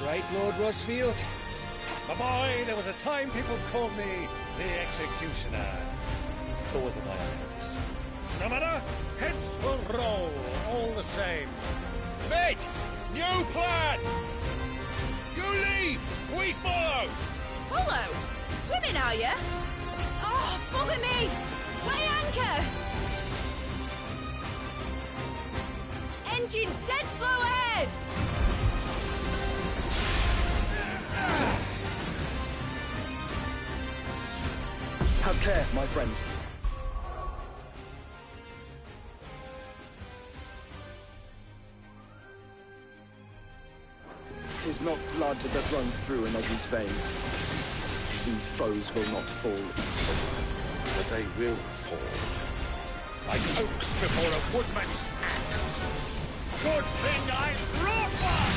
Right, Lord Rosfield? My boy, there was a time people called me the Executioner. Those are my eyes. No matter, heads will roll, all the same. Mate! New plan! You leave! We follow! Follow? Swimming, are you? Oh, bugger me! Weigh anchor! Engine's dead slow ahead! Have care, my friends. Tis not blood that runs through an Eddie's veins. These foes will not fall easily. But they will fall. Like oaks before a woodman's axe. Good thing I brought one!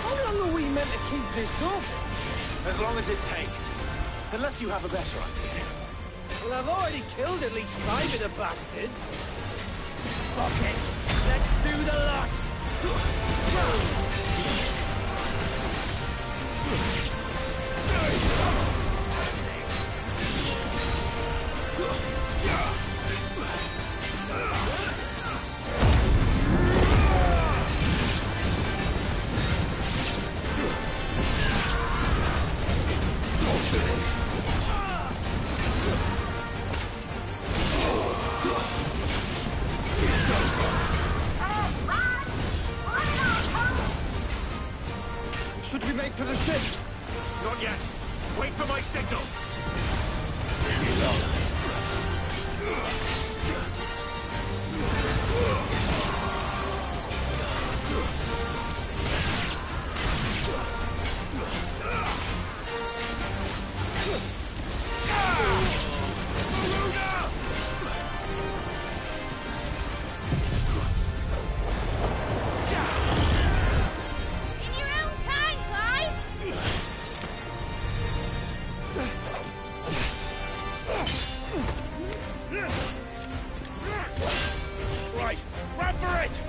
How long are we meant to keep this up? As long as it takes. Unless you have a better idea. Well, I've already killed at least 5 of the bastards. Fuck it. Let's do the lot. Should we make for the ship? Not yet. Wait for my signal. In your own time, Clive! Right, run for it!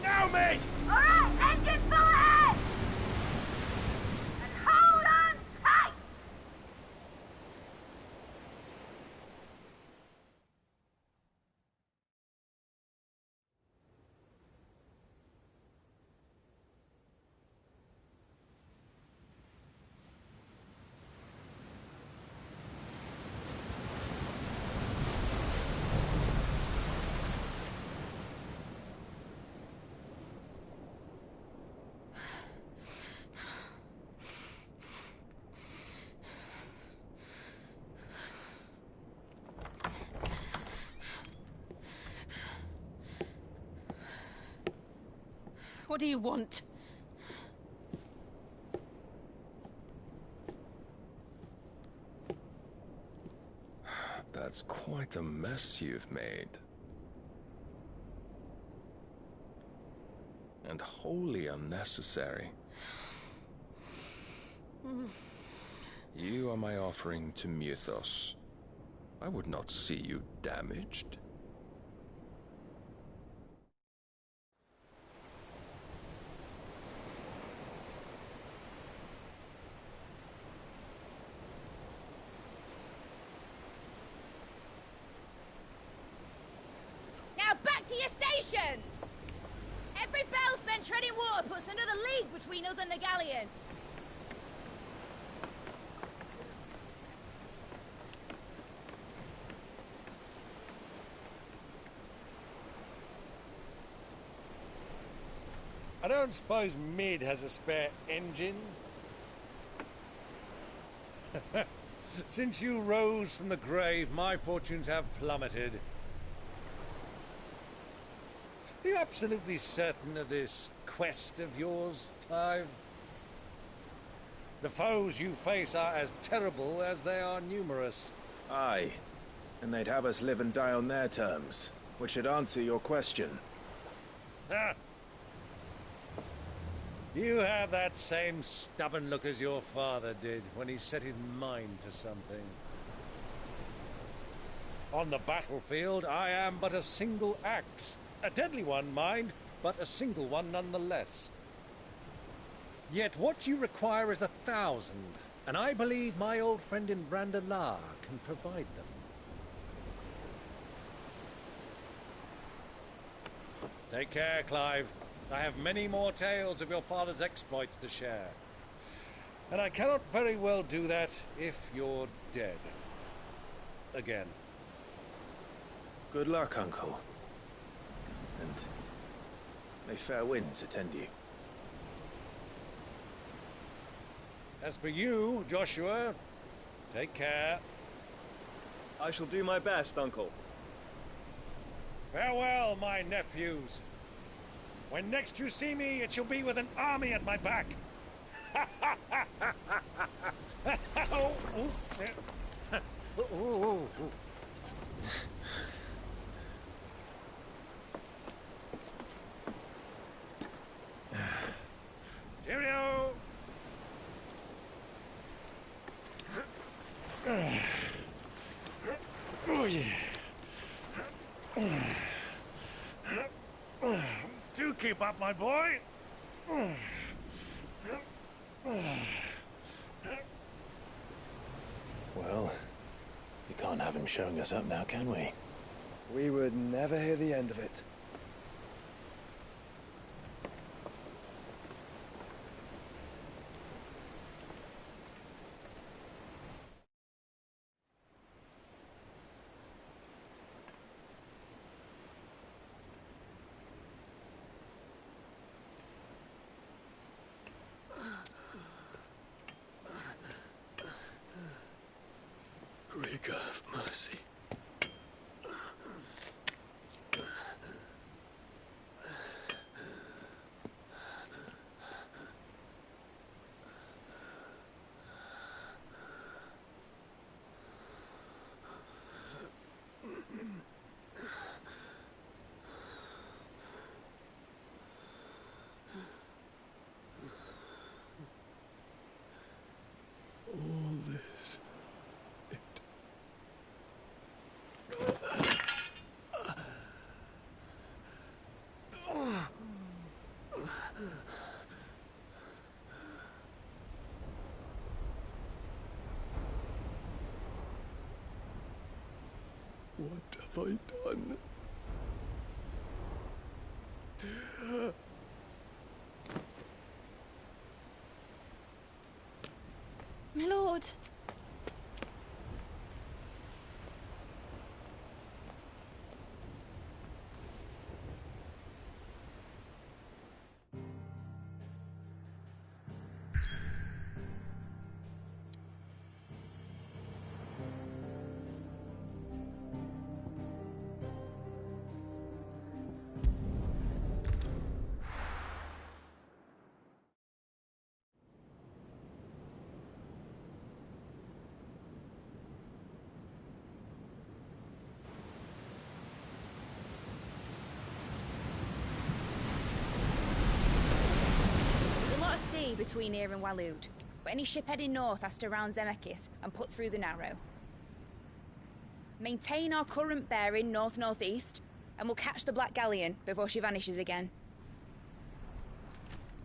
Now, mate! All right, engine full ahead! And hold on tight! What do you want? That's quite a mess you've made. And wholly unnecessary. You are my offering to Mythos. I would not see you damaged. spent treading water puts another league between us and the galleon. I don't suppose Mid has a spare engine? Since you rose from the grave, my fortunes have plummeted. Are you absolutely certain of this quest of yours, Clive? The foes you face are as terrible as they are numerous. Aye. And they'd have us live and die on their terms, which should answer your question. Ha! You have that same stubborn look as your father did when he set his mind to something. On the battlefield, I am but a single axe. A deadly one, mind, but a single one nonetheless. Yet what you require is 1,000, and I believe my old friend in Brandalar can provide them. Take care, Clive. I have many more tales of your father's exploits to share. And I cannot very well do that if you're dead. Again. Good luck, Uncle. And may fair winds attend you. As for you, Joshua, take care. I shall do my best, Uncle. Farewell, my nephews. When next you see me, it shall be with an army at my back. Oh, oh, yeah. Oh, oh, oh. Cheerio! Oh, yeah. Do keep up, my boy. Well, we can't have him showing us up now, can we? We would never hear the end of it. Greek of mercy. All this. What have I done? My lord. Between here and Waloed, but any ship heading north has to round Zemeckis and put through the Narrow. Maintain our current bearing north-northeast, and we'll catch the Black Galleon before she vanishes again.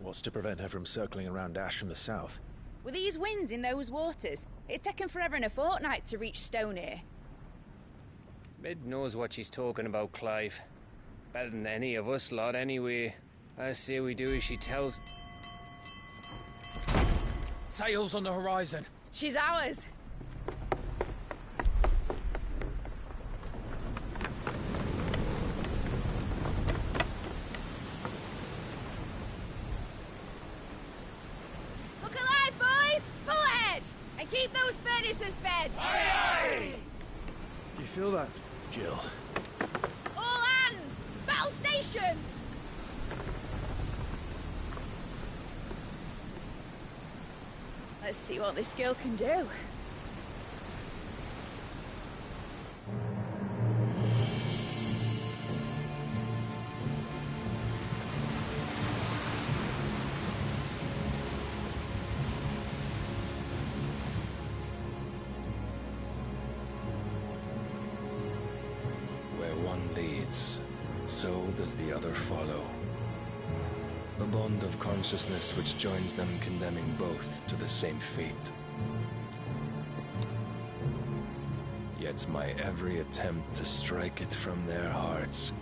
What's to prevent her from circling around Ash from the south? With these winds in those waters, it'd taken forever and a fortnight to reach Stonehere. Mid knows what she's talking about, Clive. Better than any of us lot, anyway. I say we do as she tells. Sails on the horizon. She's ours. Look alive, boys! Pull ahead! And keep those furnaces fed! Aye, Do you feel that, Jill? All hands! Battle stations! Let's see what this girl can do. Where one leads, so does the other follow. The bond of consciousness which joins them condemning both to the same fate. Yet my every attempt to strike it from their hearts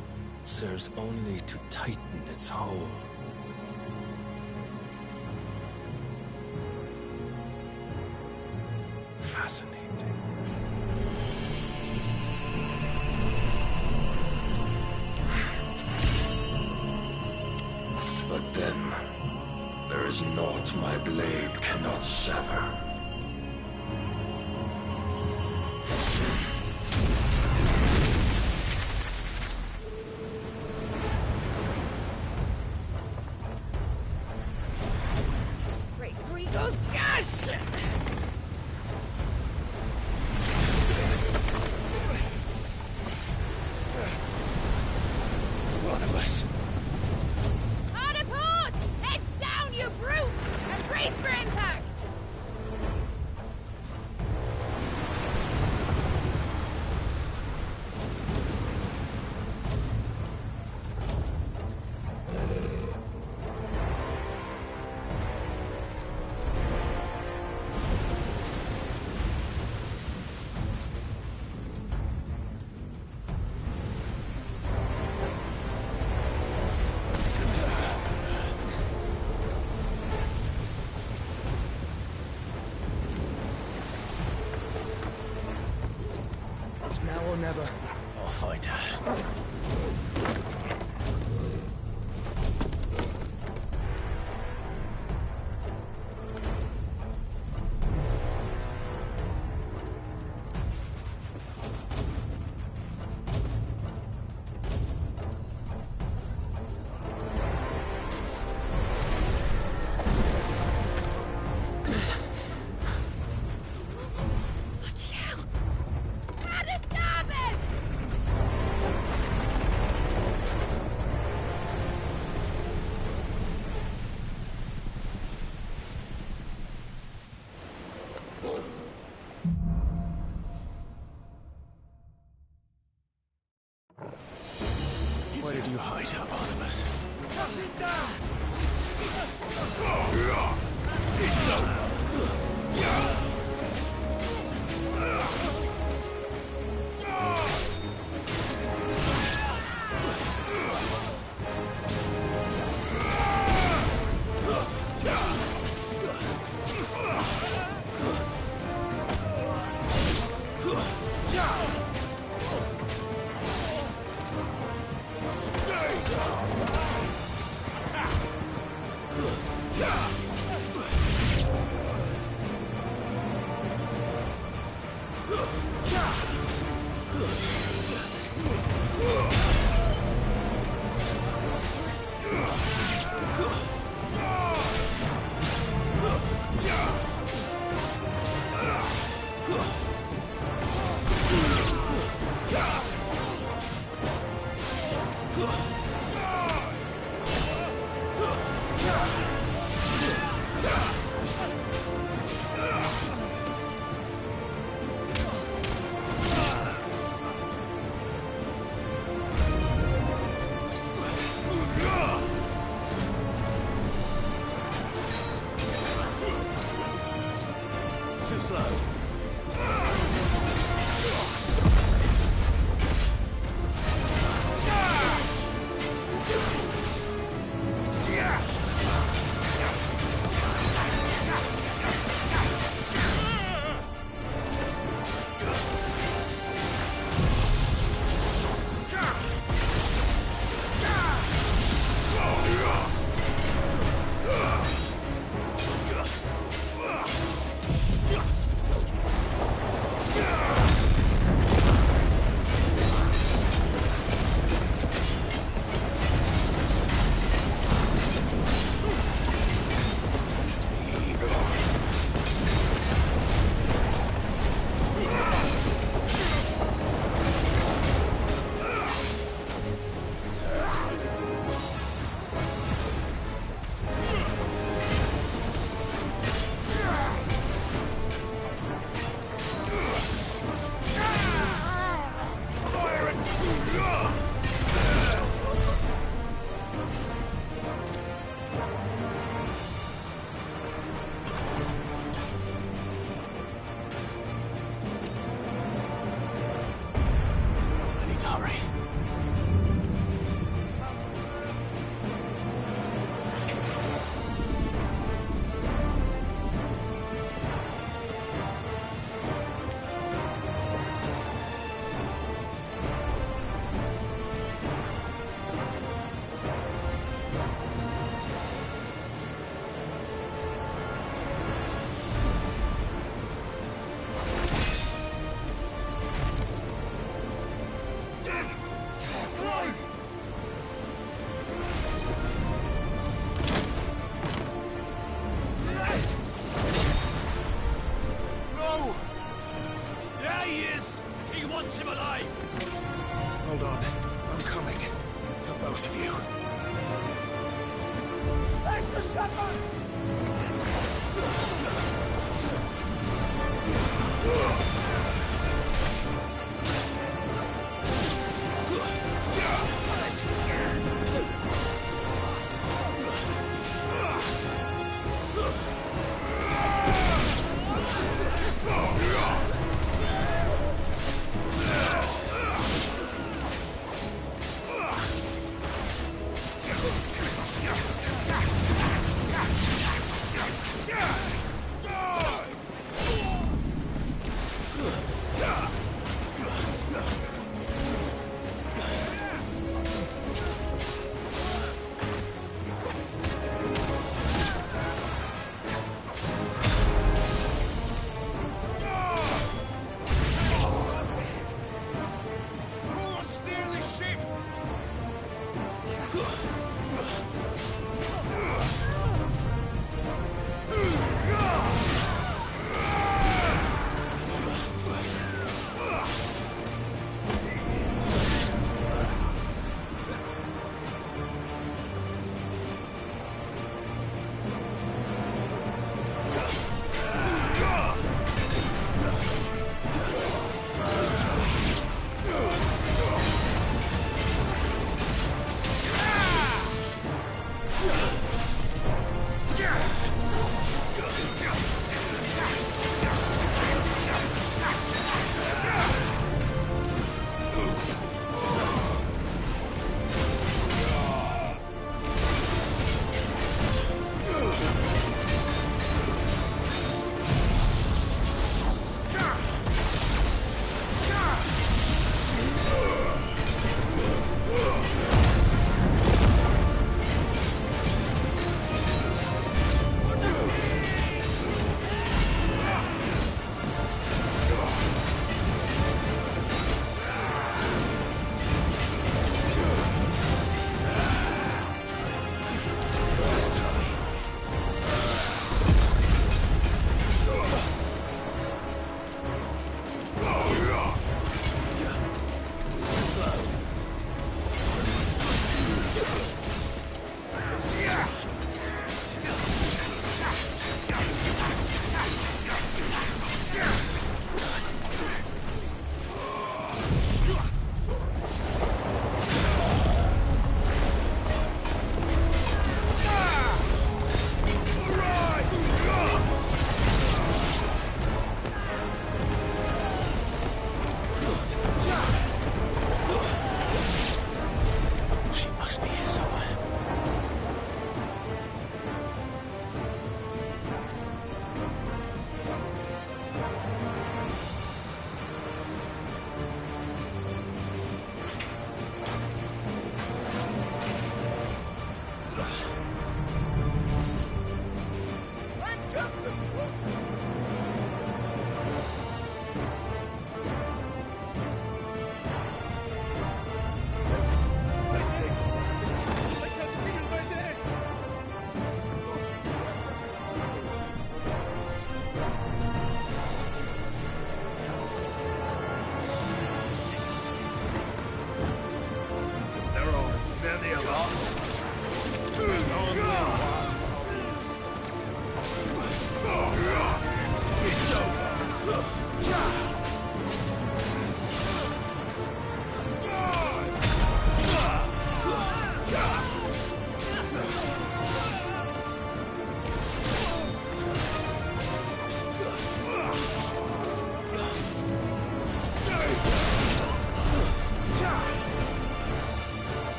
serves only to tighten its hold. Fascinating. But then, there is naught my blade cannot sever. Great Gregor's gosh! one of us. Harder port! Heads down, you brutes! And brace for impact! It's now or never. I'll find her. Bloody hell! Harder starboard! Where did you hide her, Barnabas? Too slow.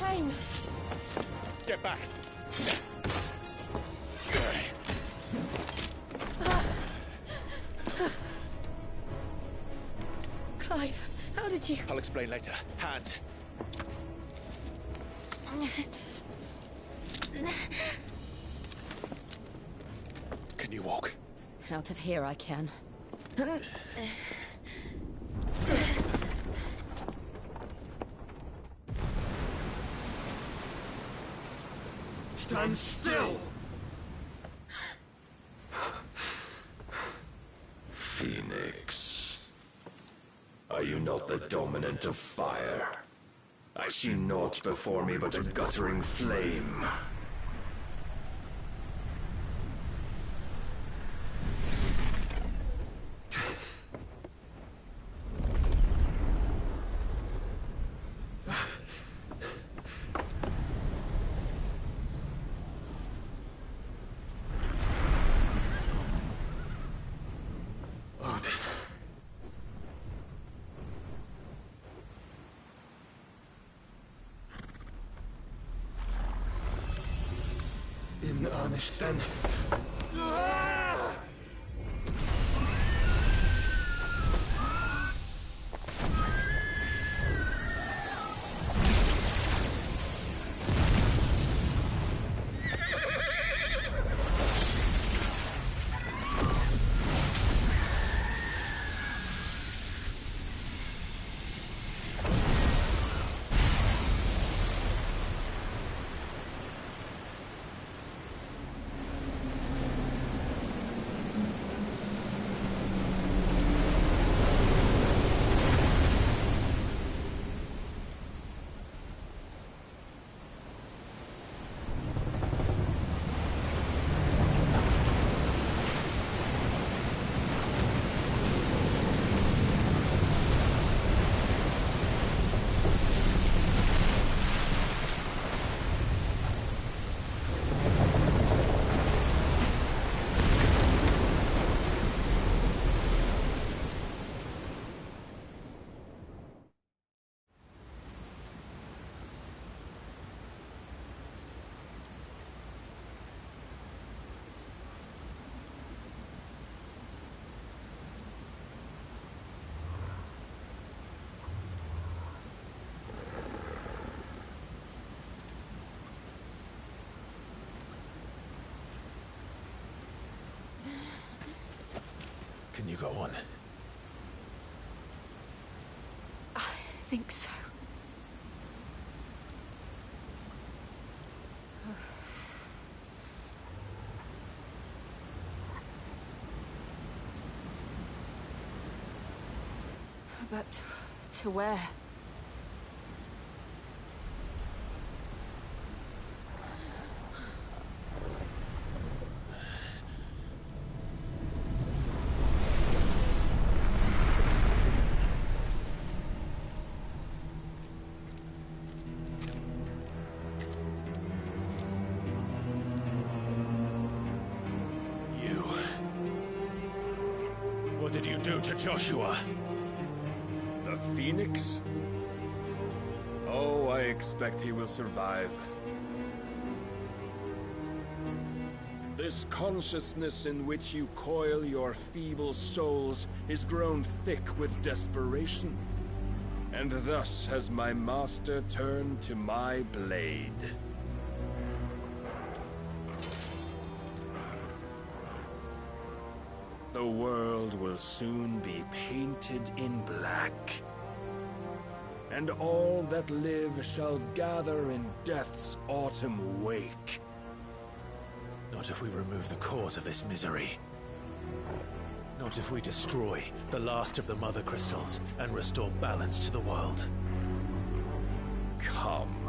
pain. Get back. Clive, how did you... I'll explain later. Hands. Can you walk? Out of here I can. Stand still! Phoenix. Are you not the dominant of fire? I see naught before me but a guttering flame. In earnest, then. Can you go on? I think so. But to where? What did you do to Joshua? The Phoenix? Oh, I expect he will survive. This consciousness in which you coil your feeble souls is grown thick with desperation. And thus has my master turned to my blade. The world will soon be painted in black. And all that live shall gather in death's autumn wake. Not if we remove the cause of this misery. Not if we destroy the last of the Mother Crystals and restore balance to the world. Come.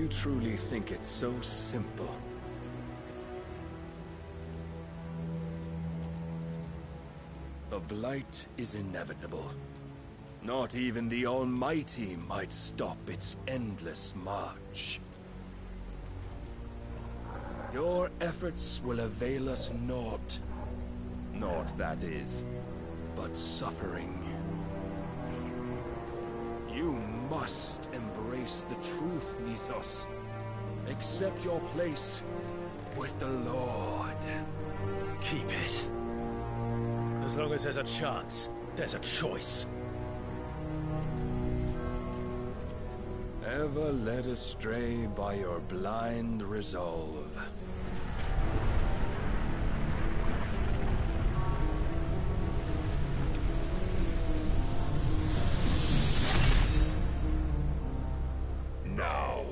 you truly think it's so simple? The Blight is inevitable. Not even the Almighty might stop its endless march. Your efforts will avail us naught. Naught, that is, but suffering. You must embrace the truth, Mythos. Accept your place with the Lord. Keep it. As long as there's a chance, there's a choice. Ever led astray by your blind resolve. Now,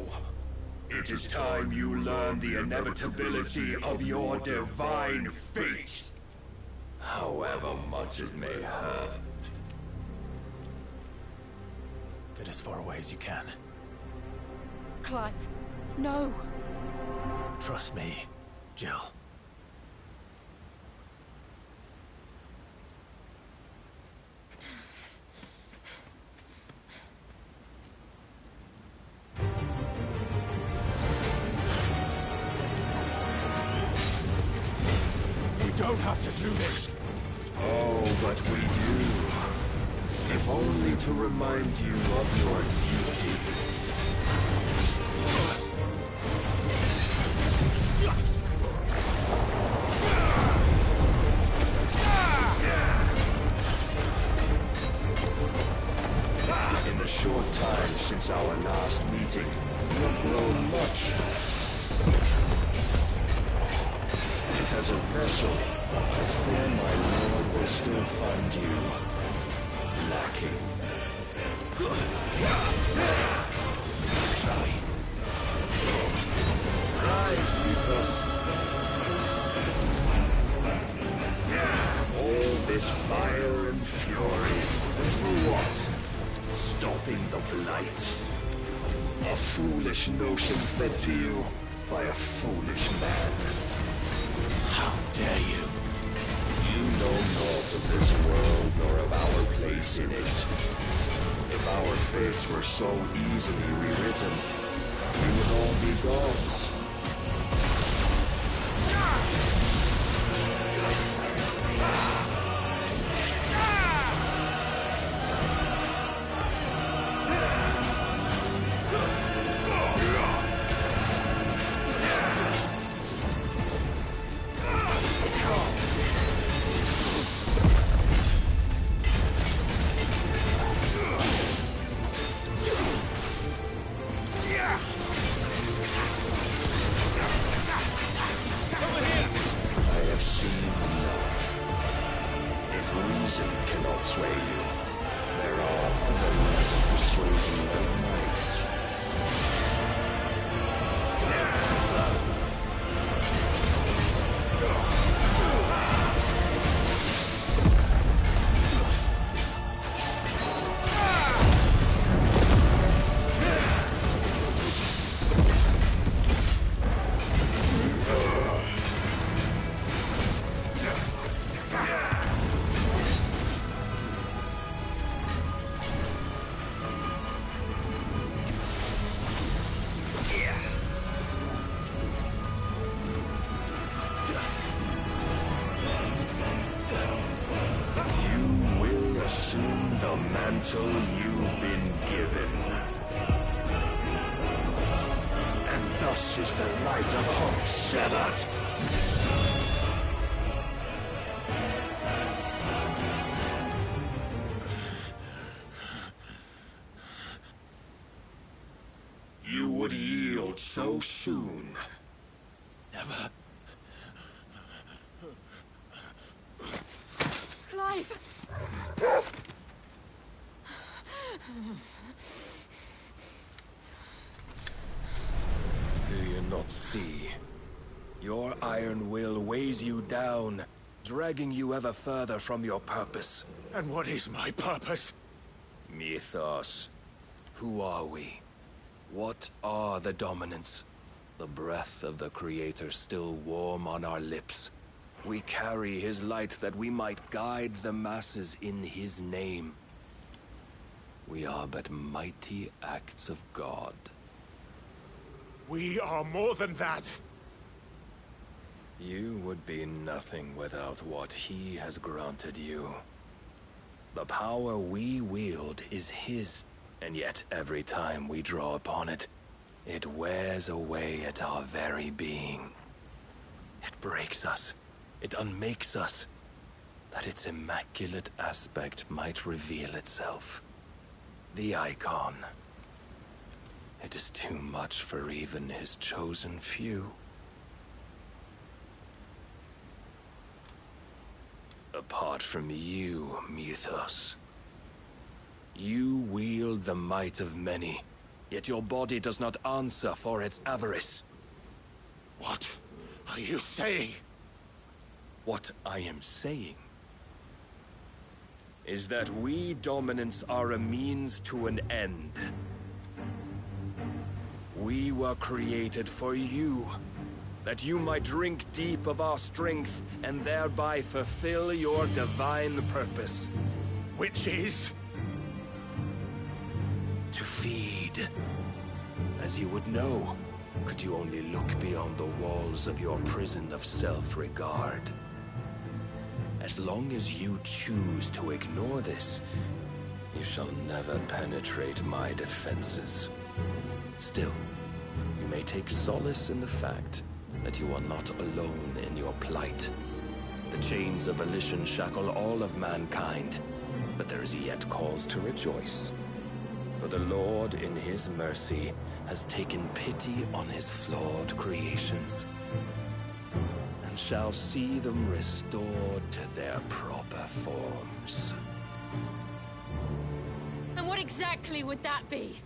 it is time you learn the inevitability of your divine fate, however much it may hurt. Get as far away as you can. Clive, no! Trust me, Jill. We don't have to do this. Oh, but we do. If only to remind you of your duty. In the short time since our last meeting, you have grown much. Yet as a vessel, I fear my lord will still find you lacking. Try. Rise, Mythos. All this fire and fury, and for what? Stopping the Blight. A foolish notion fed to you by a foolish man. How dare you? You know naught of this world nor of our place in it. If our fates were so easily rewritten, we would all be gods. Mantle you've been given. And thus is the light of hope severed. You would yield so soon. Never. Clive! Do you not see? Your iron will weighs you down, dragging you ever further from your purpose. And what is my purpose? Mythos. Who are we? What are the dominants? The breath of the Creator still warm on our lips. We carry his light that we might guide the masses in his name. We are but mighty acts of God. We are more than that! You would be nothing without what he has granted you. The power we wield is his, and yet every time we draw upon it, it wears away at our very being. It breaks us. It unmakes us, that its immaculate aspect might reveal itself. The icon. It is too much for even his chosen few. Apart from you, Mythos, you wield the might of many, yet your body does not answer for its avarice. What are you saying? What I am saying is that we dominants are a means to an end. We were created for you, that you might drink deep of our strength and thereby fulfill your divine purpose. Which is? To feed. As you would know, could you only look beyond the walls of your prison of self-regard. As long as you choose to ignore this, you shall never penetrate my defenses. Still, you may take solace in the fact that you are not alone in your plight. The chains of volition shackle all of mankind, but there is yet cause to rejoice. For the Lord, in his mercy, has taken pity on his flawed creations, and shall see them restored to their proper forms. And what exactly would that be?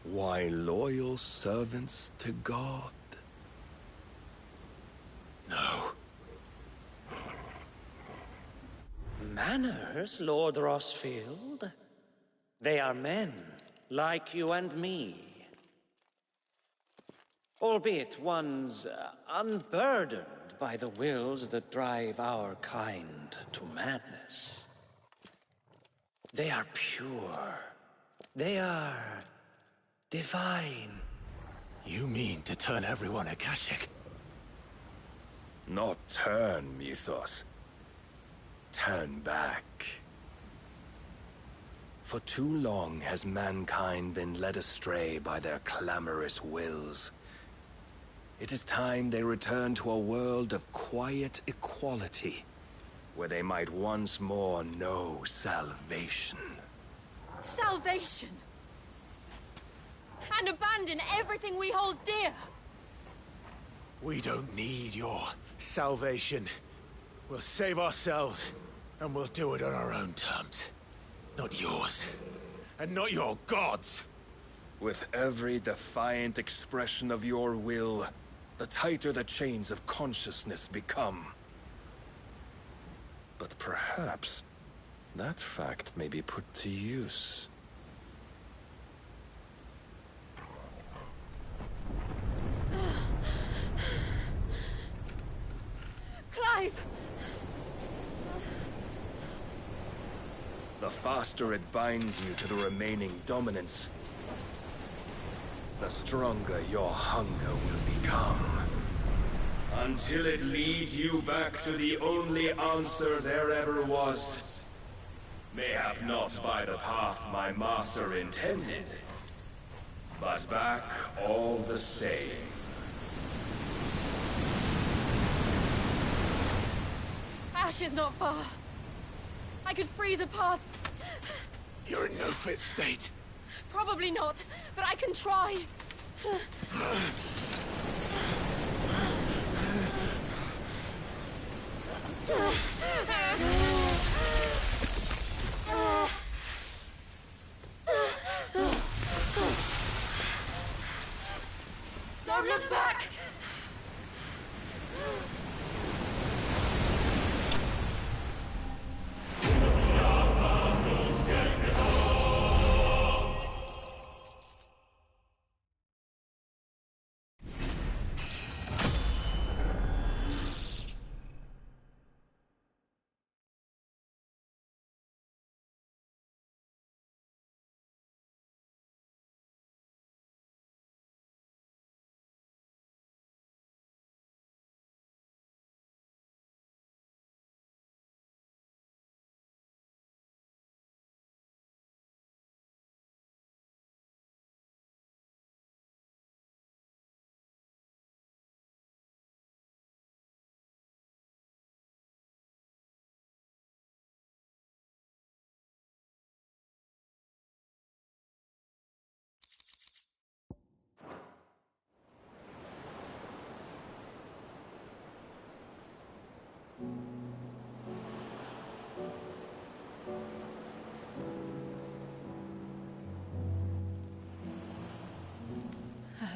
Why, loyal servants to God. No. Manners, Lord Rosfield? They are men, like you and me. Albeit ones unburdened by the wills that drive our kind to madness. They are pure. They are divine. You mean to turn everyone Akashic? Not turn, Mythos. Turn back. For too long has mankind been led astray by their clamorous wills. It is time they return to a world of quiet equality, where they might once more know salvation. Salvation? And abandon everything we hold dear? We don't need your salvation. We'll save ourselves, and we'll do it on our own terms. Not yours. And not your gods! With every defiant expression of your will, the tighter the chains of consciousness become. But perhaps that fact may be put to use. Clive! The faster it binds you to the remaining dominance, the stronger your hunger will become. Until it leads you back to the only answer there ever was. Mayhap not by the path my master intended, but back all the same. Ash is not far. I could freeze a path. You're in no fit state. Probably not, but I can try. Don't look back!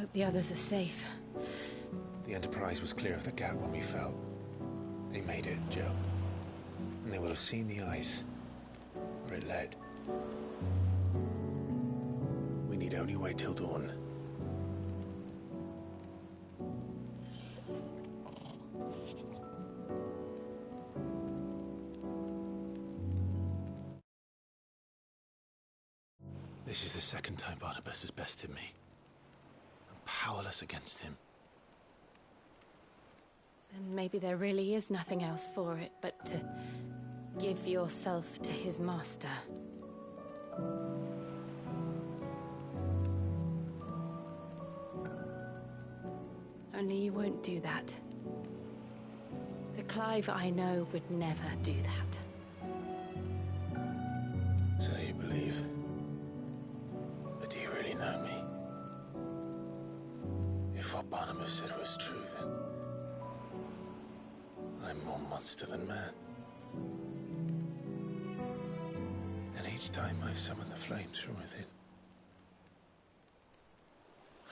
hope the others are safe. The Enterprise was clear of the gap when we fell. They made it, Jill. And they will have seen the ice where it led. We need only wait till dawn. This is the second time Barnabas has bested me. I'm powerless against him. And maybe there really is nothing else for it but to give yourself to his master. Only you won't do that. The Clive I know would never do that. So you believe? But do you really know me? If what Barnabas said was true, then I'm more monster than man. And each time I summon the flames from within,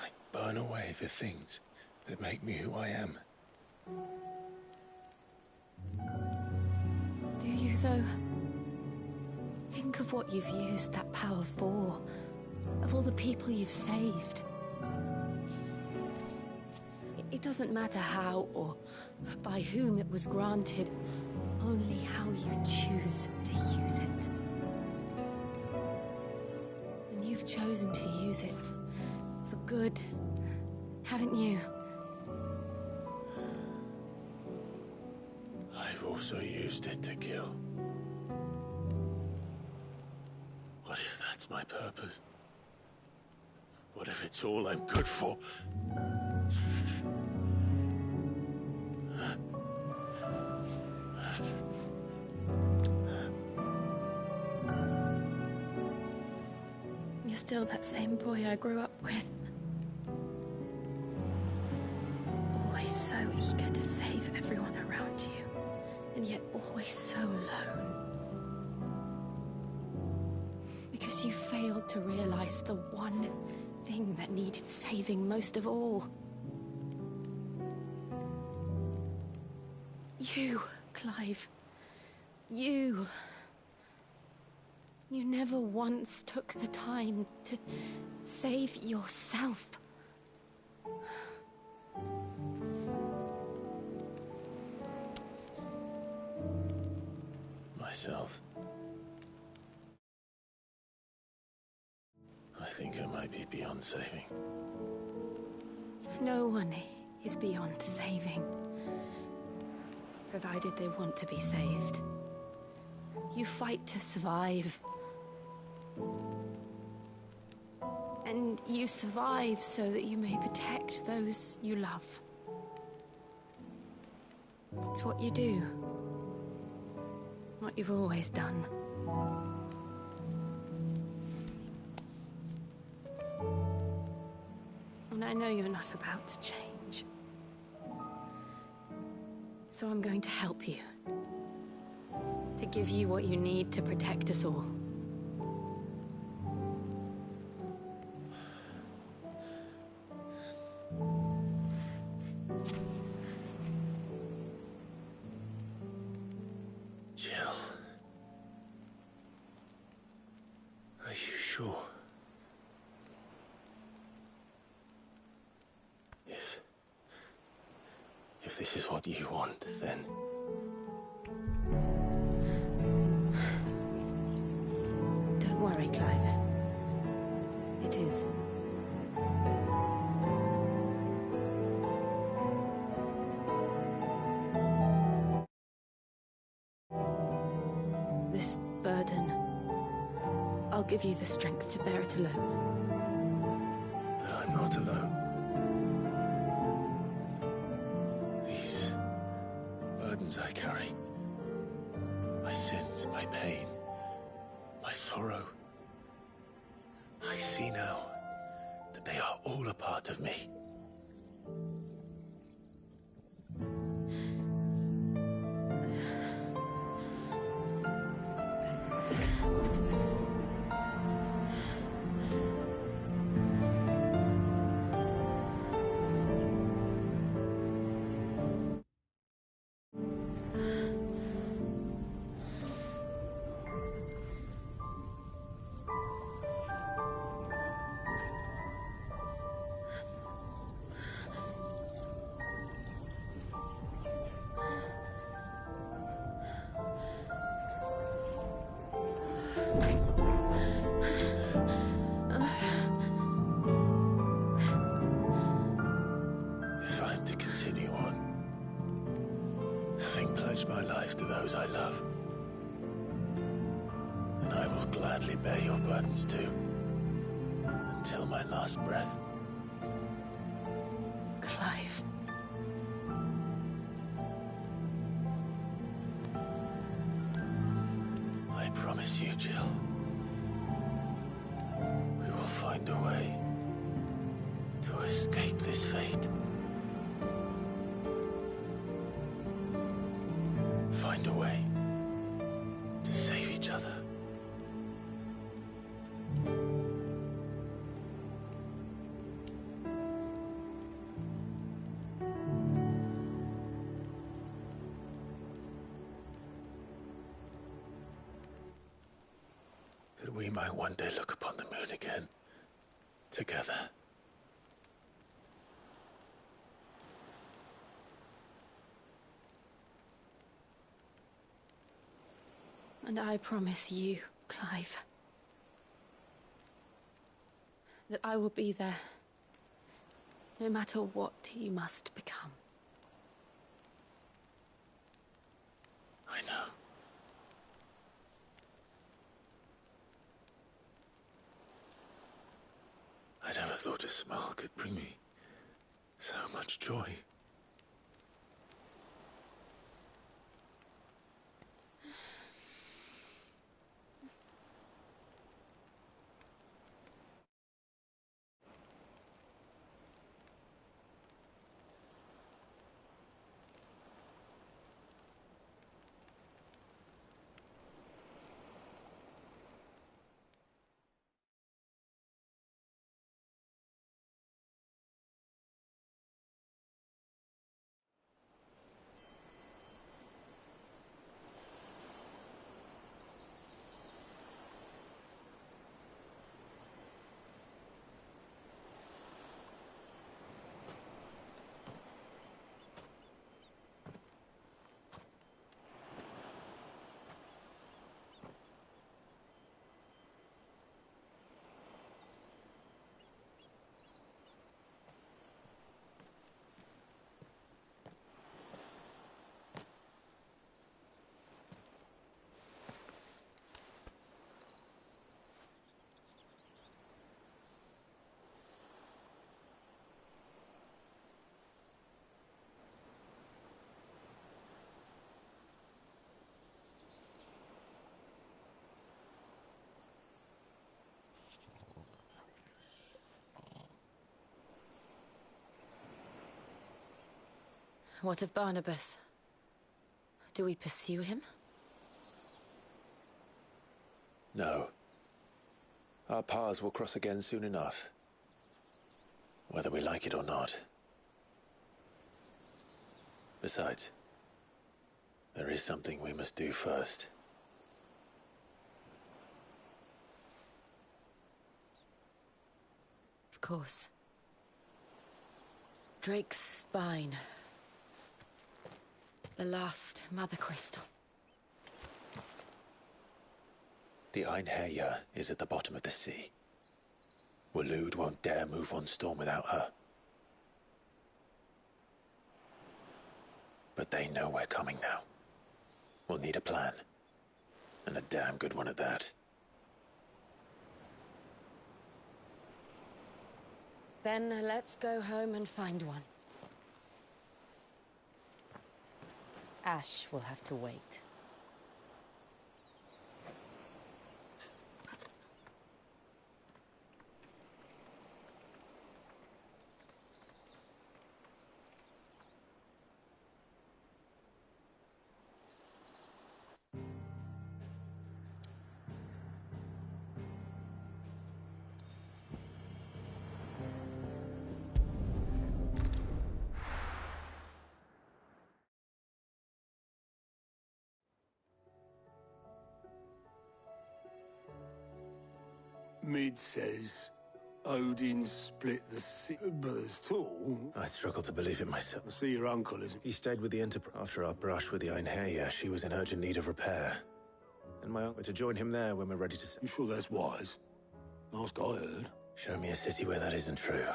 I burn away the things that make me who I am. Do you, though? Think of what you've used that power for, of all the people you've saved. It doesn't matter how or by whom it was granted, only how you choose to use it. And you've chosen to use it for good, haven't you? I've also used it to kill. What if that's my purpose? What if it's all I'm good for? You're still that same boy I grew up with. Always so eager to save everyone around you, and yet always so alone. Because you failed to realize the one thing that needed saving most of all. You, Clive. You. You never once took the time to save yourself. Myself? I think I might be beyond saving. No one is beyond saving, provided they want to be saved. You fight to survive. And you survive so that you may protect those you love. It's what you do. What you've always done. And I know you're not about to change. So I'm going to help you. To give you what you need to protect us all. Jill. Are you sure? If this is what you want, then... Don't worry, Clive. It is. This burden, I'll give you the strength to bear it alone. But I'm not alone. These burdens I carry, my sins, my pain, my sorrow, I see now that they are all a part of me. life to those I love. And I will gladly bear your burdens too, until my last breath. Clive. I promise you, Jill. We will find a way to escape this fate. Find a way to save each other. That we might one day look upon the moon again, together. And I promise you, Clive, that I will be there, no matter what you must become. I know. I never thought a smile could bring me so much joy. What of Barnabas? Do we pursue him? No. Our paths will cross again soon enough. Whether we like it or not. Besides, there is something we must do first. Of course. Drake's spine. The last Mother Crystal. The Einherjar is at the bottom of the sea. Waloed won't dare move on Storm without her. But they know we're coming now. We'll need a plan. And a damn good one at that. Then let's go home and find one. Ash will have to wait. Mid says Odin split the sea, but there's tall. I struggle to believe it myself. I see your uncle isn't. He stayed with the Enterprise. After our brush with the Einherjar, she was in urgent need of repair. And my uncle to join him there when we're ready to... You sure that's wise? Last I heard. Show me a city where that isn't true.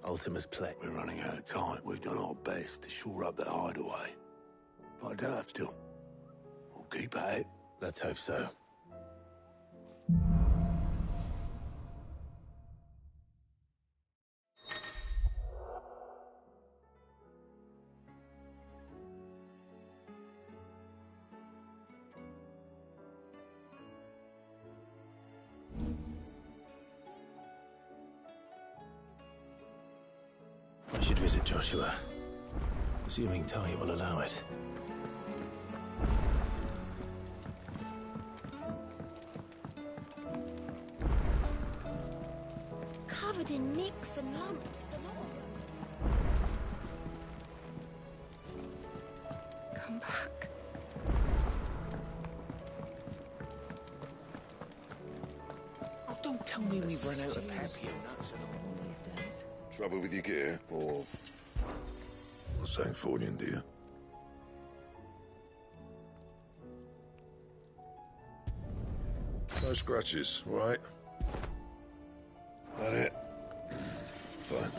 Ultima's play. We're running out of time. We've done our best to shore up that hideaway. But I don't have to. We'll keep at it. Let's hope so. I should visit Joshua, assuming Talia will allow it. Covered in nicks and lumps, the lot. Come back. Oh, don't tell me we've run out of pep here, nuts and all these days. Trouble with your gear, or Sanctfordian, dear? No scratches, all right? That it? Fine.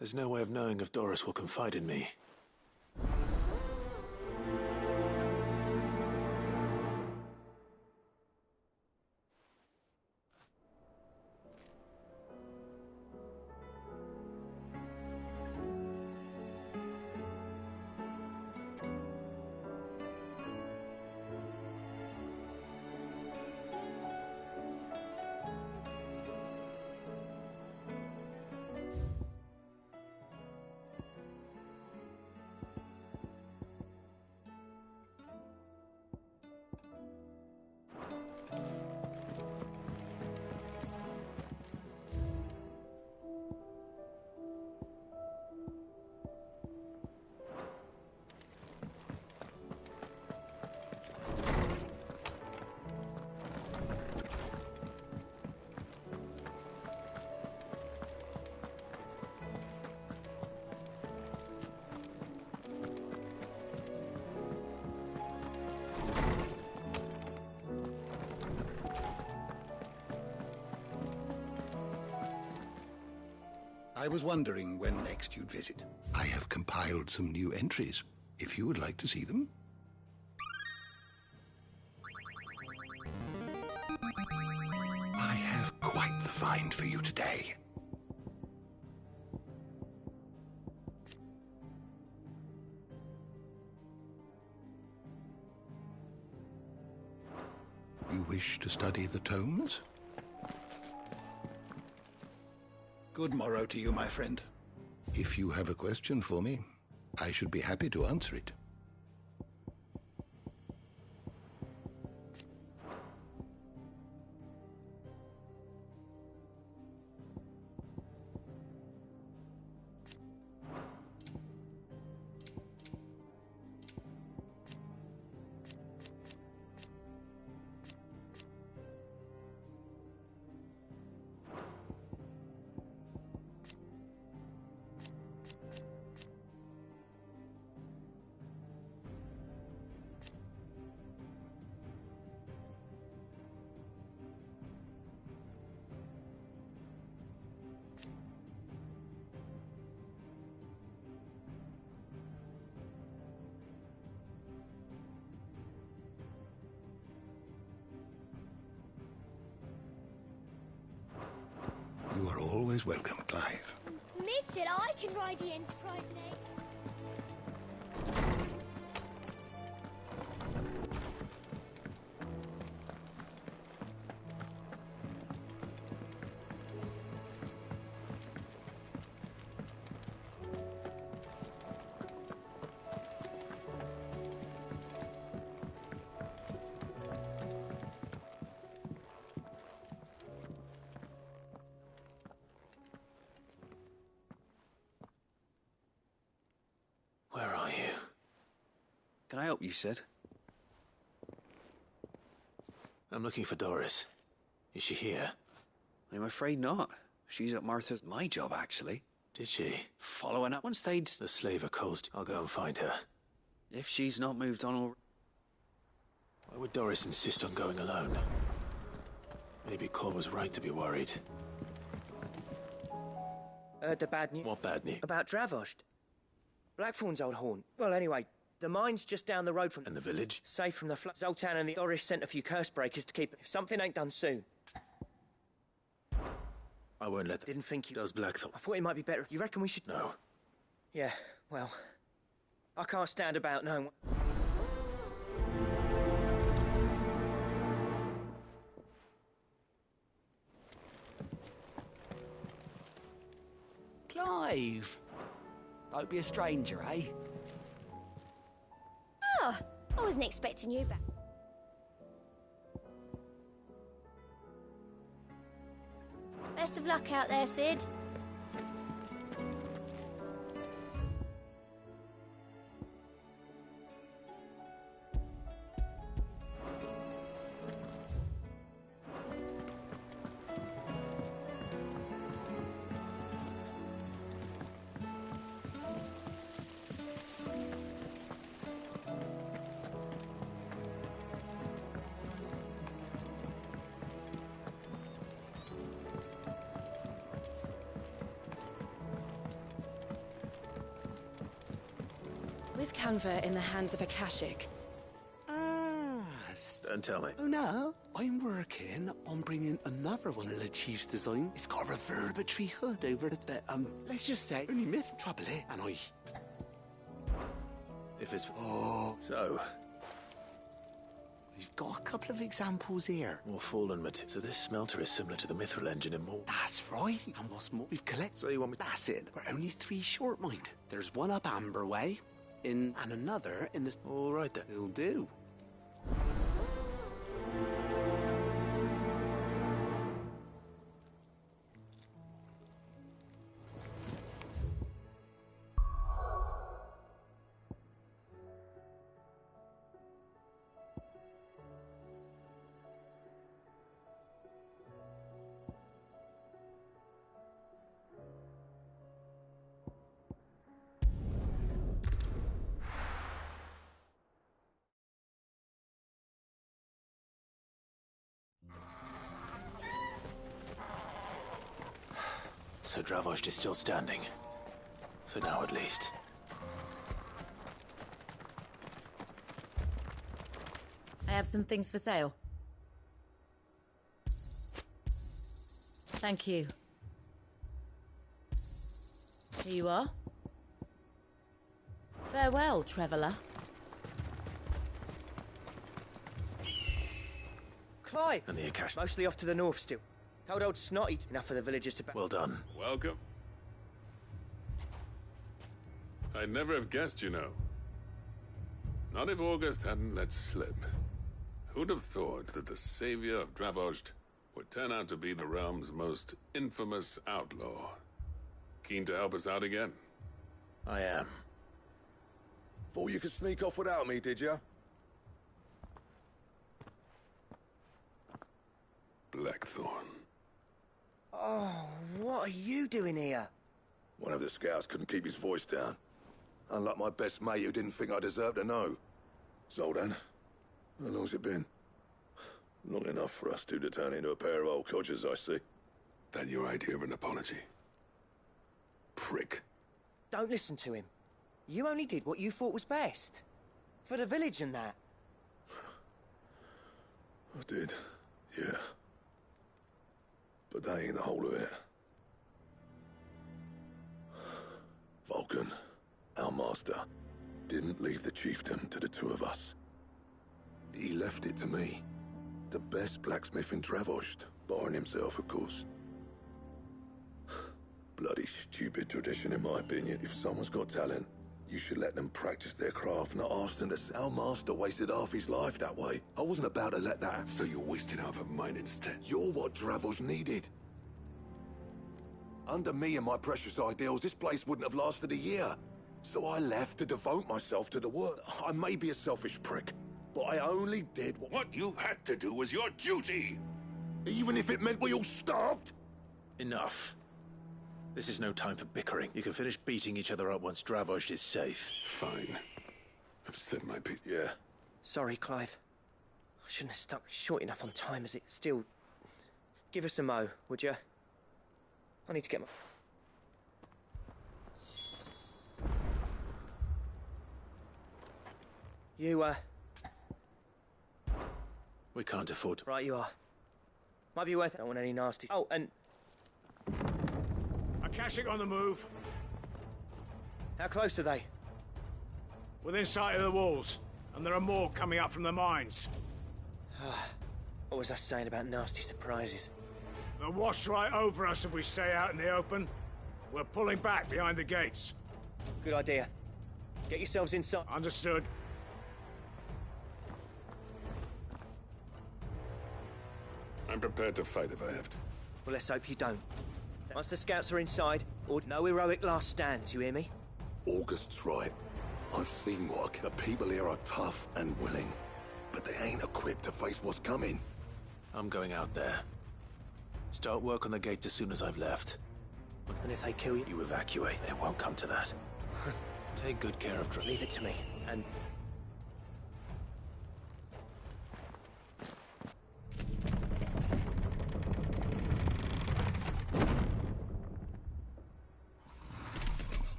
There's no way of knowing if Doris will confide in me. I was wondering when next you'd visit. I have compiled some new entries, if you would like to see them. I have quite the find for you today. You wish to study the tomes? Good morrow to you, my friend. If you have a question for me, I should be happy to answer it. You are always welcome, Clive. Mid said I can ride the Enterprise next. Where are you? Can I help you, Sid? I'm looking for Doris. Is she here? I'm afraid not. She's at Martha's. My job, actually. Did she? Following up on stage. The slaver calls. I'll go and find her. If she's not moved on already. Why would Doris insist on going alone? Maybe Cole was right to be worried. The bad news. What bad news? About Dravost. Blackthorn's old haunt. Well, anyway, the mine's just down the road from... And the village? Safe from the flood. Zoltan and the Doris sent a few curse breakers to keep it. If something ain't done soon... I won't let them. Didn't think you... Does Blackthorn? I thought it might be better. You reckon we should... No. Yeah, well... I can't stand about knowing... Clive! Don't be a stranger, eh? Oh, I wasn't expecting you back. Best of luck out there, Sid. With Canva in the hands of Akashic. Don't tell me. Oh no, I'm working on bringing another one of the Chief's design. It's got a reverberatory hood over it that, let's just say, only myth trouble it, and I... If it's... Oh... So... We've got a couple of examples here. More fallen material. So this smelter is similar to the Mithril engine in more... That's right. And what's more, we've collected... So you want me... That's it. We're only 3 short, mind. There's one up Amber Way, and another in the... All right, then. It'll do. So Dravost is still standing. For now, at least. I have some things for sale. Thank you. Here you are. Farewell, traveller. Clive! And the Akash. Mostly off to the north still. Told old Snotty enough for the villagers to... Well done. Welcome. I'd never have guessed, you know. Not if August hadn't let slip. Who'd have thought that the savior of Dravost would turn out to be the realm's most infamous outlaw? Keen to help us out again? I am. Thought you could sneak off without me, did you? Blackthorn. Oh, what are you doing here? One of the scouts couldn't keep his voice down. Unlike my best mate who didn't think I deserved to know. Zoltan, how long's it been? Long enough for us two to turn into a pair of old codgers, I see. That your idea of an apology? Prick. Don't listen to him. You only did what you thought was best. For the village and that. I did, yeah. But that ain't the whole of it. Vulcan, our master, didn't leave the chiefdom to the two of us. He left it to me. The best blacksmith in Dravost, barring himself, of course. Bloody stupid tradition, in my opinion. If someone's got talent, you should let them practice their craft, not ask them to... Our master wasted half his life that way. I wasn't about to let that... So you wasted half of mine instead. You're what Dravost needed. Under me and my precious ideals, this place wouldn't have lasted a year. So I left to devote myself to the work. I may be a selfish prick, but I only did what you had to do was your duty! Even if it meant we all starved? Enough. This is no time for bickering. You can finish beating each other up once Dravost is safe. Fine. I've said my piece. Yeah. Sorry, Clive. I shouldn't have stuck short enough on time, as it still... Give us a mo, would you? I need to get my... You, We can't afford to... Right, you are. Might be worth it. I don't want any nasty... Oh, and... Akashic on the move. How close are they? Within sight of the walls. And there are more coming up from the mines. What was I saying about nasty surprises? They'll wash right over us if we stay out in the open. We're pulling back behind the gates. Good idea. Get yourselves inside. Understood. I'm prepared to fight if I have to. Well, let's hope you don't. Once the scouts are inside, or no heroic last stands, you hear me? August's right. I've seen what the people here are tough and willing, but they ain't equipped to face what's coming. I'm going out there. Start work on the gate as soon as I've left. And if they kill you? You evacuate, and it won't come to that. Take good care of Dravost. Leave it to me, and...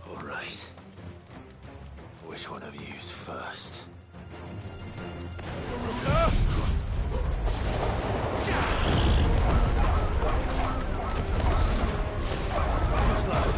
All right. Which one of you's first? Too slow.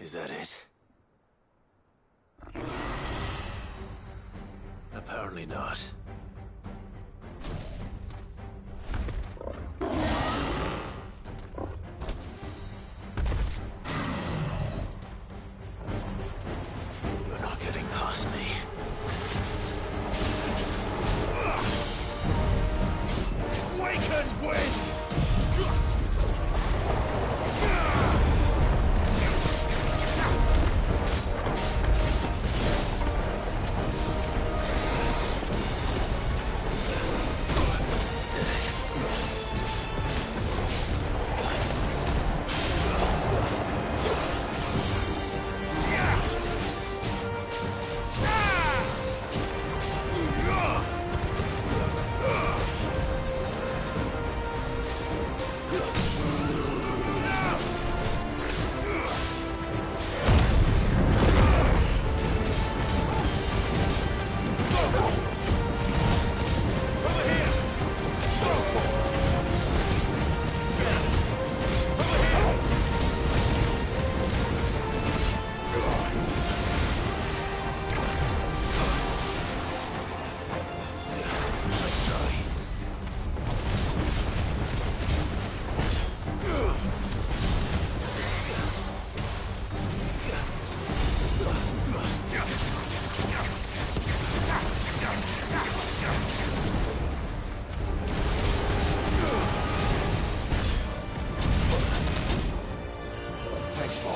Is that it? Apparently not.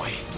boy.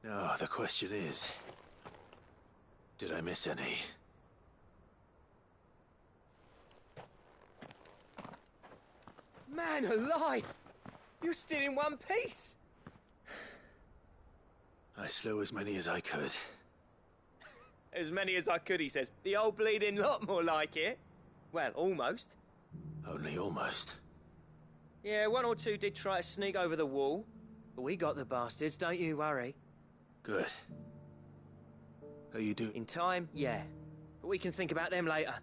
Now, the question is, did I miss any? Man alive! You're still in one piece! I slew as many as I could. As many as I could, he says. The old bleeding lot, more like it. Well, almost. Only almost. Yeah, one or two did try to sneak over the wall. But we got the bastards, don't you worry. Good. How you do? In time, yeah. But we can think about them later.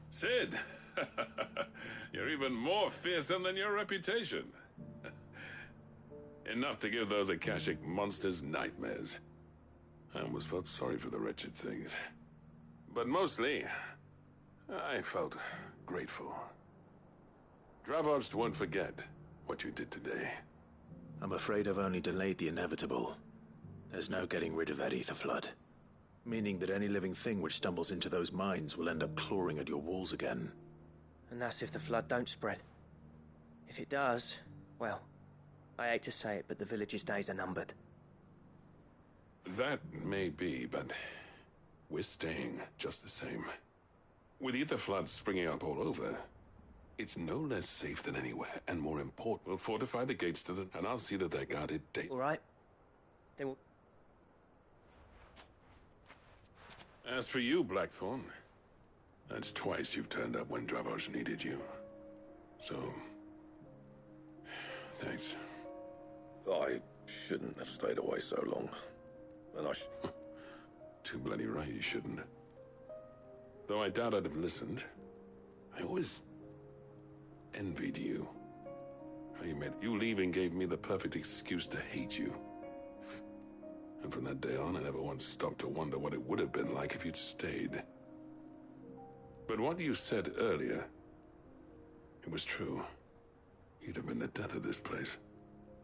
Cid! You're even more fearsome than your reputation. Enough to give those Akashic monsters nightmares. I almost felt sorry for the wretched things. But mostly, I felt grateful. Dravost won't forget what you did today. I'm afraid I've only delayed the inevitable. There's no getting rid of that ether flood. Meaning that any living thing which stumbles into those mines will end up clawing at your walls again. And that's if the flood don't spread. If it does, well, I hate to say it, but the village's days are numbered. That may be, but we're staying just the same. With ether floods springing up all over, it's no less safe than anywhere, and more important, we'll fortify the gates to them, and I'll see that they're guarded daily. All right. Then we'll... As for you, Blackthorn, that's twice you've turned up when Dravosh needed you. So, thanks. I shouldn't have stayed away so long. And Too bloody right you shouldn't. Though I doubt I'd have listened. I always envied you. How you leaving gave me the perfect excuse to hate you. And from that day on, I never once stopped to wonder what it would have been like if you'd stayed. But what you said earlier, it was true. You'd have been the death of this place.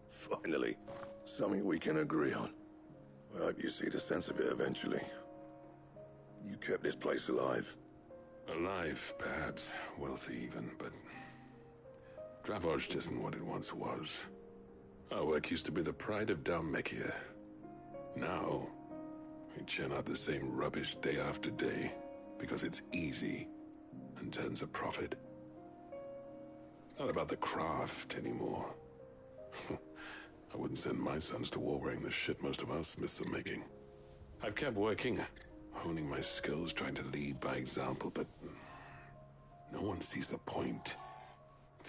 Finally, something we can agree on. I hope you see the sense of it eventually. You kept this place alive. Alive, perhaps. Wealthy even, but... Dravosh isn't what it once was. Our work used to be the pride of Dhalmekia. Now, we churn out the same rubbish day after day, because it's easy and turns a profit. It's not about the craft anymore. I wouldn't send my sons to war wearing the shit most of our smiths are making. I've kept working, honing my skills, trying to lead by example, but no one sees the point.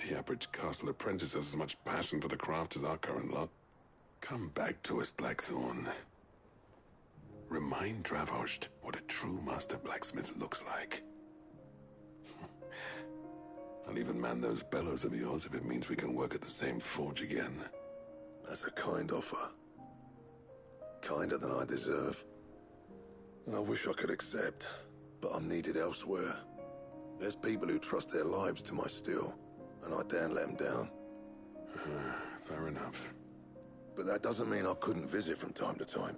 The average castle apprentice has as much passion for the craft as our current lot. Come back to us, Blackthorn. Remind Dravosh what a true master blacksmith looks like. I'll even man those bellows of yours if it means we can work at the same forge again. That's a kind offer. Kinder than I deserve. And I wish I could accept, but I'm needed elsewhere. There's people who trust their lives to my steel, and I daren't let them down. Fair enough. But that doesn't mean I couldn't visit from time to time.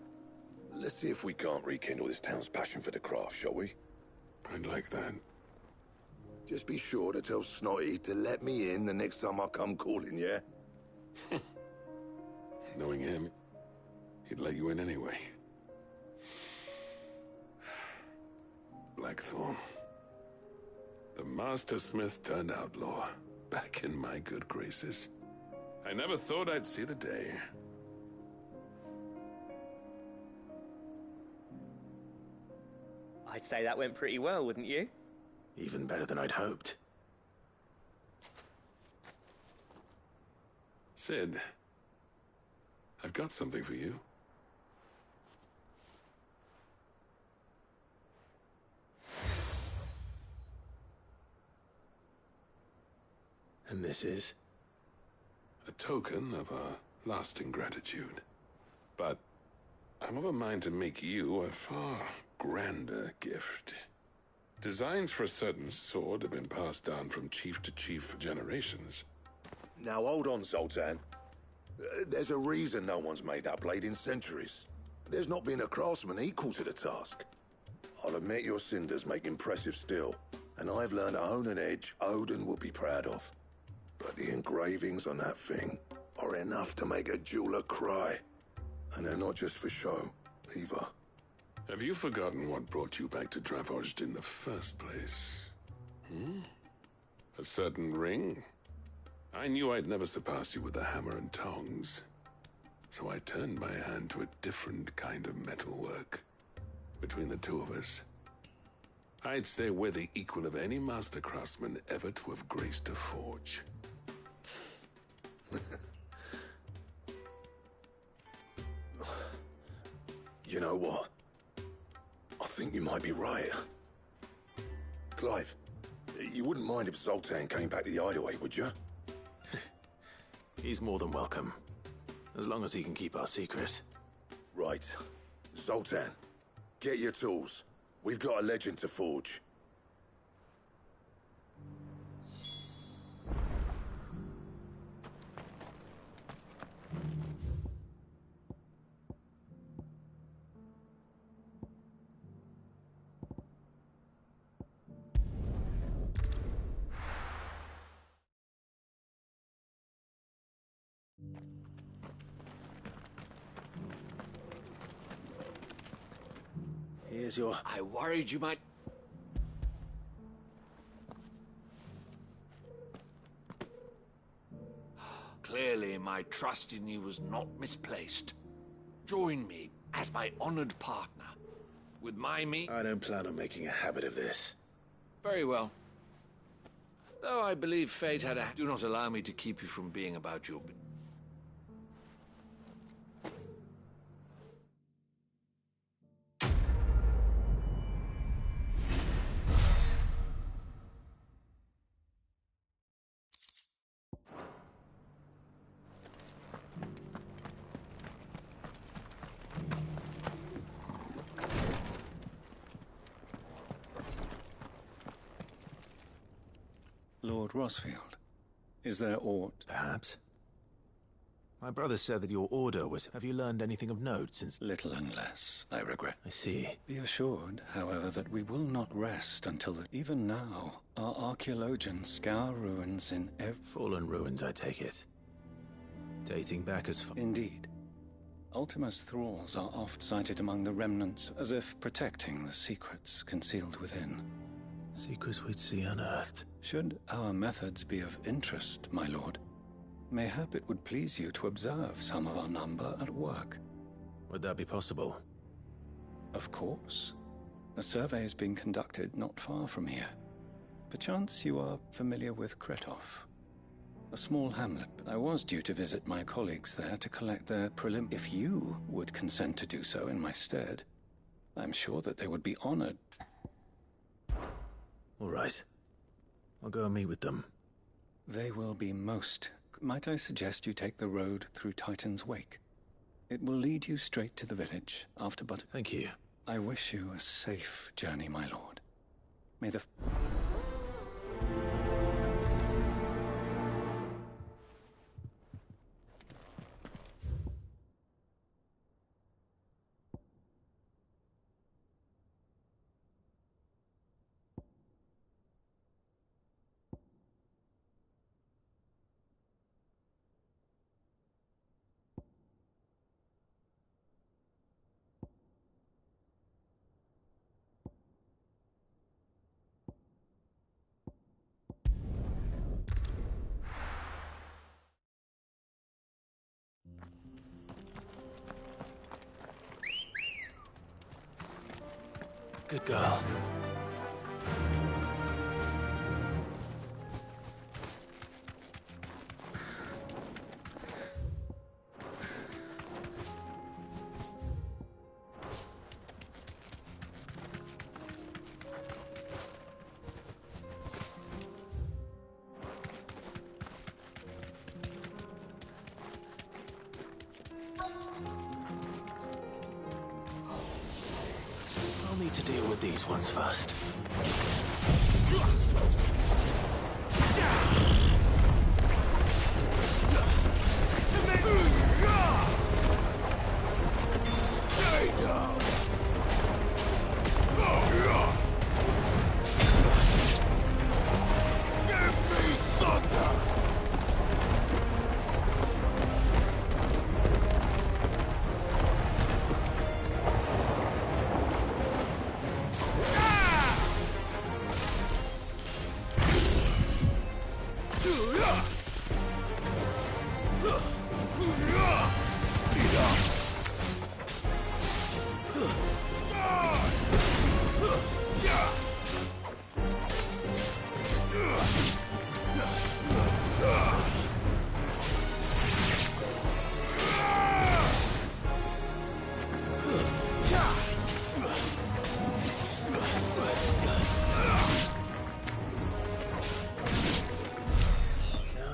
Let's see if we can't rekindle this town's passion for the craft, shall we? I'd like that. Just be sure to tell Snotty to let me in the next time I come calling, yeah? Knowing him, he'd let you in anyway. Blackthorn. The Master Smith turned outlaw, back in my good graces. I never thought I'd see the day. I'd say that went pretty well, wouldn't you? Even better than I'd hoped. Sid, I've got something for you. And this is? A token of our lasting gratitude. But I'm of a mind to make you a far grander gift. Designs for a certain sword have been passed down from chief to chief for generations. Now hold on, Zoltan. There's a reason no one's made that blade in centuries. There's not been a craftsman equal to the task. I'll admit your cinders make impressive steel, and I've learned to own an edge Odin will be proud of. But the engravings on that thing are enough to make a jeweler cry. And they're not just for show, either. Have you forgotten what brought you back to Dravosh in the first place? A certain ring? I knew I'd never surpass you with the hammer and tongs. So I turned my hand to a different kind of metalwork. Between the two of us, I'd say we're the equal of any master craftsman ever to have graced a forge. You know what? I think you might be right. Clive, you wouldn't mind if Zoltan came back to the Hideaway, would you? He's more than welcome. As long as he can keep our secret. Right. Zoltan, get your tools. We've got a legend to forge. Here's your... I worried you might... Clearly, my trust in you was not misplaced. Join me as my honored partner. With my meat... I don't plan on making a habit of this. Very well. Though I believe fate had a... Do not allow me to keep you from being about your... Lord Rosfield, is there aught? Perhaps. My brother said that your order was... Have you learned anything of note since... Little and less, I regret. I see. Be assured, however, that we will not rest until even now, our archaeologians scour ruins in Fallen ruins, I take it. Dating back as far... Indeed. Ultima's thralls are oft sighted among the remnants, as if protecting the secrets concealed within. Secrets we'd see unearthed. Should our methods be of interest, my lord, mayhap it would please you to observe some of our number at work. Would that be possible? Of course. A survey is being conducted not far from here. Perchance you are familiar with Kretov, a small hamlet. I was due to visit my colleagues there to collect their prelim... If you would consent to do so in my stead, I'm sure that they would be honored. All right. I'll go and meet with them. They will be most... Might I suggest you take the road through Titan's Wake? It will lead you straight to the village after but... Thank you. I wish you a safe journey, my lord. May the... Good girl. I'll need to deal with these ones first.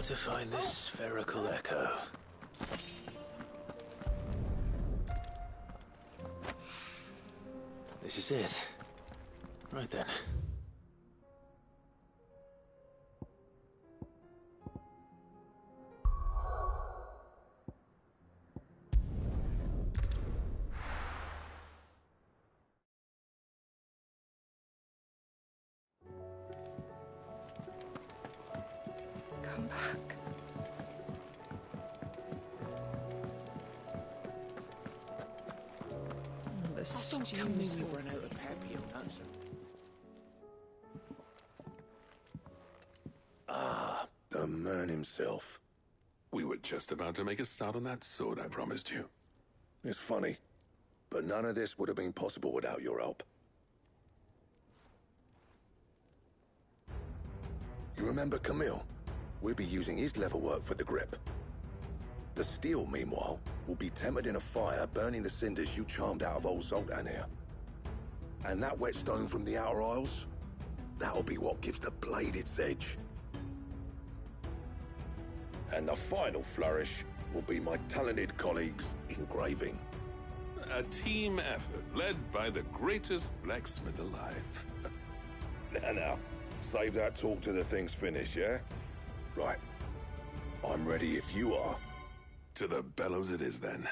To find this spherical echo. This is it. Right then. Come back. Don't tell me we've run out of peppy nuts. Ah, the man himself. We were just about to make a start on that sword I promised you. It's funny, but none of this would have been possible without your help. You remember Camille? We'll be using his leather work for the grip. The steel, meanwhile, will be tempered in a fire, burning the cinders you charmed out of old Zoltan here. And that whetstone from the Outer Isles? That'll be what gives the blade its edge. And the final flourish will be my talented colleagues' engraving. A team effort led by the greatest blacksmith alive. Now, save that talk till the thing's finished, yeah? Right. I'm ready if you are. To the bellows it is, then.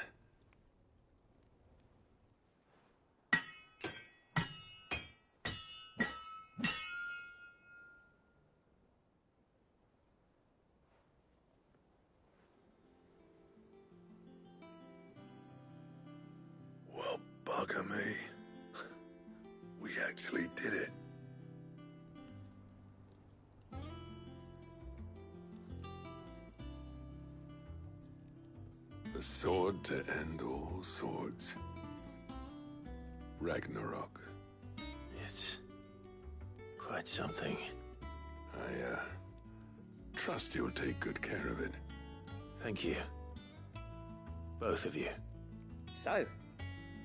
Well, bugger me. We actually did it. The sword to end all swords. Ragnarok. It's quite something. I, trust you'll take good care of it. Thank you. Both of you. So,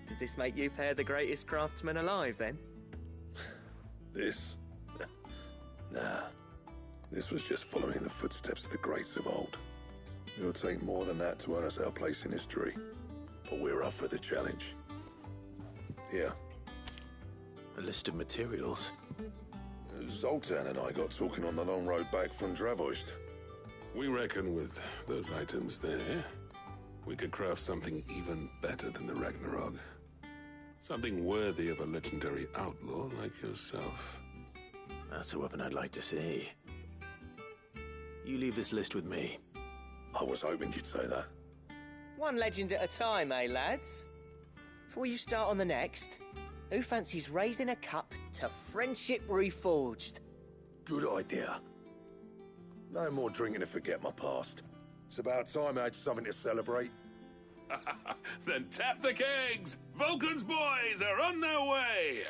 does this make you pair the greatest craftsman alive, then? This? Nah. This was just following the footsteps of the greats of old. It'll take more than that to earn us our place in history. But we're up for the challenge. Here. A list of materials. Zoltan and I got talking on the long road back from Dravost. We reckon with those items there, we could craft something even better than the Ragnarok. Something worthy of a legendary outlaw like yourself. That's a weapon I'd like to see. You leave this list with me. I was hoping you'd say that. One legend at a time, eh, lads? Before you start on the next, who fancies raising a cup to friendship reforged? Good idea. No more drinking to forget my past. It's about time I had something to celebrate. Then tap the kegs! Vulcan's boys are on their way!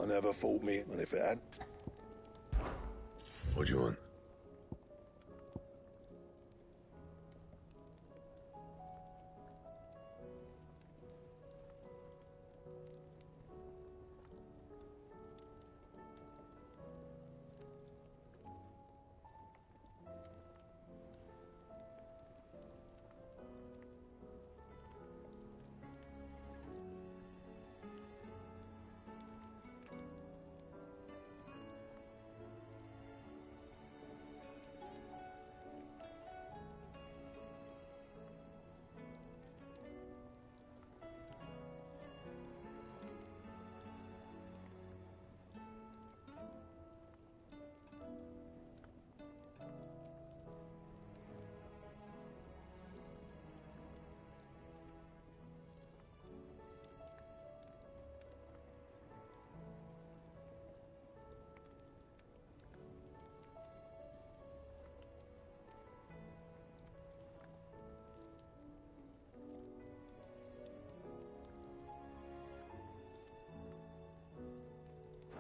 I never fought me, and if it had... What do you want?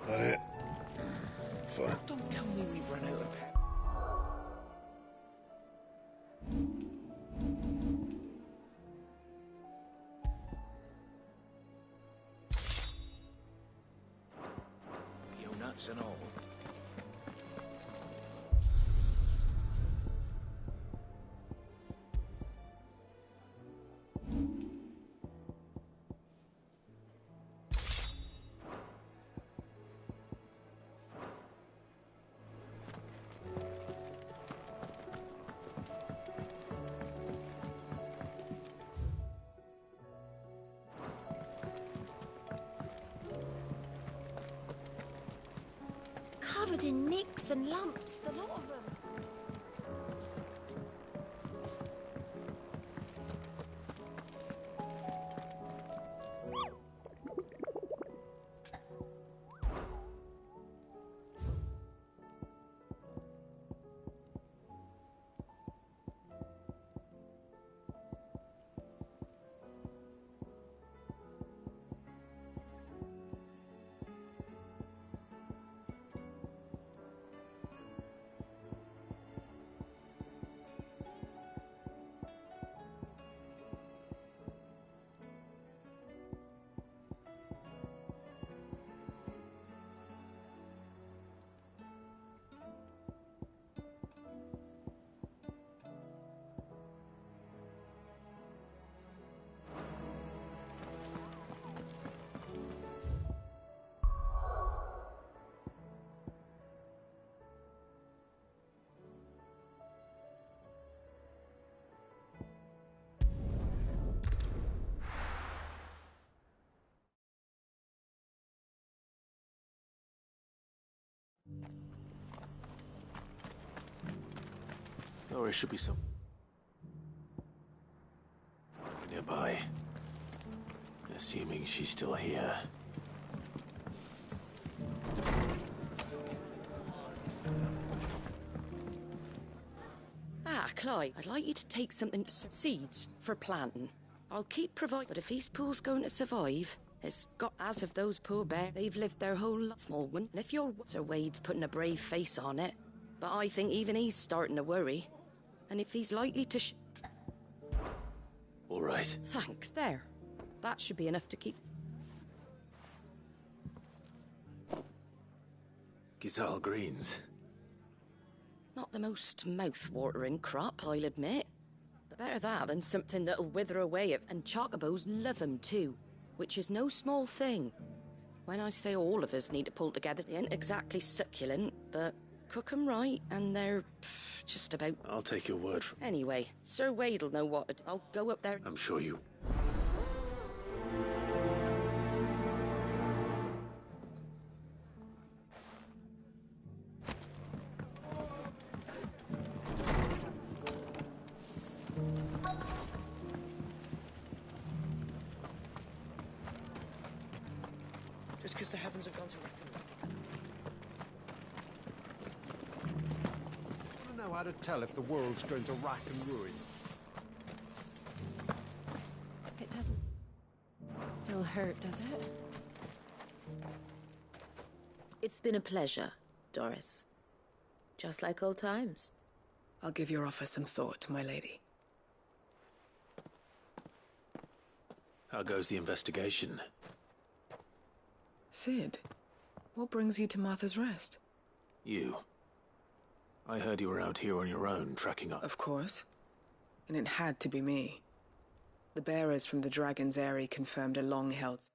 That it? Fine. Don't tell me we've run out of pep. Nuts and all. Covered in nicks and lumps, the lot of them. Or it should be some nearby. Assuming she's still here. Ah, Clyde, I'd like you to take something seeds for planting. I'll keep providing, but if East Pool's going to survive, it's got as of those poor bears. They've lived their whole life, small one. And if your Sir Wade's putting a brave face on it, but I think even he's starting to worry. And if he's likely to all right. Thanks, there. That should be enough to keep... Gizal greens. Not the most mouth-watering crop, I'll admit. But better that than something that'll wither away, and chocobos love 'em too, which is no small thing. When I say all of us need to pull together, they ain't exactly succulent, but cook 'em right, and they're just about... I'll take your word for... Anyway, Sir Wade'll know what to... I'll go up there... I'm sure you... Just because the heavens have gone to reckon. I don't know how to tell if the world's going to rack and ruin. It doesn't still hurt, does it? It's been a pleasure, Doris. Just like old times. I'll give your offer some thought, my lady. How goes the investigation? Sid, what brings you to Martha's Rest? You. I heard you were out here on your own, tracking up... Of course. And it had to be me. The bearers from the Dragon's Eyrie confirmed a long-held...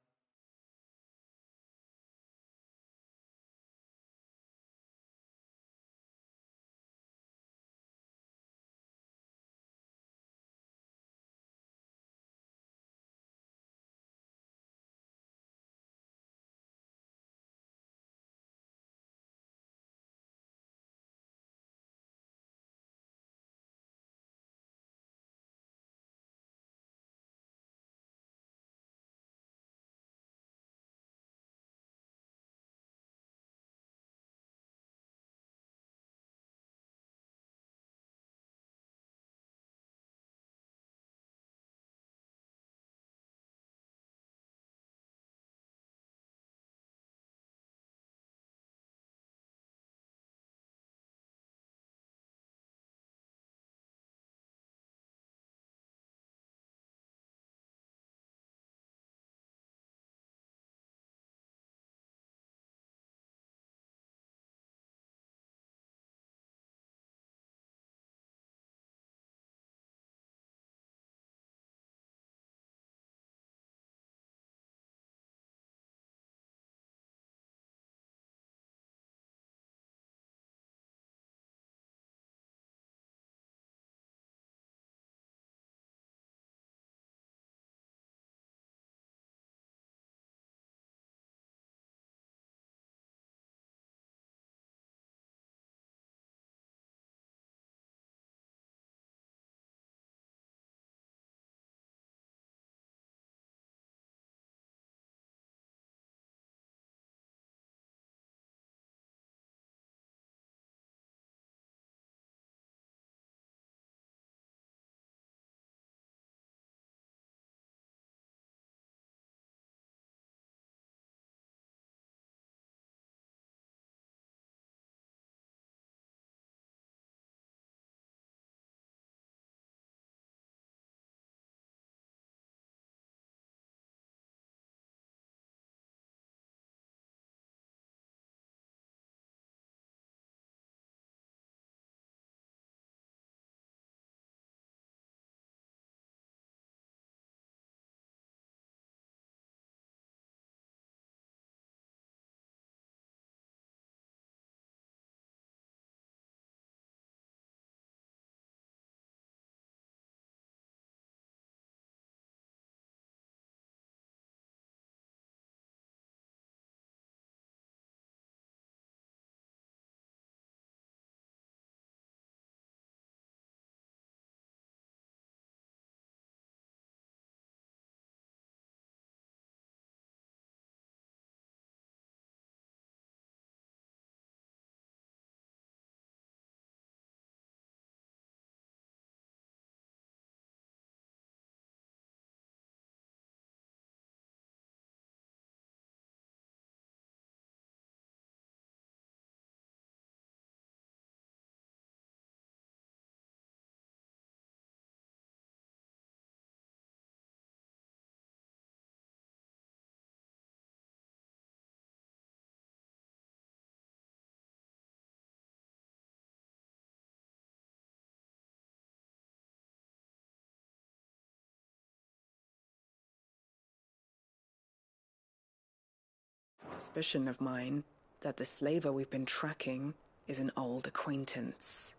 suspicion of mine that the slaver we've been tracking is an old acquaintance.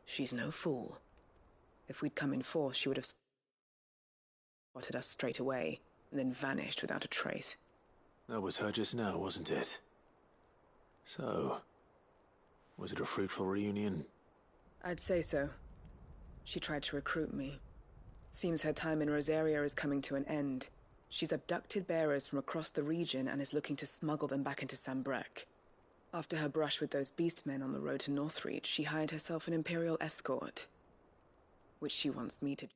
She's no fool. If we'd come in force, she would have spotted us straight away, and then vanished without a trace. That was her just now, wasn't it? So, was it a fruitful reunion? I'd say so. She tried to recruit me. Seems her time in Rosaria is coming to an end. She's abducted bearers from across the region and is looking to smuggle them back into Sanbreque. After her brush with those beastmen on the road to Northreach, she hired herself an Imperial escort, which she wants me to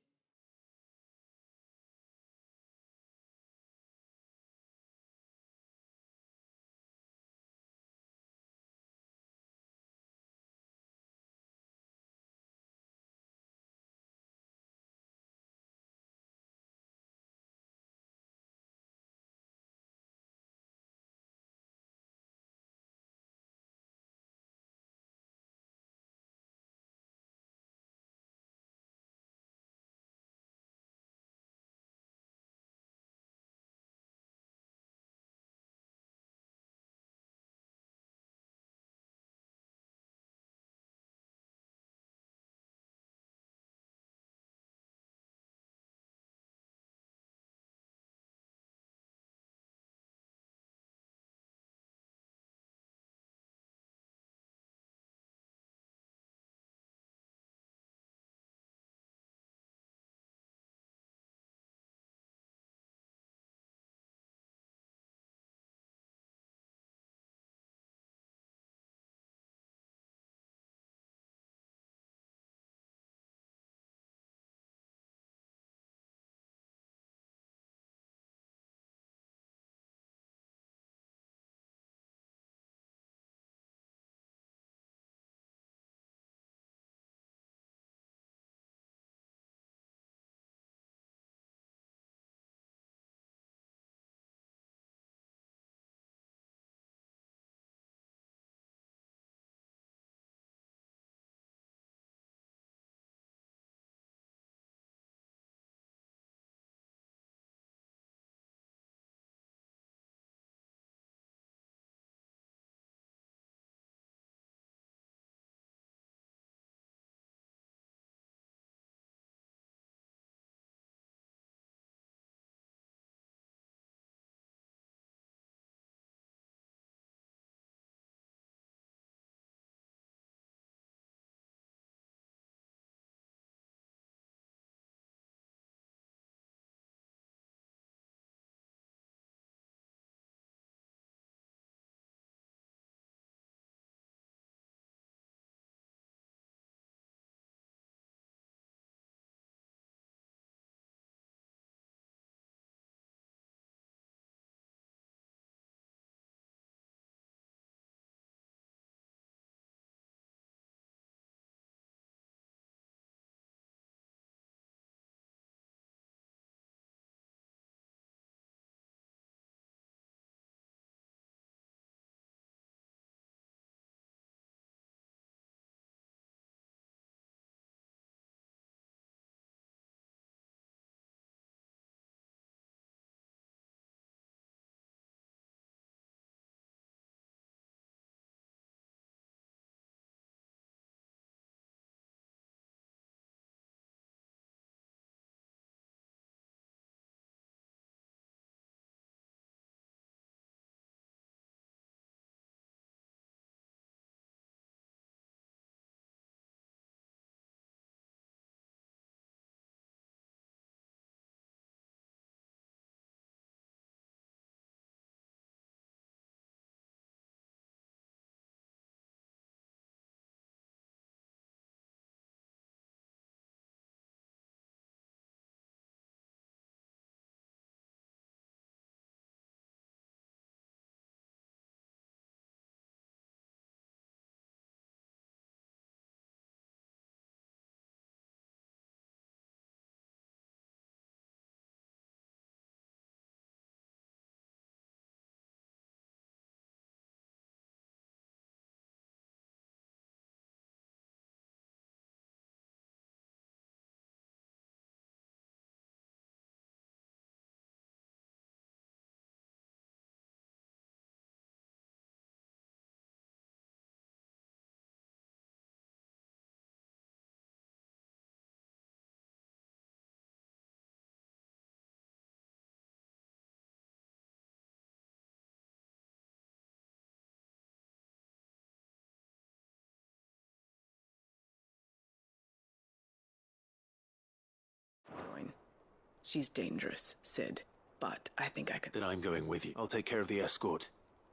She's dangerous, Cid, but I think I could... Then I'm going with you. I'll take care of the escort.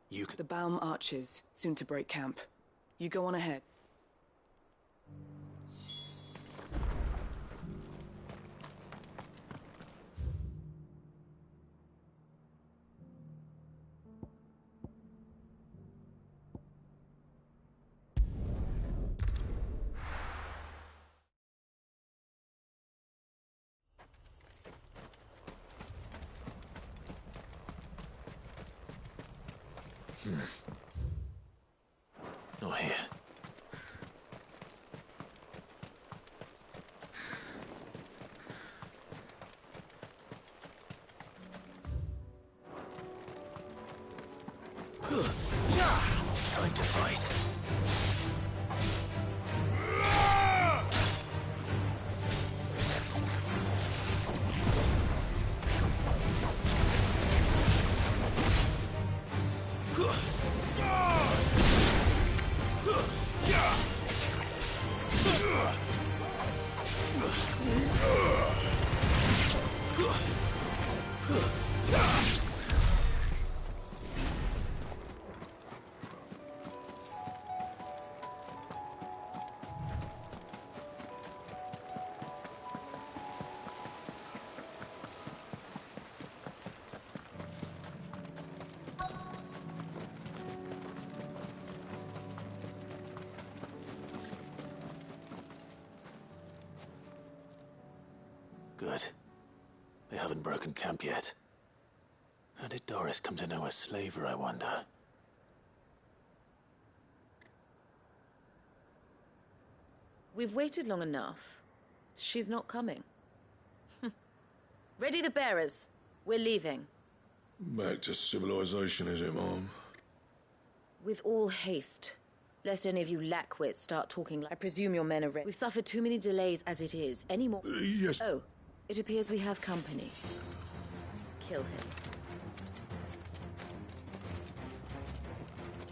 You can... The Baum Archers, soon to break camp. You go on ahead. Not here. Time to fight. Good. They haven't broken camp yet. How did Doris come to know a slaver, I wonder? We've waited long enough. She's not coming. Ready the bearers. We're leaving. Back to civilization, is it, Mom? With all haste. Lest any of you lackwits start talking like... I presume your men are ready. We've suffered too many delays as it is. Any more... Yes. Oh, it appears we have company. Kill him.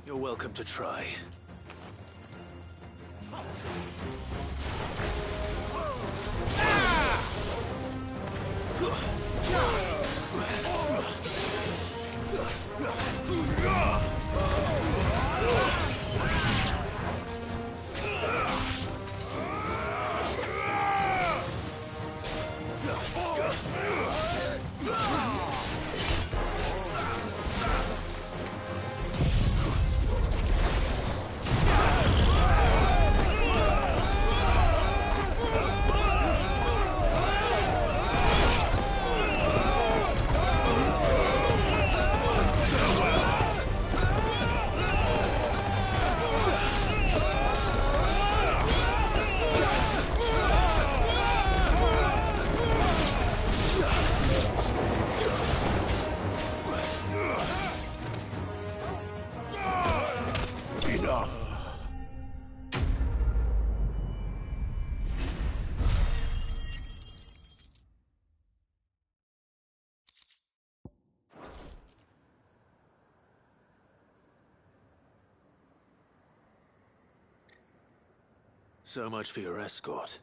You're welcome to try. So much for your escort.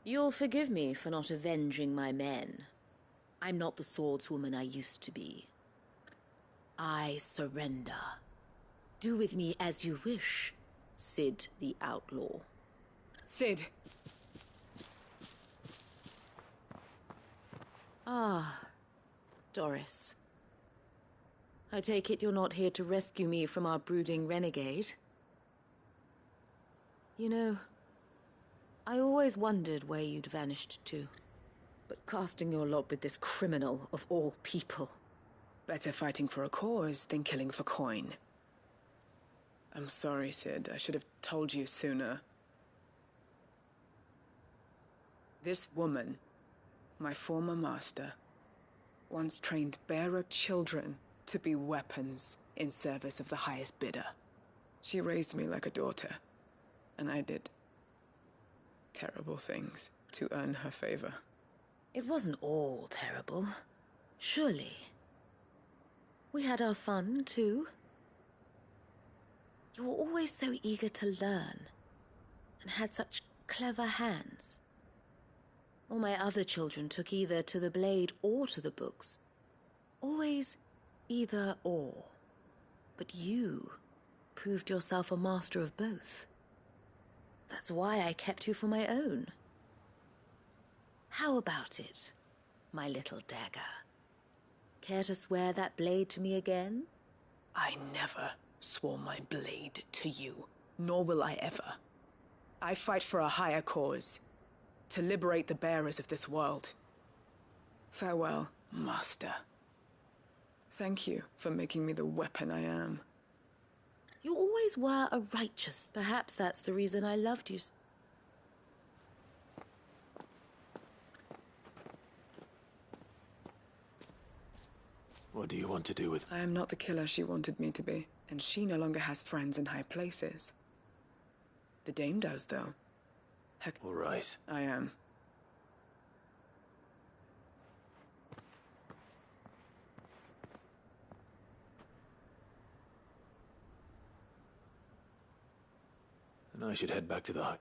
You'll forgive me for not avenging my men. I'm not the swordswoman I used to be. I surrender. Do with me as you wish, Cid the Outlaw. Cid! Ah, Doris. I take it you're not here to rescue me from our brooding renegade? You know, I always wondered where you'd vanished to. But casting your lot with this criminal of all people... Better fighting for a cause than killing for coin. I'm sorry, Cid. I should have told you sooner. This woman, my former master, once trained bearer children to be weapons in service of the highest bidder. She raised me like a daughter. And I did terrible things to earn her favor. It wasn't all terrible, surely. We had our fun, too. You were always so eager to learn, and had such clever hands. All my other children took either to the blade or to the books. Always either or. But you proved yourself a master of both. That's why I kept you for my own. How about it, my little dagger? Care to swear that blade to me again? I never swore my blade to you, nor will I ever. I fight for a higher cause, to liberate the bearers of this world. Farewell, Master. Thank you for making me the weapon I am. You always were a righteous. Perhaps that's the reason I loved you. What do you want to do with... I am not the killer she wanted me to be, and she no longer has friends in high places. The Dame does, though. All right. I am. Then I should head back to the hut.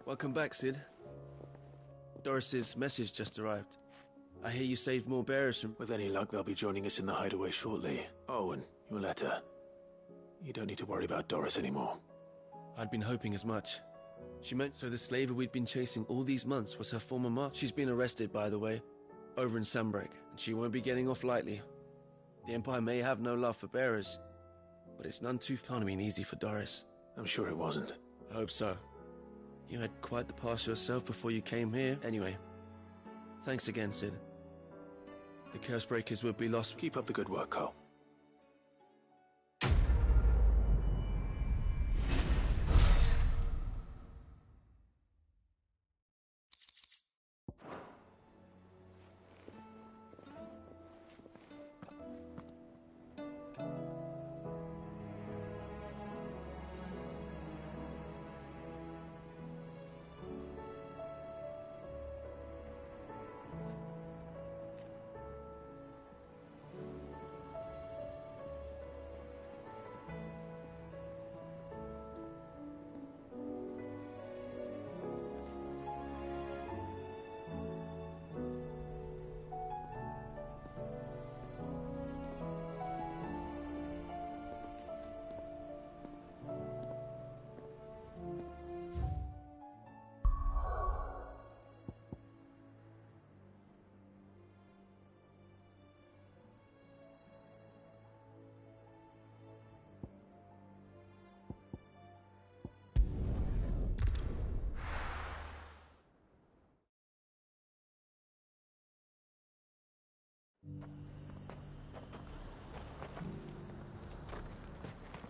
Welcome back, Cid. Doris's message just arrived. I hear you saved more bearers from... With any luck, they'll be joining us in the hideaway shortly. Oh, and your letter. You don't need to worry about Doris anymore. I'd been hoping as much. She meant so the slaver we'd been chasing all these months was her former master. She's been arrested, by the way, over in Sanbreque, and she won't be getting off lightly. The Empire may have no love for bearers, but it's none too... Can't have been easy for Doris. I'm sure it wasn't. I hope so. You had quite the past yourself before you came here. Anyway, thanks again, Cid. The Cursebreakers will be lost. Keep up the good work, Cole.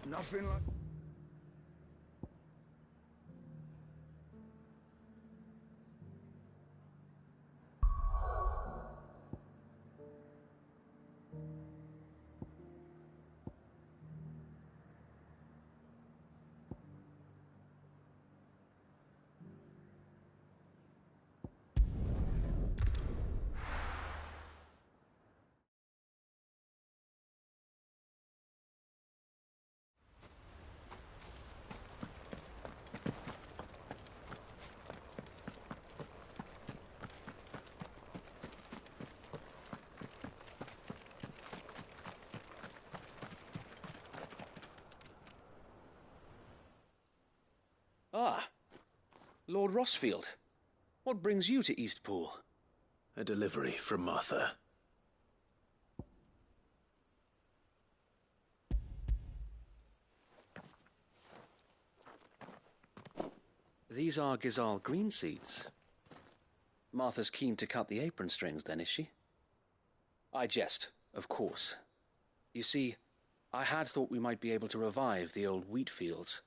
Nothing like... Ah, Lord Rossfield. What brings you to Eastpool? A delivery from Martha. These are Gizal green seeds. Martha's keen to cut the apron strings, then, is she? I jest, of course. You see, I had thought we might be able to revive the old wheat fields,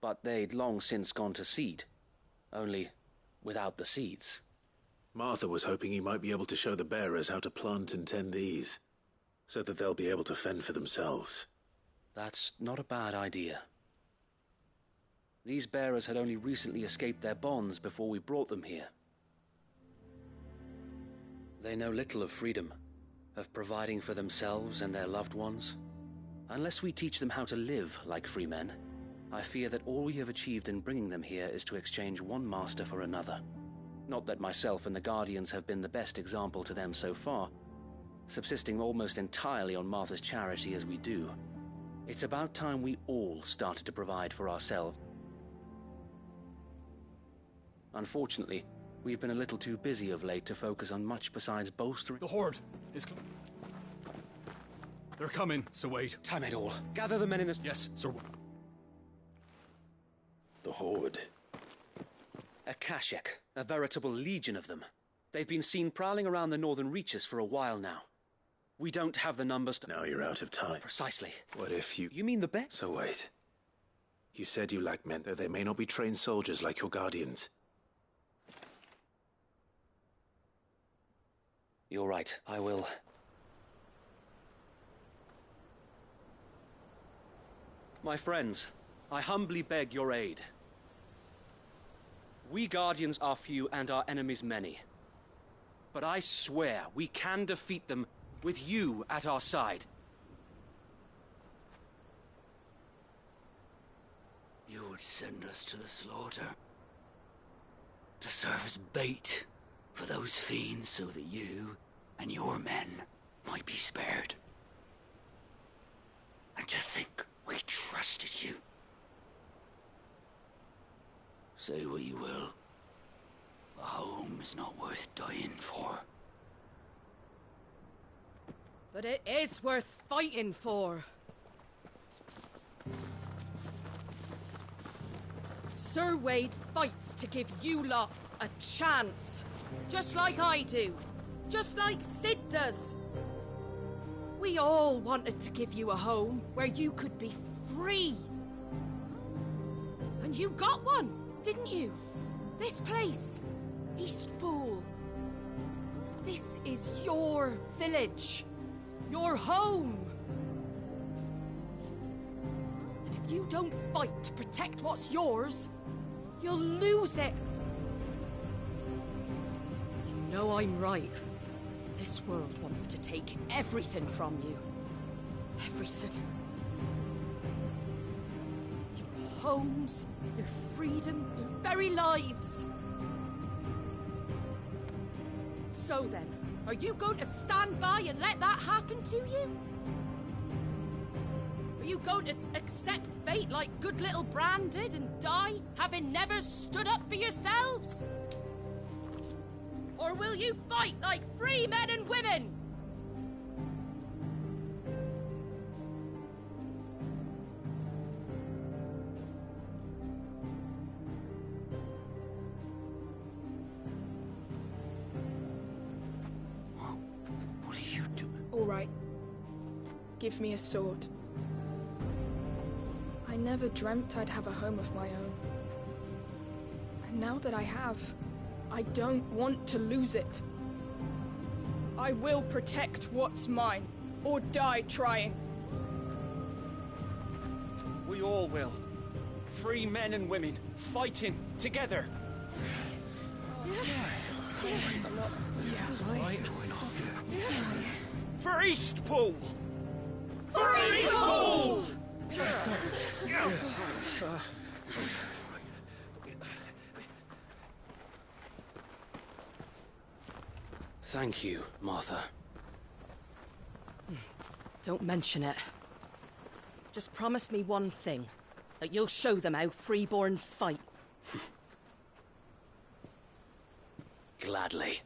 but they'd long since gone to seed, only without the seeds. Martha was hoping he might be able to show the bearers how to plant and tend these, so that they'll be able to fend for themselves. That's not a bad idea. These bearers had only recently escaped their bonds before we brought them here. They know little of freedom, of providing for themselves and their loved ones. Unless we teach them how to live like free men, I fear that all we have achieved in bringing them here is to exchange one master for another. Not that myself and the Guardians have been the best example to them so far, subsisting almost entirely on Martha's charity as we do. It's about time we all started to provide for ourselves. Unfortunately, we've been a little too busy of late to focus on much besides bolstering... The Horde is... They're coming, Sir Wade. Damn it all. Gather the men in this... Yes, Sir... The Horde. Akashic, a veritable legion of them. They've been seen prowling around the northern reaches for a while now. We don't have the numbers to... Now you're out of time. Precisely. What if you... You mean the bet? So wait. You said you lack men, though they may not be trained soldiers like your Guardians. You're right. I will... My friends, I humbly beg your aid. We Guardians are few and our enemies many. But I swear we can defeat them with you at our side. You would send us to the slaughter. To serve as bait for those fiends so that you and your men might be spared. And to think we trusted you. Say what you will. A home is not worth dying for. But it is worth fighting for. Sir Wade fights to give you lot a chance. Just like I do. Just like Sid does. We all wanted to give you a home where you could be free. And you got one, didn't you? This place, Eastpool. This is your village. Your home. And if you don't fight to protect what's yours, you'll lose it. You know I'm right. This world wants to take everything from you. Everything. Your homes, your freedom, your very lives. So then, are you going to stand by and let that happen to you? Are you going to accept fate like good little Bran did and die, having never stood up for yourselves? Or will you fight like free men and women? What are you doing? All right. Give me a sword. I never dreamt I'd have a home of my own. And now that I have, I don't want to lose it. I will protect what's mine, or die trying. We all will. Free men and women, fighting together. For Eastpool! For Eastpool! Thank you, Martha. Don't mention it. Just promise me one thing. That you'll show them how freeborn fight. Gladly.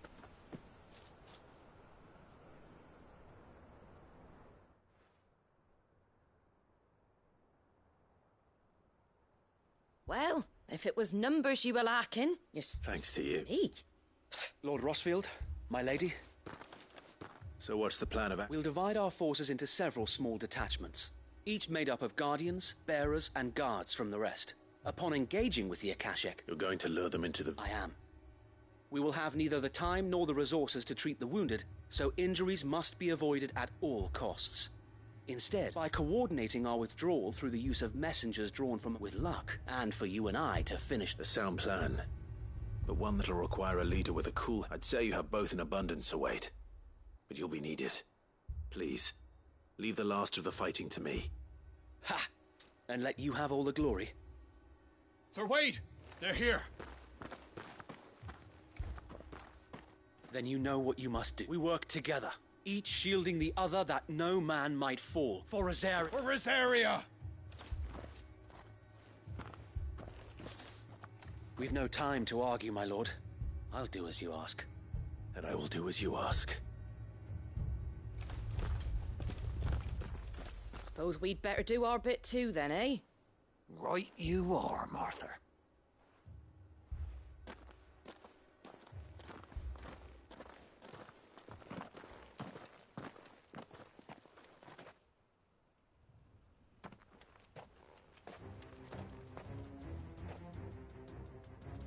Well, if it was numbers you were lacking, Thanks to you. Me? Lord Rosfield, my lady. So what's the plan of... We'll divide our forces into several small detachments, each made up of guardians, bearers, and guards from the rest. Upon engaging with the Akashic... You're going to lure them into the... I am. We will have neither the time nor the resources to treat the wounded, so injuries must be avoided at all costs. Instead, by coordinating our withdrawal through the use of messengers drawn from with luck, and for you and I to finish the sound plan. But one that'll require a leader with a cool... I'd say you have both in abundance, Sir Wade. But you'll be needed. Please, leave the last of the fighting to me. Ha! And let you have all the glory. Sir Wade! They're here! Then you know what you must do. We work together, each shielding the other that no man might fall. For Rosaria! For Rosaria! We've no time to argue, my lord. I'll do as you ask. And I will do as you ask. Suppose we'd better do our bit too, then, eh? Right you are, Martha.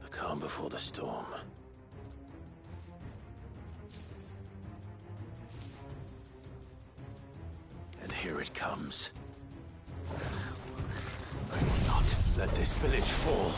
The calm before the storm. And here it comes. I will not let this village fall.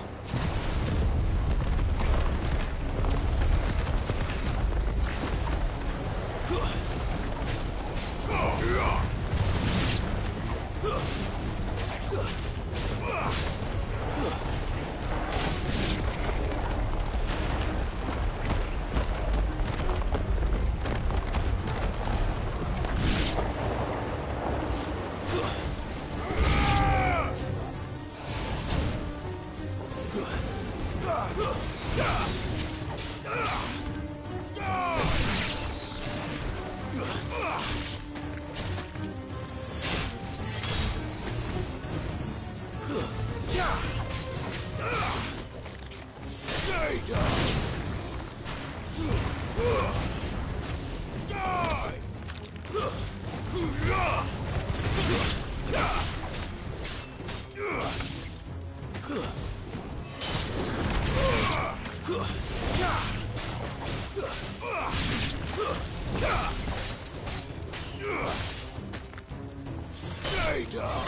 Stay down!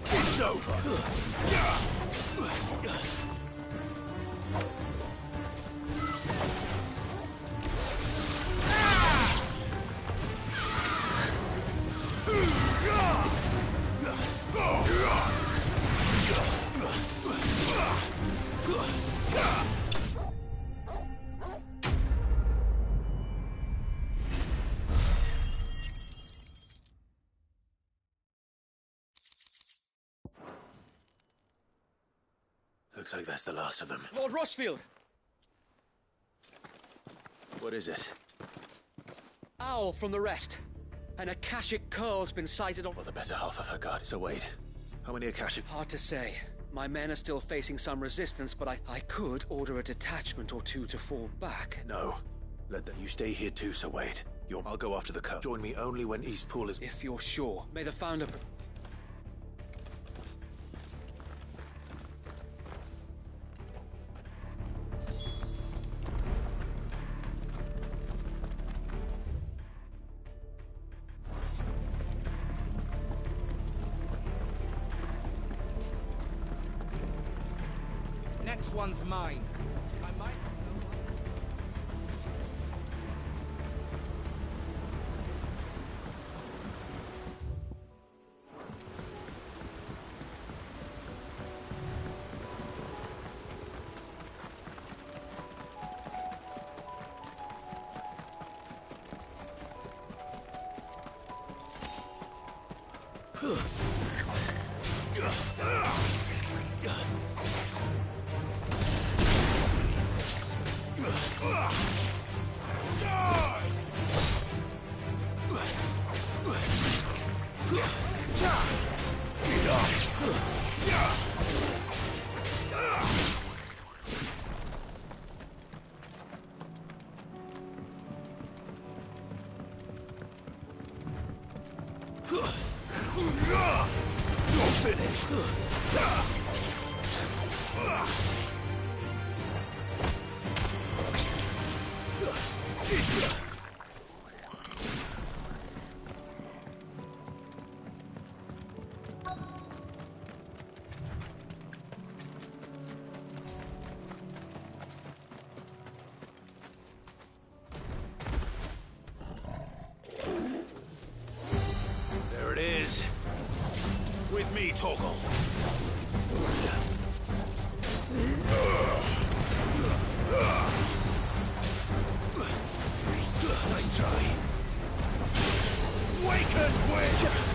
It's over! Looks like that's the last of them. Lord Rushfield! What is it? Owl from the rest. An Akashic curl's been sighted on... Well, the better half of her guard. So Wade, how many Akashic... Hard to say. My men are still facing some resistance, but I could order a detachment or two to fall back. No. Let them... You stay here too, Sir Wade. I'll go after the cub. Join me only when Eastpool is... If you're sure. May the Founder... Next one's mine. I might... You're finished! me, Torgal. Nice try. Waken witch!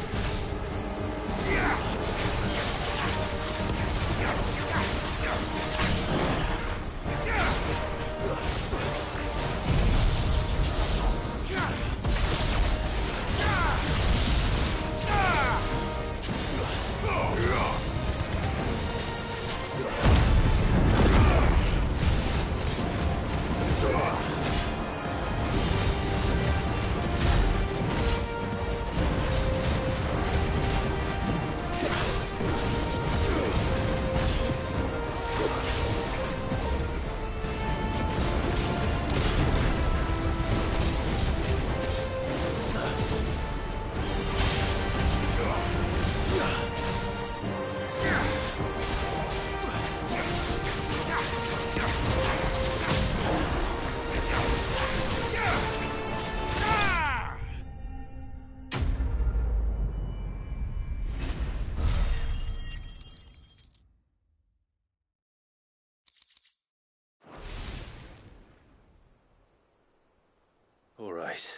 All right.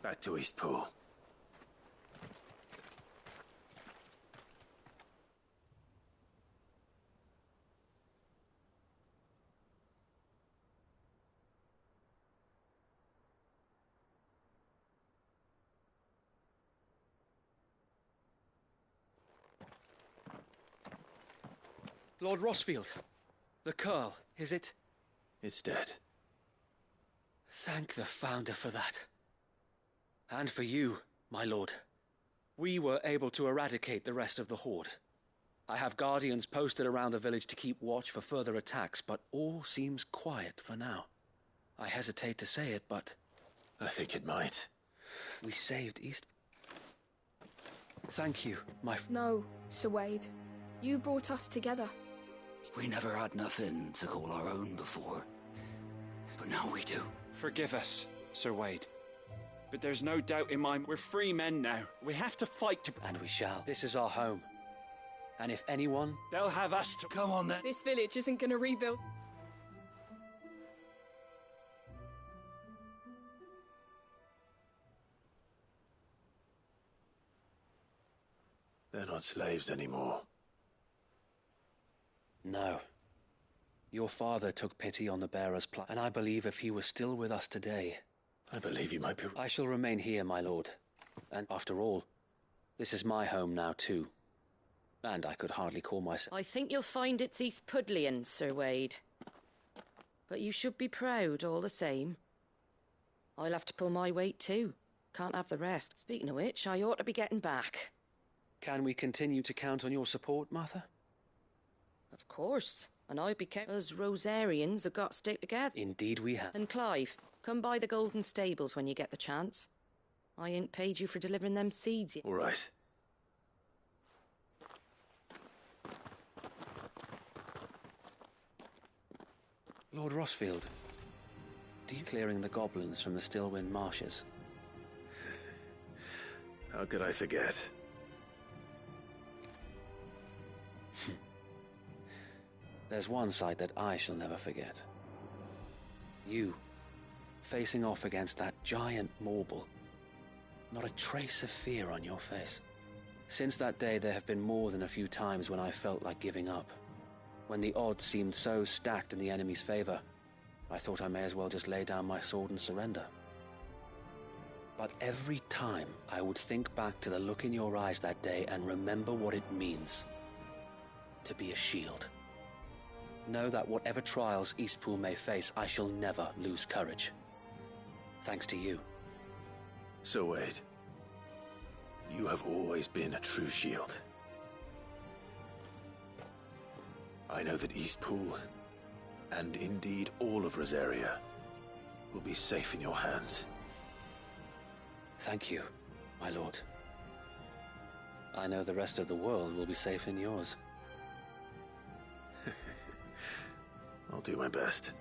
Back to Eastpool. Lord Rosfield, the Curl, is it? It's dead. Thank the Founder for that. And for you, my lord. We were able to eradicate the rest of the Horde. I have guardians posted around the village to keep watch for further attacks, but all seems quiet for now. I hesitate to say it, but... I think it might. We saved East... Thank you, my... No, Sir Wade. You brought us together. We never had nothing to call our own before. But now we do. Forgive us, Sir Wade. But there's no doubt in my mind we're free men now. We have to fight to... And we shall. This is our home. And if anyone... They'll have us to... Come on then. This village isn't gonna rebuild. They're not slaves anymore. No. Your father took pity on the bearer's plight, and I believe if he was still with us today... I believe you might be... I shall remain here, my lord. And after all, this is my home now too. And I could hardly call myself... I think you'll find it's East Pudlian, Sir Wade. But you should be proud all the same. I'll have to pull my weight too. Can't have the rest. Speaking of which, I ought to be getting back. Can we continue to count on your support, Martha? Of course. And I be kept as Rosarians have got to stick together. Indeed we have. And Clive, come by the Golden Stables when you get the chance. I ain't paid you for delivering them seeds yet. All right. Lord Rosfield, do you clearing the goblins from the Stillwind marshes? How could I forget? There's one sight that I shall never forget. You, facing off against that giant Morble. Not a trace of fear on your face. Since that day, there have been more than a few times when I felt like giving up. When the odds seemed so stacked in the enemy's favor, I thought I may as well just lay down my sword and surrender. But every time, I would think back to the look in your eyes that day and remember what it means to be a shield. Know that whatever trials Eastpool may face, I shall never lose courage. Thanks to you. So Wade, you have always been a true shield. I know that Eastpool, and indeed all of Rosaria, will be safe in your hands. Thank you, my lord. I know the rest of the world will be safe in yours. I'll do my best.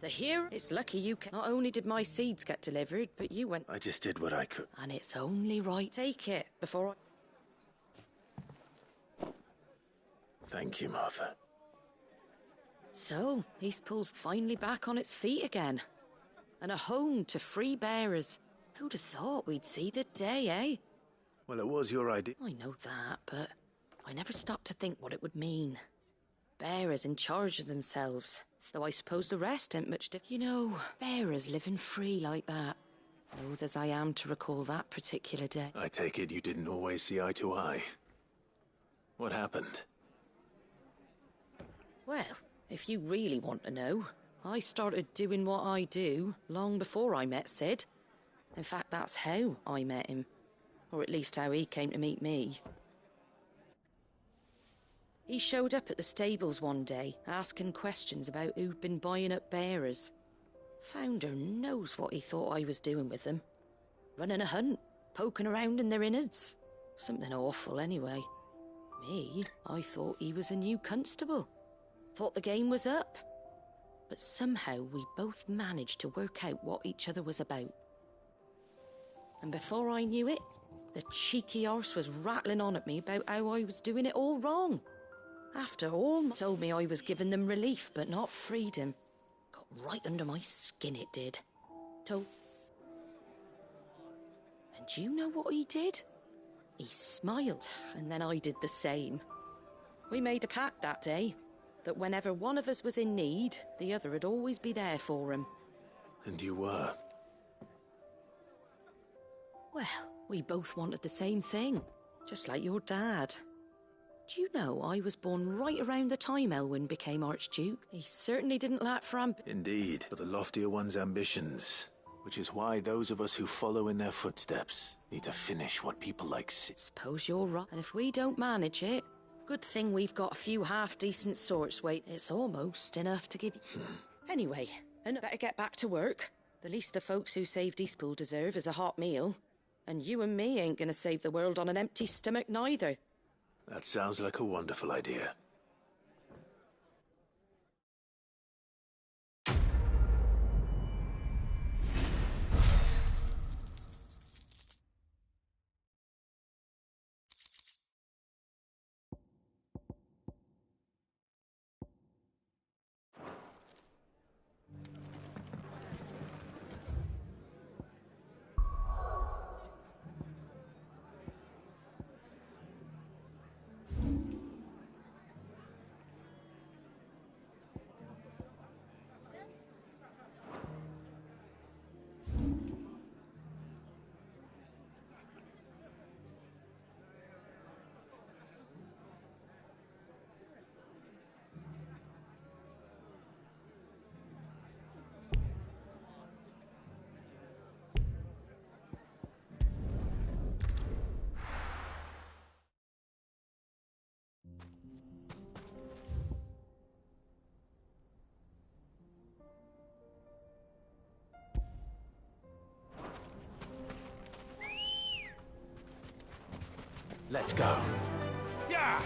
The here, it's lucky you came. Not only did my seeds get delivered, but you went. I just did what I could. And it's only right. Take it before I. Thank you, Martha. So, Eastpool's finally back on its feet again. And a home to free bearers. Who'd have thought we'd see the day, eh? Well, it was your idea. I know that, but I never stopped to think what it would mean. Bearers in charge of themselves. Though I suppose the rest ain't much different. You know, bearers living free like that. Loath as I am to recall that particular day. I take it you didn't always see eye to eye. What happened? Well, if you really want to know, I started doing what I do long before I met Sid. In fact, that's how I met him. Or at least how he came to meet me. He showed up at the stables one day, asking questions about who'd been buying up bearers. Founder knows what he thought I was doing with them. Running a hunt, poking around in their innards. Something awful, anyway. Me, I thought he was a new constable. Thought the game was up. But somehow we both managed to work out what each other was about. And before I knew it, the cheeky arse was rattling on at me about how I was doing it all wrong. After all, told me I was giving them relief, but not freedom. Got right under my skin, it did. And do you know what he did? He smiled, and then I did the same. We made a pact that day, that whenever one of us was in need, the other would always be there for him. And you were? Well, we both wanted the same thing, just like your dad. Do you know I was born right around the time Elwyn became Archduke? He certainly didn't lack for Indeed, but the loftier one's ambitions. Which is why those of us who follow in their footsteps need to finish what people like Sid. Suppose you're right. And if we don't manage it, good thing we've got a few half-decent sorts. Wait, it's almost enough to give you... Anyway, and better get back to work. The least the folks who saved Eastpool deserve is a hot meal. And you and me ain't gonna save the world on an empty stomach neither. That sounds like a wonderful idea. Let's go. Yeah!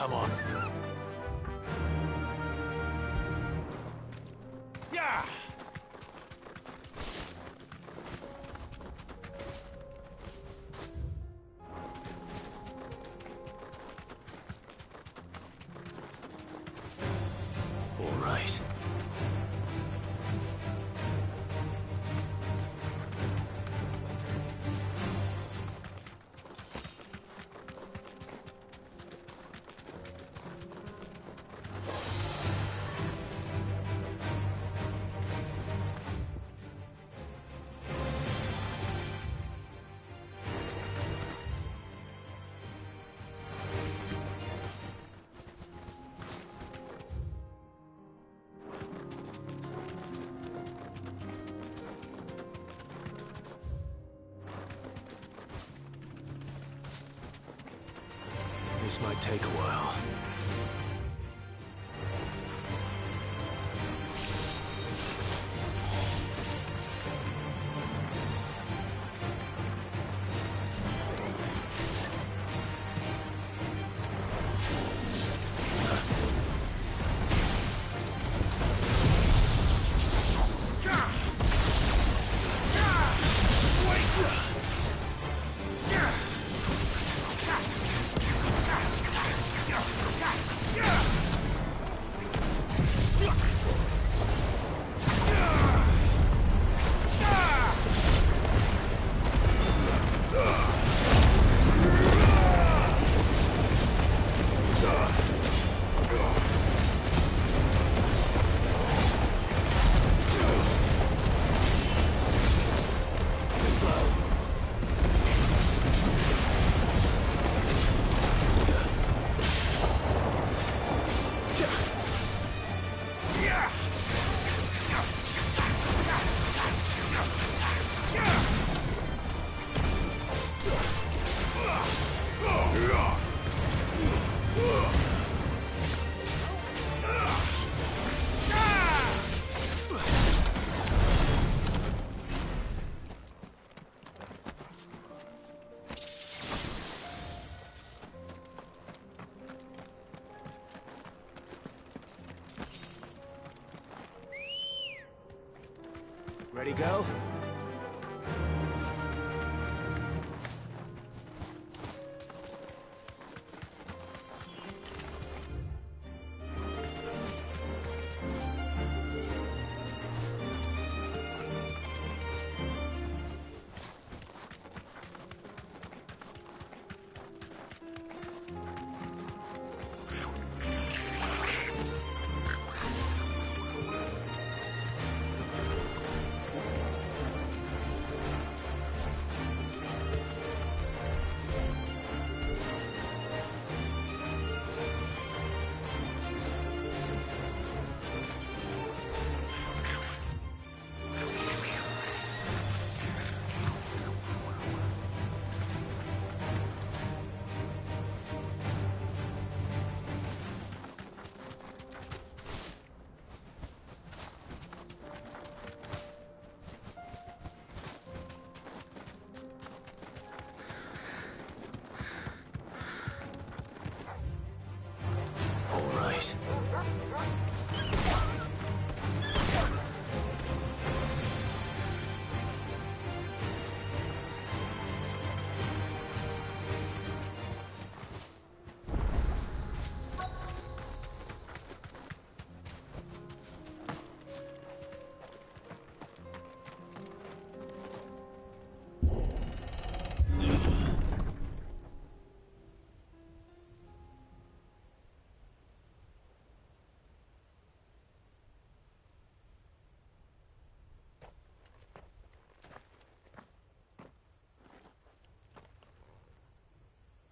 Come on. Yeah! All right. This might take a while. Ready, go?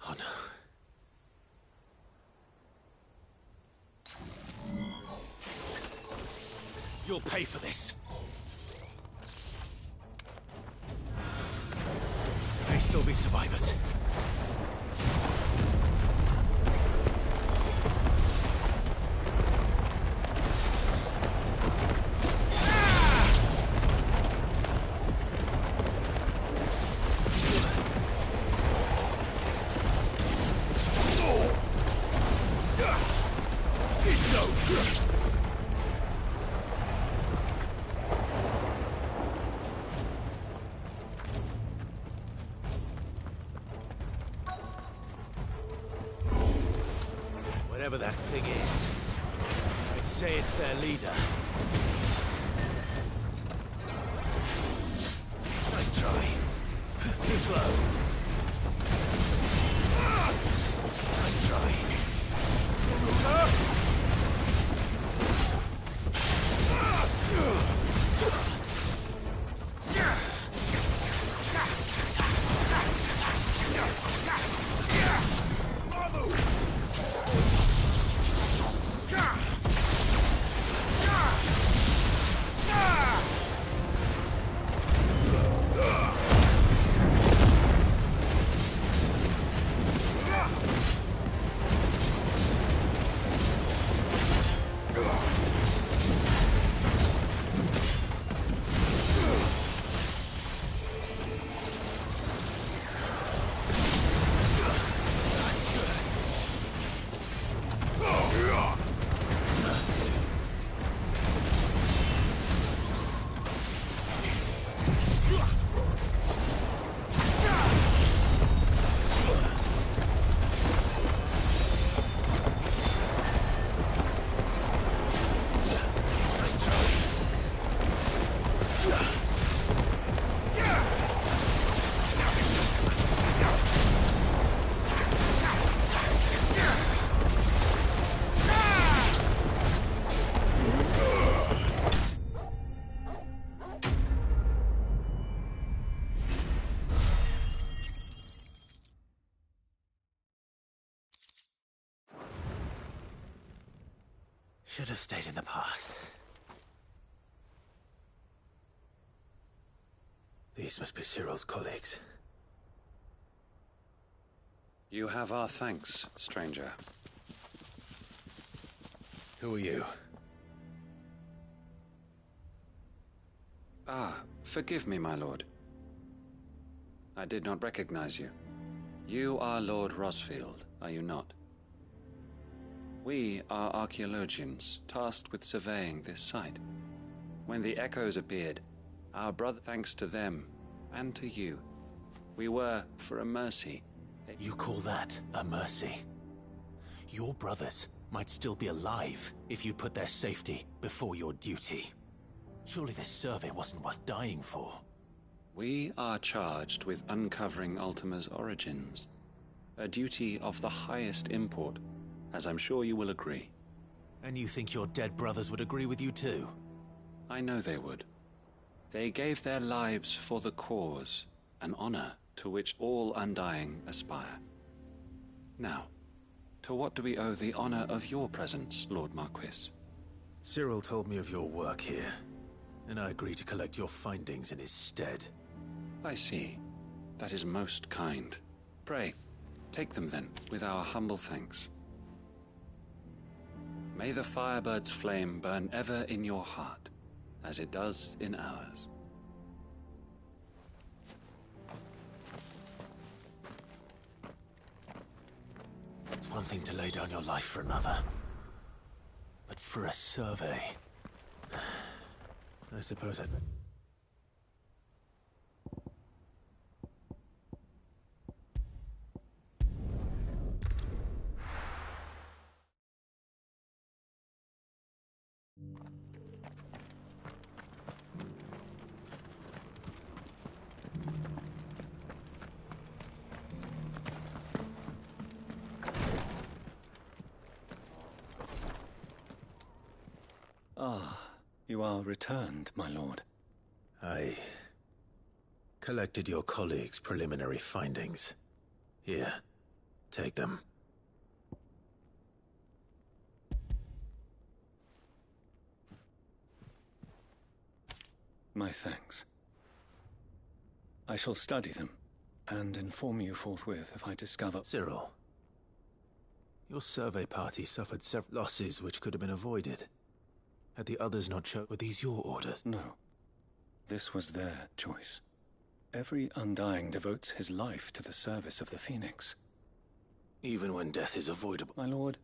Oh no. You'll pay for this. May still be survivors. whatever that thing is. I'd say it's their leader. Nice try. Too slow. Nice try. Should have stayed in the past. These must be Cyril's colleagues. You have our thanks, stranger. Who are you? Ah, forgive me, my lord. I did not recognize you. You are Lord Rosfield, are you not? We are archaeologians, tasked with surveying this site. When the echoes appeared, our brother, thanks to them, and to you, we were, for a mercy. You call that a mercy? Your brothers might still be alive if you put their safety before your duty. Surely this survey wasn't worth dying for. We are charged with uncovering Ultima's origins, a duty of the highest import, as I'm sure you will agree. And you think your dead brothers would agree with you too? I know they would. They gave their lives for the cause, an honor to which all Undying aspire. Now, to what do we owe the honor of your presence, Lord Marquis? Cyril told me of your work here, and I agreed to collect your findings in his stead. I see. That is most kind. Pray, take them then, with our humble thanks. May the Firebird's flame burn ever in your heart, as it does in ours. It's one thing to lay down your life for another, but for a survey, I suppose I'd... Ah, you are returned, my lord. I collected your colleagues' preliminary findings. Here, take them. My thanks. I shall study them, and inform you forthwith if I discover... Cyril, your survey party suffered several losses which could have been avoided. Had the others not shown... Were these your orders? No. This was their choice. Every Undying devotes his life to the service of the Phoenix. Even when death is avoidable. My lord,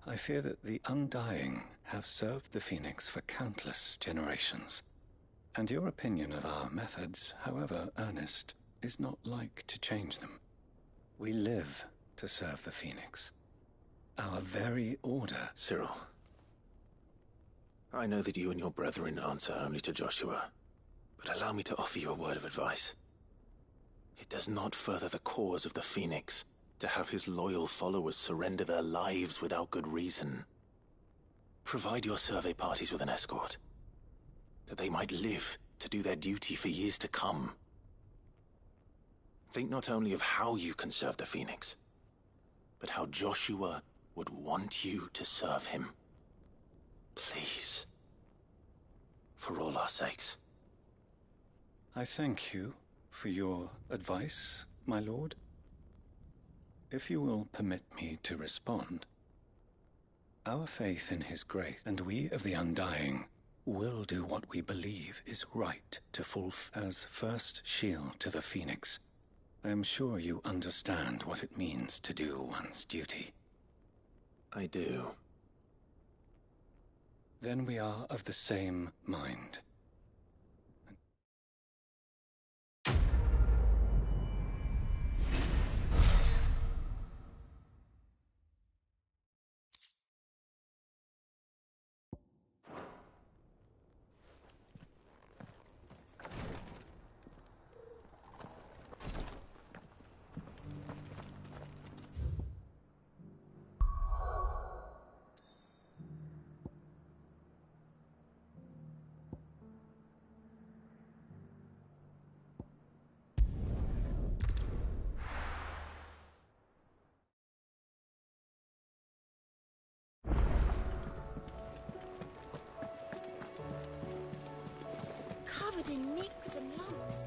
I fear that the Undying have served the Phoenix for countless generations. And your opinion of our methods, however earnest, is not like to change them. We live to serve the Phoenix. our very order. Cyril, I know that you and your brethren answer only to Joshua, but allow me to offer you a word of advice. It does not further the cause of the Phoenix to have his loyal followers surrender their lives without good reason. Provide your survey parties with an escort, that they might live to do their duty for years to come. Think not only of how you can serve the Phoenix, but how Joshua would want you to serve him. Please. For all our sakes. I thank you for your advice, my lord. If you will permit me to respond, our faith in his grace, and we of the Undying, will do what we believe is right to fulfill as first shield to the Phoenix. I am sure you understand what it means to do one's duty. I do. Then we are of the same mind. Covered in nicks and lumps.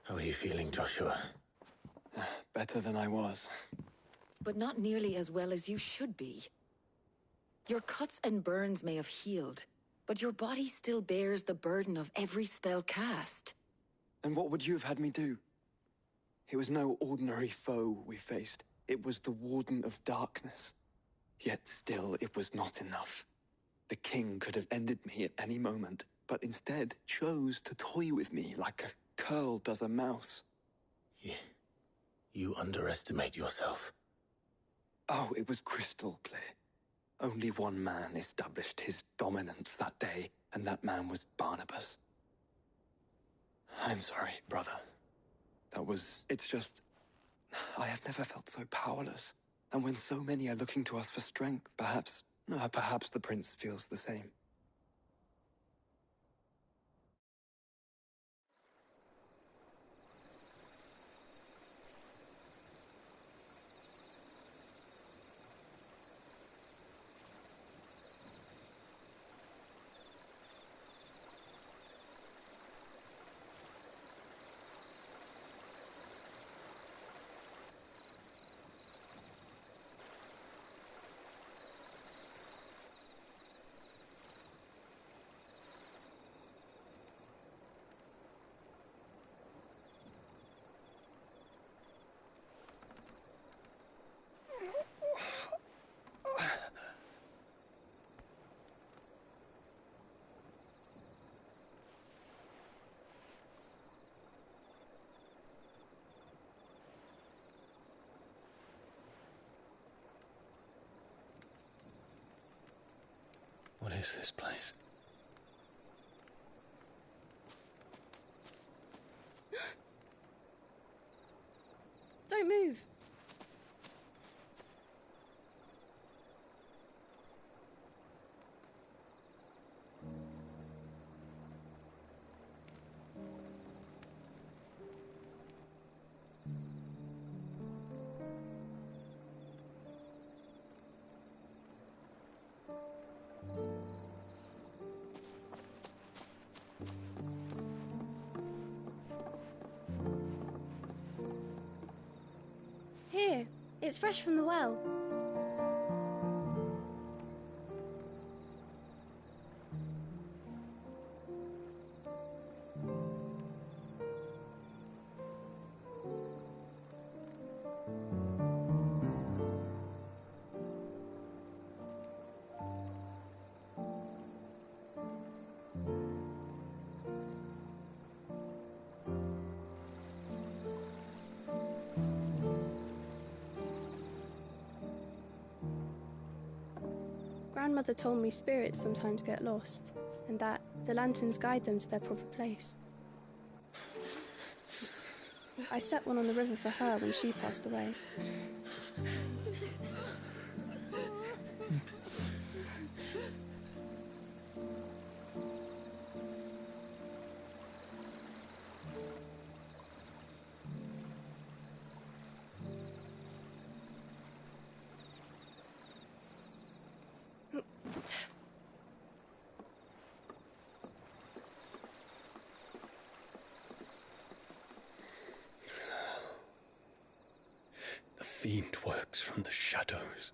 How are you feeling, Joshua? Better than I was. But not nearly as well as you should be. Your cuts and burns may have healed, but your body still bears the burden of every spell cast. And what would you have had me do? It was no ordinary foe we faced. It was the Warden of Darkness. Yet still, it was not enough. The king could have ended me at any moment, but instead chose to toy with me like a curl does a mouse. You underestimate yourself. Oh, it was crystal clear. Only one man established his dominance that day, and that man was Barnabas. I'm sorry, brother. It's just... I have never felt so powerless. And when so many are looking to us for strength, perhaps the prince feels the same. What is this place? Don't move. Here, it's fresh from the well. Grandmother told me spirits sometimes get lost, and that the lanterns guide them to their proper place. I set one on the river for her when she passed away. The fiend works from the shadows.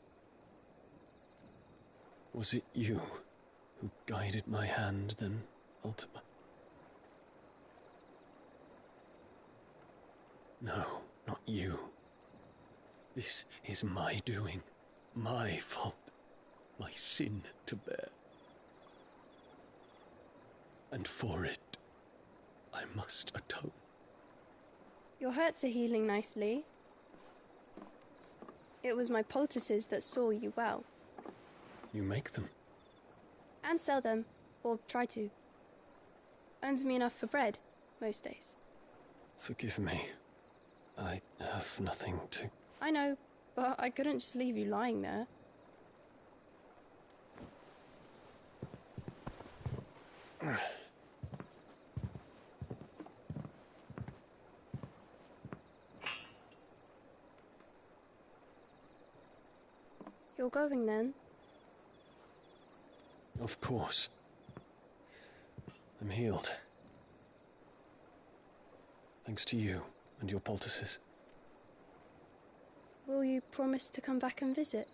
Was it you who guided my hand then, Ultima? No, not you. This is my doing, my fault, my sin to bear. And for it, I must atone. Your hurts are healing nicely. It was my poultices that saw you well. You make them? And sell them, or try to. Earns me enough for bread, most days. Forgive me. I have nothing to... I know, but I couldn't just leave you lying there. You're going then? Of course. I'm healed. Thanks to you and your poultices. Will you promise to come back and visit?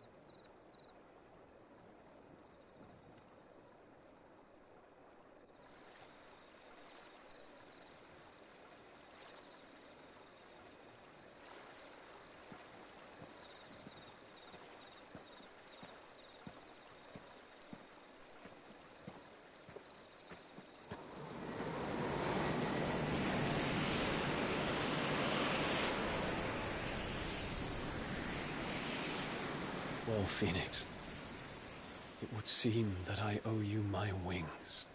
Well, Phoenix, it would seem that I owe you my wings.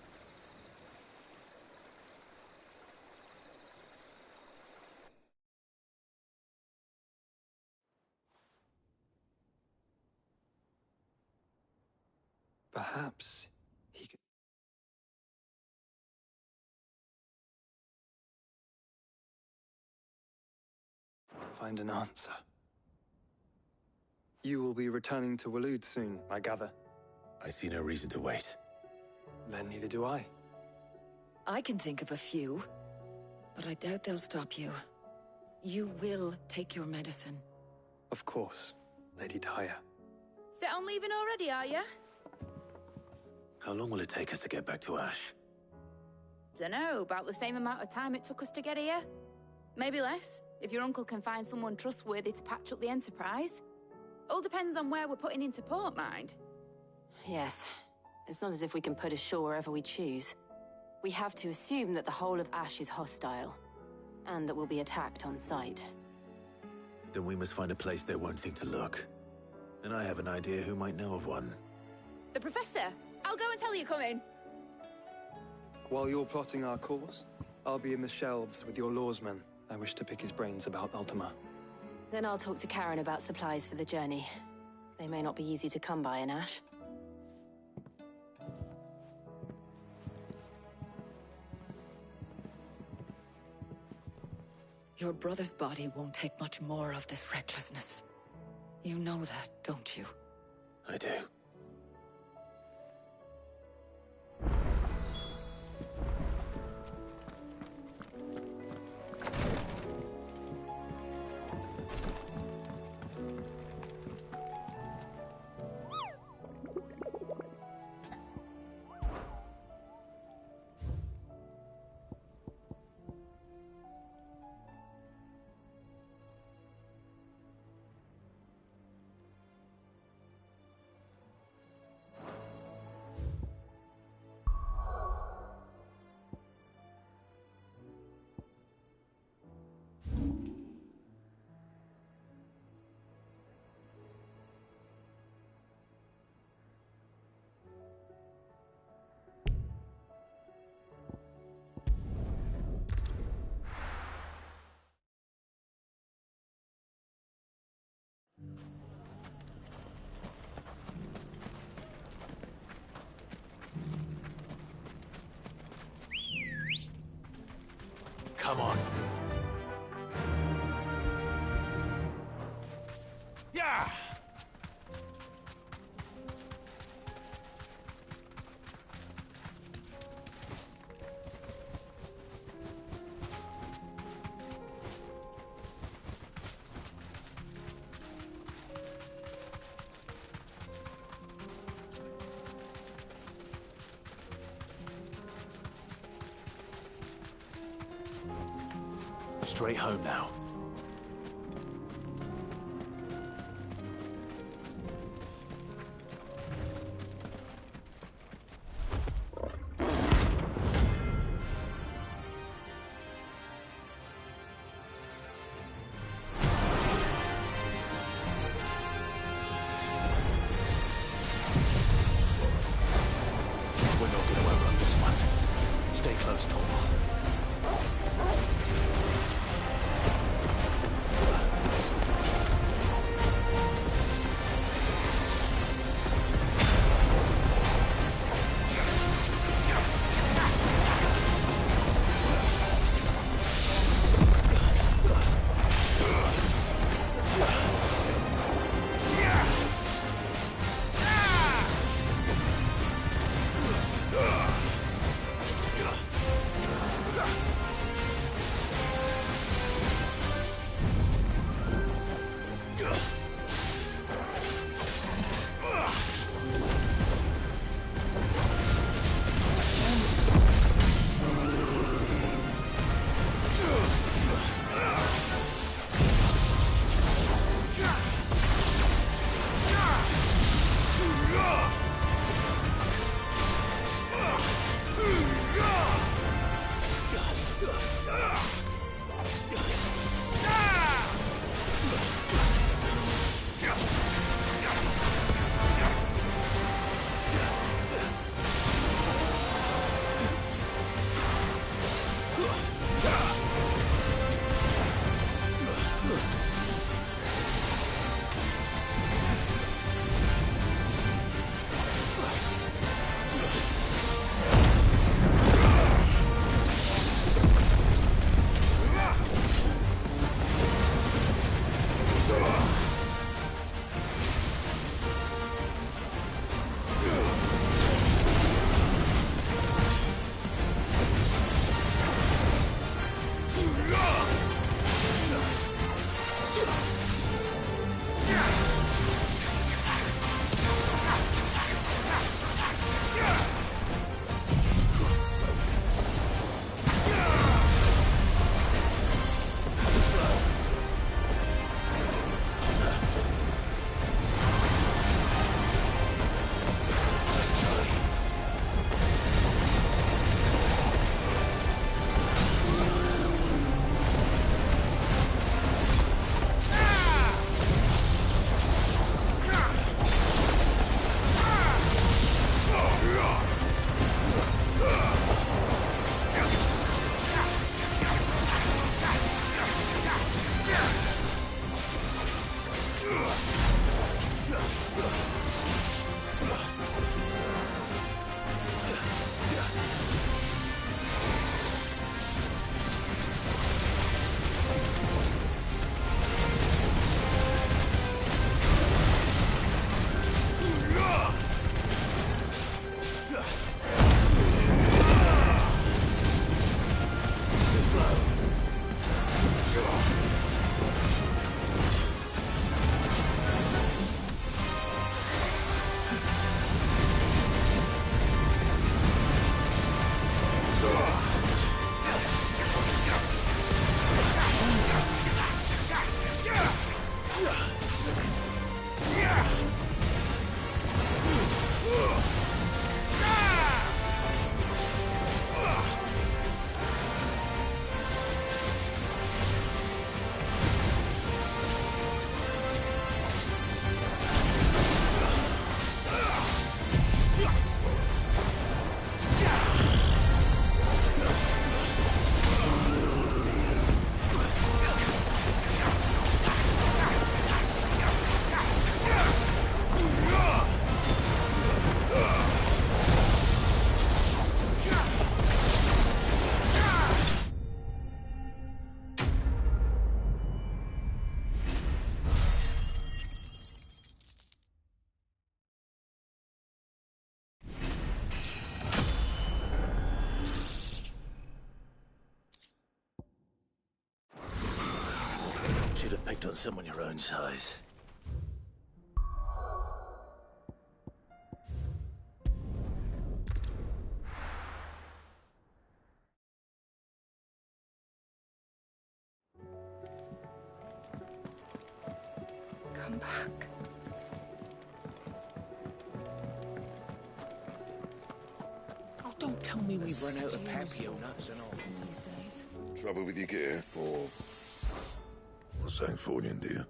Perhaps he could... find an answer. You will be returning to Waloed soon, I gather. I see no reason to wait. Then neither do I. I can think of a few, but I doubt they'll stop you. You will take your medicine. Of course, Lady Daya. Set on leaving already, are you? How long will it take us to get back to Ash? Dunno, about the same amount of time it took us to get here. Maybe less, if your uncle can find someone trustworthy to patch up the Enterprise. All depends on where we're putting into port, mind. Yes. It's not as if we can put ashore wherever we choose. We have to assume that the whole of Ash is hostile, and that we'll be attacked on sight. Then we must find a place they won't think to look. And I have an idea who might know of one. The Professor! I'll go and tell you come in. While you're plotting our course, I'll be in the shelves with your lawsman. I wish to pick his brains about Ultima. Then I'll talk to Karen about supplies for the journey. They may not be easy to come by in Ash. Your brother's body won't take much more of this recklessness. You know that, don't you? I do. Yeah! Straight home now. We're not gonna outrun this one. Stay close, Torvald. Should have picked on someone your own size. Come back. Oh, don't tell me we've run out of Papio nuts and all. Trouble with your gear, or Sancthornian, do you?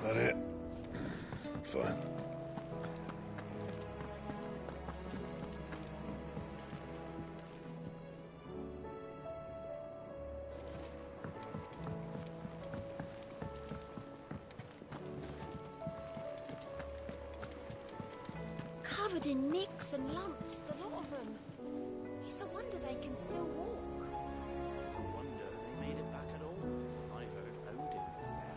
That it? Fine. Covered in nicks and lumps, the lot of them. It's a wonder they can still walk. It's a wonder they made it back at all. I heard Odin was there.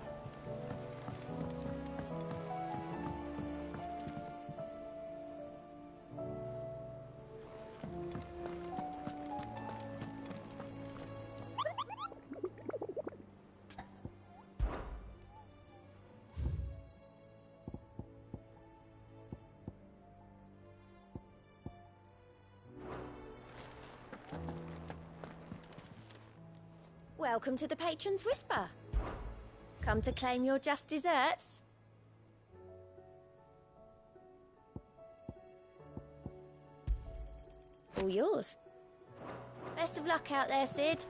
Welcome to the Patron's Whisper. Come to claim your just desserts? All yours. Best of luck out there, Sid.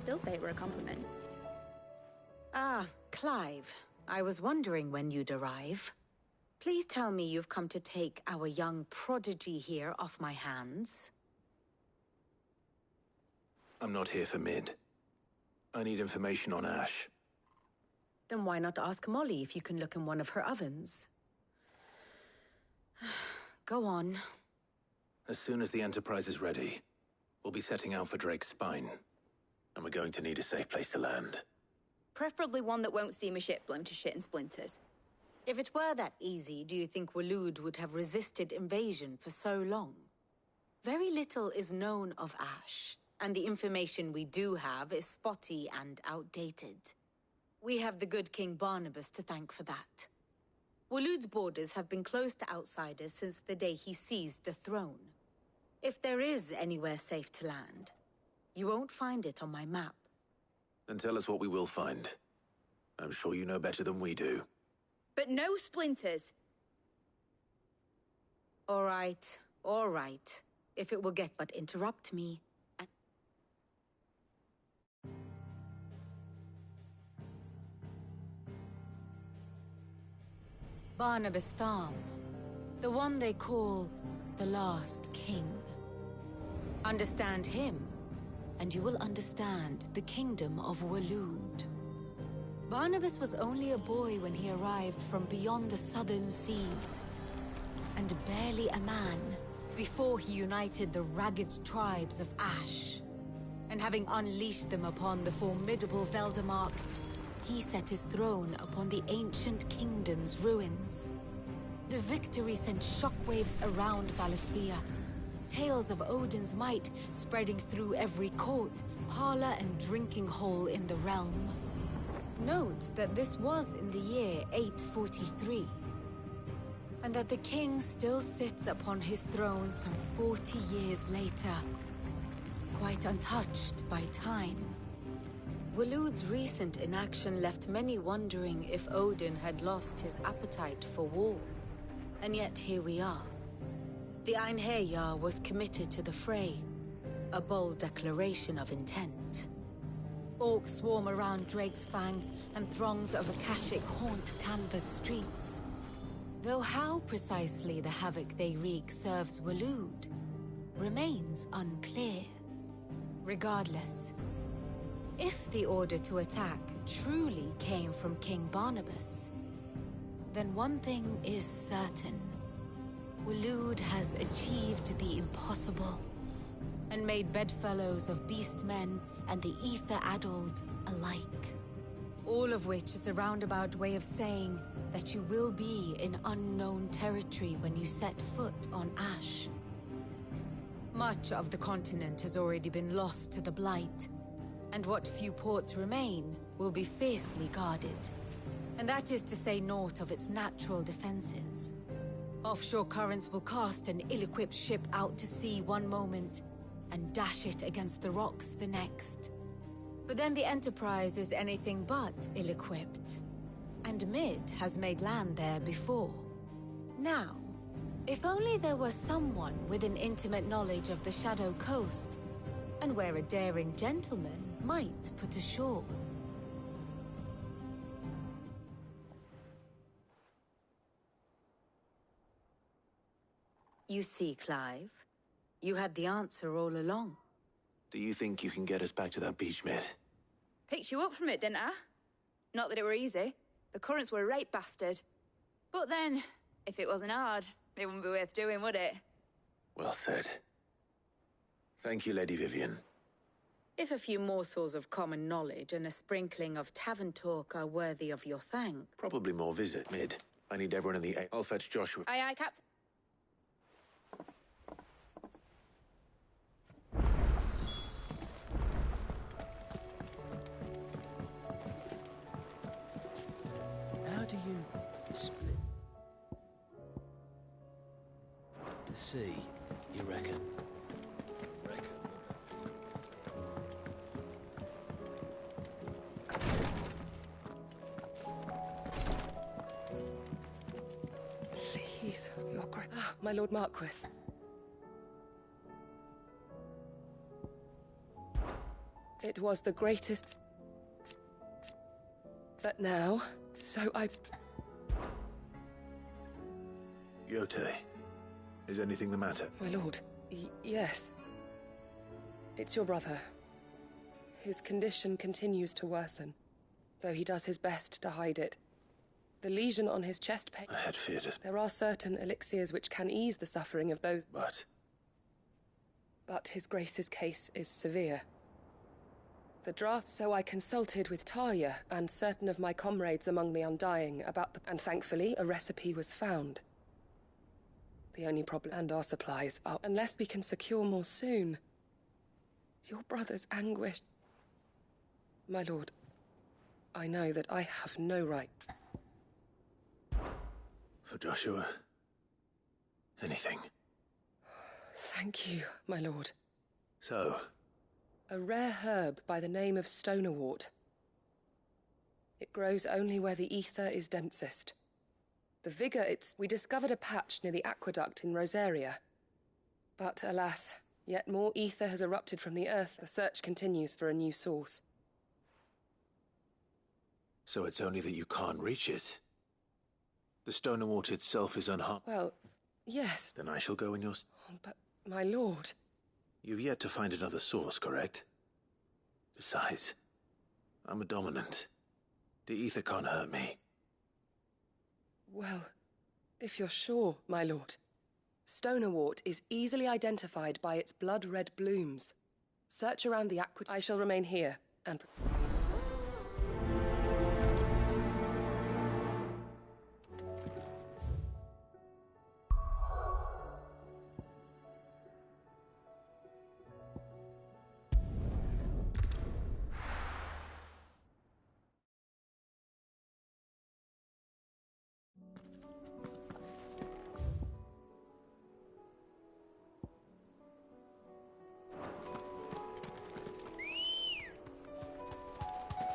still say it were a compliment. Ah, Clive. I was wondering when you'd arrive. Please tell me you've come to take our young prodigy here off my hands. I'm not here for Mid. I need information on Ash. Then why not ask Molly if you can look in one of her ovens? Go on. As soon as the Enterprise is ready, we'll be setting out for Drake's Spine. And we're going to need a safe place to land. Preferably one that won't see my ship blown to shit and splinters. If it were that easy, do you think Waloed would have resisted invasion for so long? Very little is known of Ash, and the information we do have is spotty and outdated. We have the good King Barnabas to thank for that. Waloed's borders have been closed to outsiders since the day he seized the throne. If there is anywhere safe to land, you won't find it on my map. Then tell us what we will find. I'm sure you know better than we do. But no splinters! All right, all right. If it will get but interrupt me. Barnabas Tham, the one they call the Last King. Understand him, and you will understand the kingdom of Waloed. Barnabas was only a boy when he arrived from beyond the southern seas, and barely a man before he united the ragged tribes of Ash. And having unleashed them upon the formidable Veldamark, he set his throne upon the ancient kingdom's ruins. The victory sent shockwaves around Valisthea, tales of Odin's might spreading through every court, parlor, and drinking hole in the realm. Note that this was in the year 843, and that the king still sits upon his throne some 40 years later, quite untouched by time. Waloed's recent inaction left many wondering if Odin had lost his appetite for war. And yet here we are. The Einherjar was committed to the fray, a bold declaration of intent. Orcs swarm around Drake's Fang, and throngs of Akashic haunt Canva's streets. Though how precisely the havoc they wreak serves Waloed remains unclear. Regardless, if the order to attack truly came from King Barnabas, then one thing is certain. Waloed has achieved the impossible, and made bedfellows of beastmen and the ether-addled alike. All of which is a roundabout way of saying that you will be in unknown territory when you set foot on Ash. Much of the continent has already been lost to the Blight, and what few ports remain will be fiercely guarded. And that is to say naught of its natural defenses. Offshore currents will cast an ill-equipped ship out to sea one moment, and dash it against the rocks the next. But then the Enterprise is anything but ill-equipped. And Mid has made land there before. Now, if only there were someone with an intimate knowledge of the Shadow Coast, and where a daring gentleman might put ashore. You see, Clive, you had the answer all along. Do you think you can get us back to that beach, Mid? Picked you up from it, didn't I? Not that it were easy. The currents were a right bastard. But then, if it wasn't hard, it wouldn't be worth doing, would it? Well said. Thank you, Lady Vivian. If a few morsels of common knowledge and a sprinkling of tavern talk are worthy of your thanks. Probably more visit, Mid. I need everyone in the I'll fetch Joshua. Aye, aye, Captain. How do you split the sea, you reckon? Please, Your Grace. Ah, my Lord Marquis. It was the greatest... But now, so I... Yotei, is anything the matter? My lord, yes. It's your brother. His condition continues to worsen, though he does his best to hide it. The lesion on his chest pain... I had feared it. There are certain elixirs which can ease the suffering of those... But His Grace's case is severe. The draft... So I consulted with Talia and certain of my comrades among the Undying about the... And thankfully, a recipe was found. The only problem... And our supplies are... Unless we can secure more soon. Your brother's anguish... My lord, I know that I have no right... For Joshua, anything. Thank you, my lord. So? A rare herb by the name of stonerwort. It grows only where the ether is densest. The vigor it's... We discovered a patch near the aqueduct in Rosaria. But alas, yet more ether has erupted from the earth. The search continues for a new source. So it's only that you can't reach it? The stonerwort itself is unharmed. Well, yes. Then I shall go in your... But, my lord... You've yet to find another source, correct? Besides, I'm a dominant. The ether can't hurt me. Well, if you're sure, my lord. Stonerwort is easily identified by its blood-red blooms. Search around the aqueduct. I shall remain here, and...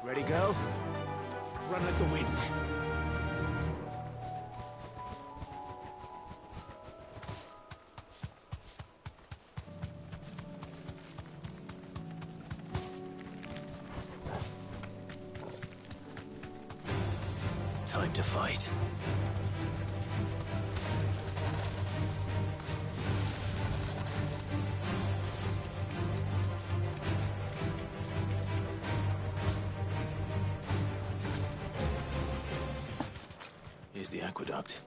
Ready, girl? Run like the wind. Time to fight. Here's the aqueduct.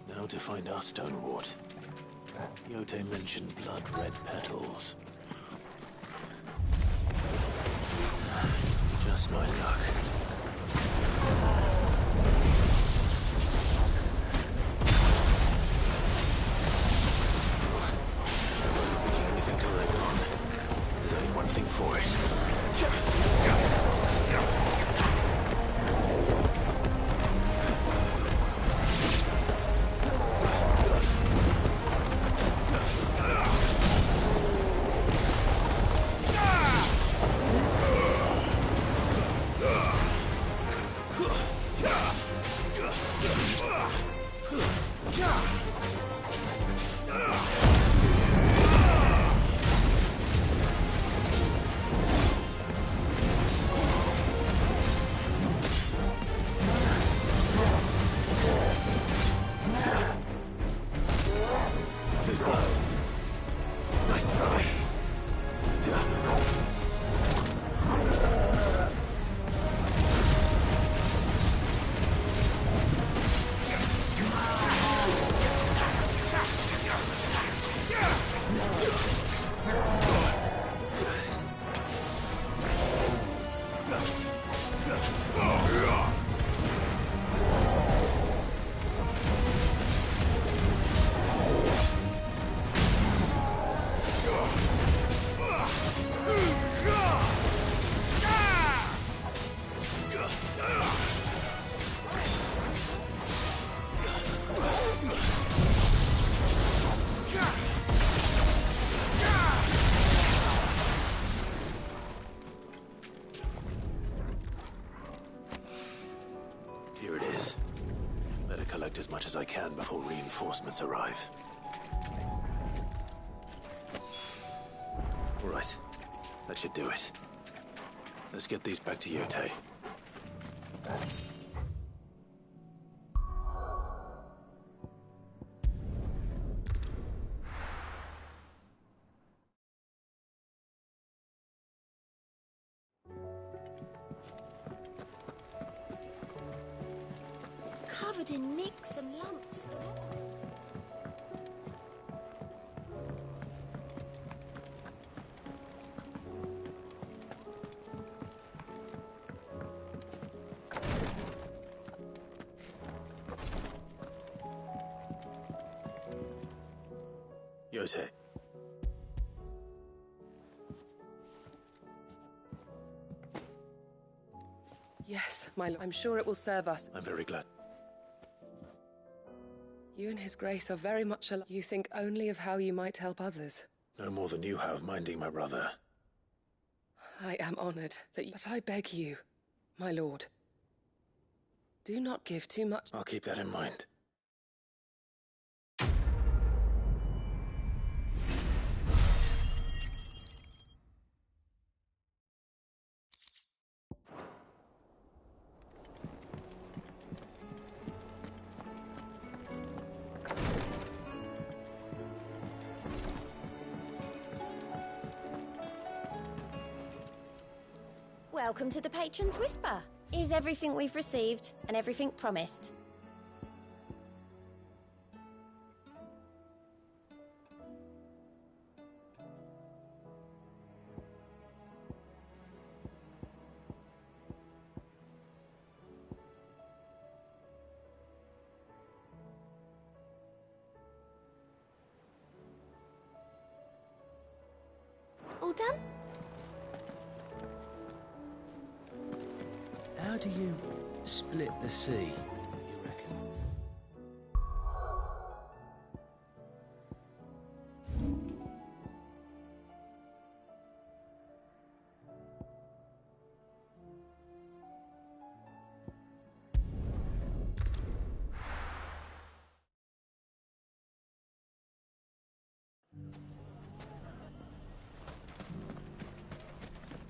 Now to find our stonerwort. Yotei mentioned blood-red petals. Just my luck. Making anything to leg on. There's only one thing for it. Here it is. Better collect as much as I can before reinforcements arrive. Right. That should do it. Let's get these back to Yote. Covered in nicks and lumps. Yote. Yes, my lord. I'm sure it will serve us. I'm very glad. You and His Grace are very much alike. You think only of how you might help others. No more than you have minding my brother. I am honored that you... But I beg you, my lord, do not give too much... I'll keep that in mind. Welcome to the Patron's Whisper. Is everything we've received and everything promised? All done? How do you split the sea, you reckon?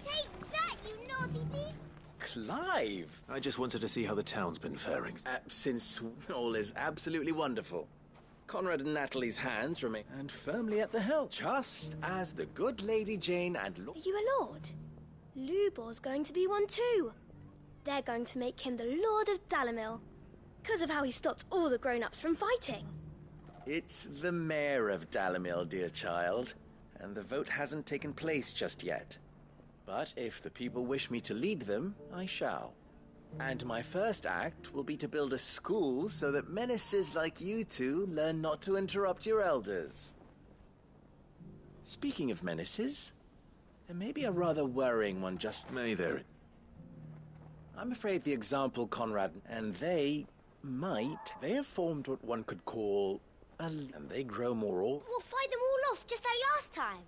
Take that, you naughty thief! Clive! I just wanted to see how the town's been faring. Since all is absolutely wonderful. Conrad and Natalie's hands remain and firmly at the helm, just as the good Lady Jane and Are you a lord? Lubor's going to be one too. They're going to make him the Lord of Dalimil, because of how he stopped all the grown-ups from fighting. It's the mayor of Dalimil, dear child, and the vote hasn't taken place just yet. But if the people wish me to lead them, I shall. And my first act will be to build a school so that menaces like you two learn not to interrupt your elders. Speaking of menaces, there may be a rather worrying one just... May there... I'm afraid the example Conrad and they have formed what one could call and they grow more We'll fight them all off just like last time.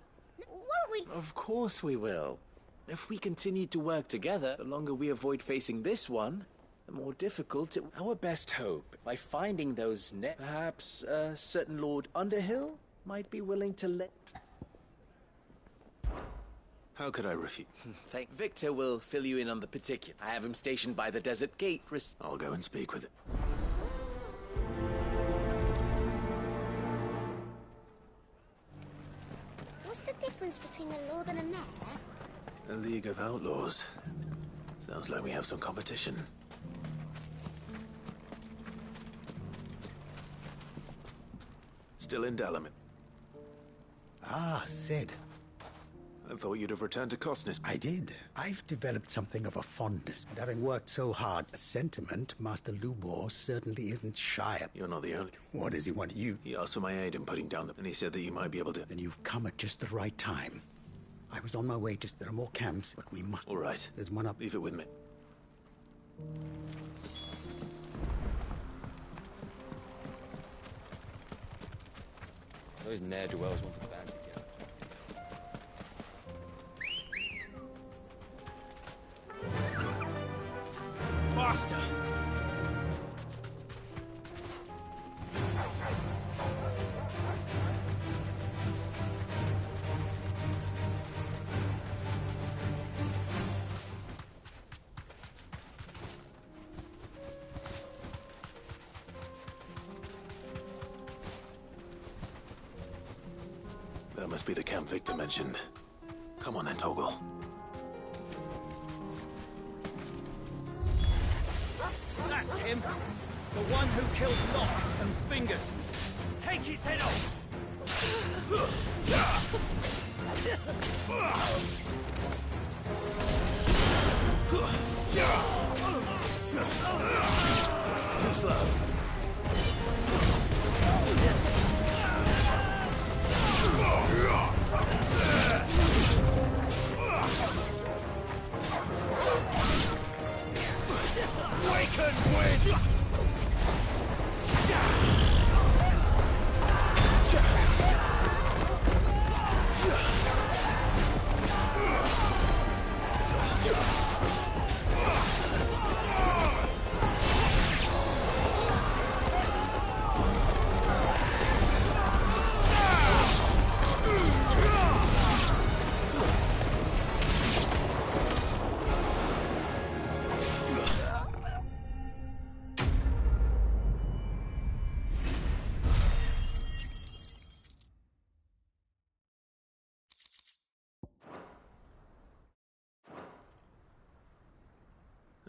Won't we? Of course we will. If we continue to work together, the longer we avoid facing this one, the more difficult it... Our best hope, by finding those perhaps a certain Lord Underhill might be willing to let... How could I refuse? Victor will fill you in on the particular. I have him stationed by the desert gate. I'll go and speak with it. What's the difference between a lord and a mayor? A League of Outlaws. Sounds like we have some competition. Still in Dalimil. Ah, Sid. I thought you'd have returned to Cosnes. I did. I've developed something of a fondness, and having worked so hard, a sentiment Master Lubor certainly isn't shy of. You're not the only. What does he want you? He asked for my aid in putting down and he said that you might be able to... Then you've come at just the right time. I was on my way to... There are more camps, but we must... All right. There's one up... Leave it with me. Those ne'er-do-wells want to band together. Faster! That must be the camp Victor mentioned. Come on then, Torgal. That's him! The one who killed Locke and Fingers! Take his head off! Too slow. Waken, wind!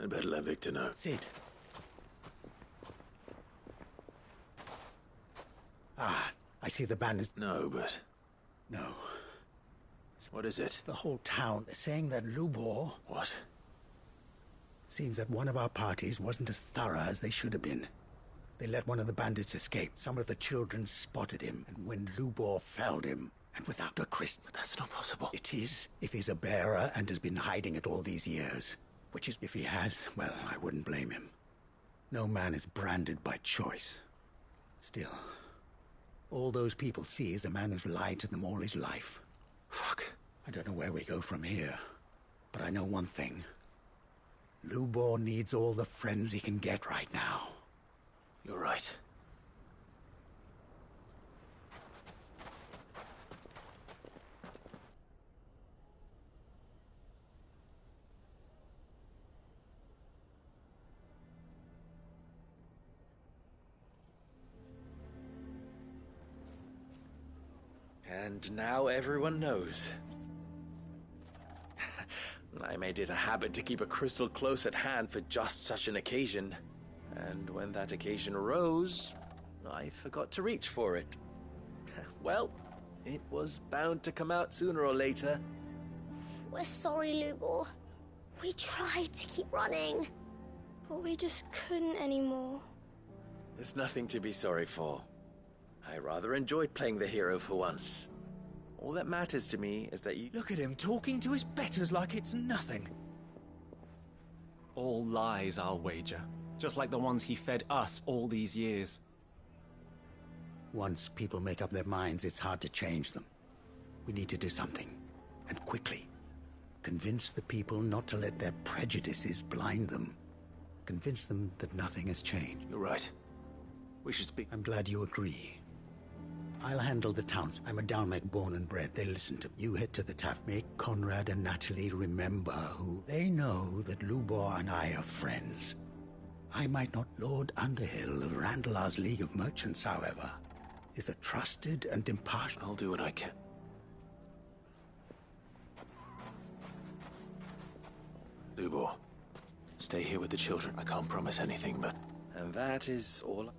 I'd better let Victor know. Cid. Ah, I see the banners. No, but... No. What is it? The whole town is saying that Lubor... What? Seems that one of our parties wasn't as thorough as they should have been. They let one of the bandits escape. Some of the children spotted him, and when Lubor felled him, and without a Christ... But that's not possible. It is, if he's a bearer and has been hiding it all these years. Which is, if he has, well, I wouldn't blame him. No man is branded by choice. Still, all those people see is a man who's lied to them all his life. Fuck. I don't know where we go from here, but I know one thing. Lubor needs all the friends he can get right now. You're right. And now everyone knows. I made it a habit to keep a crystal close at hand for just such an occasion. And when that occasion arose, I forgot to reach for it. Well, it was bound to come out sooner or later. We're sorry, Lubor. We tried to keep running. But we just couldn't anymore. There's nothing to be sorry for. I rather enjoyed playing the hero for once. All that matters to me is that you... Look at him talking to his betters like it's nothing. All lies, I'll wager. Just like the ones he fed us all these years. Once people make up their minds, it's hard to change them. We need to do something, and quickly. Convince the people not to let their prejudices blind them. Convince them that nothing has changed. You're right. We should speak. I'm glad you agree. I'll handle the towns. I'm a Dalmek born and bred. They listen to me. You head to the Taft. Make Conrad and Natalie remember who... They know that Lubor and I are friends. I might not... Lord Underhill of Randalar's League of Merchants, however, is a trusted and impartial... I'll do what I can. Lubor, stay here with the children. I can't promise anything, but... And that is all...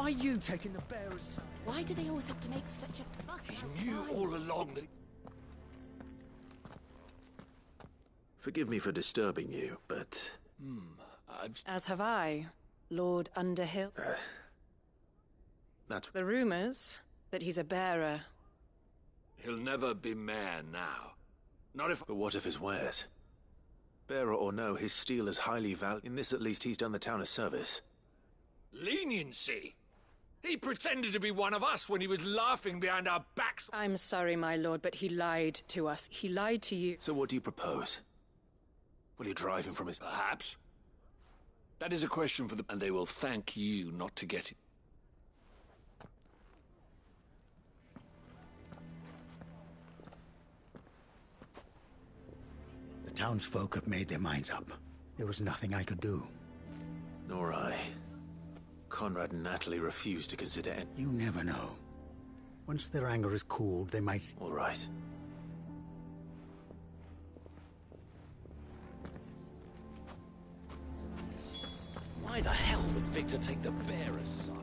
Why you taking the bearers? Why do they always have to make such a fuss? He knew all along that... Forgive me for disturbing you, but... As have I, Lord Underhill. That's... The rumors that he's a bearer. He'll never be mayor now. Not if... But what of his wares? Bearer or no, his steel is highly valued. In this, at least, he's done the town a service. Leniency? He pretended to be one of us when he was laughing behind our backs. I'm sorry, my lord, but he lied to us. He lied to you. So what do you propose? Will you drive him from his... Perhaps. That is a question for the... And they will thank you not to get it. The townsfolk have made their minds up. There was nothing I could do. Nor I. Conrad and Natalie refused to consider it. You never know. Once their anger is cooled, they might... All right. Why the hell would Victor take the bearer's side?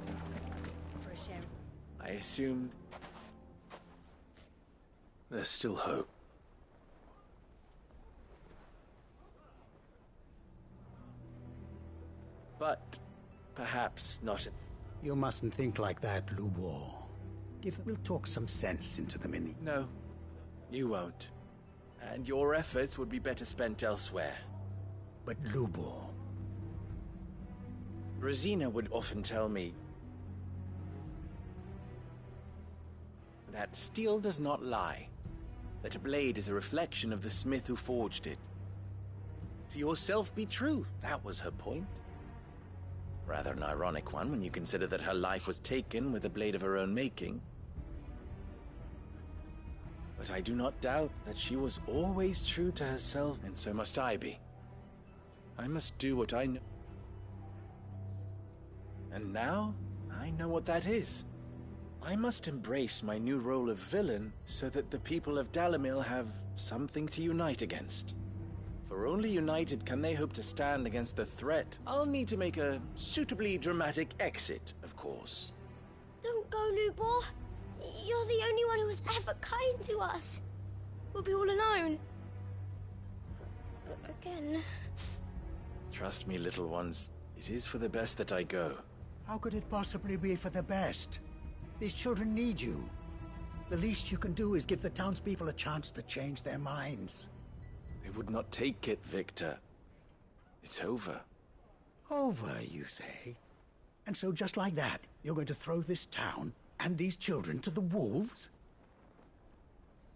For a share. I assumed... There's still hope. But perhaps not... You mustn't think like that, Lubor. We'll talk some sense into them in the... No, you won't. And your efforts would be better spent elsewhere. But Lubor... Rosina would often tell me that steel does not lie, that a blade is a reflection of the smith who forged it. To yourself be true, that was her point. Rather an ironic one when you consider that her life was taken with a blade of her own making. But I do not doubt that she was always true to herself, and so must I be. I must do what I know. And now, I know what that is. I must embrace my new role of villain so that the people of Dalimil have something to unite against. For only united can they hope to stand against the threat. I'll need to make a suitably dramatic exit, of course. Don't go, Lubor. You're the only one who was ever kind to us. We'll be all alone. Again. Trust me, little ones. It is for the best that I go. How could it possibly be for the best? These children need you. The least you can do is give the townspeople a chance to change their minds. They would not take it, Victor. It's over. Over, you say? And so just like that, you're going to throw this town and these children to the wolves?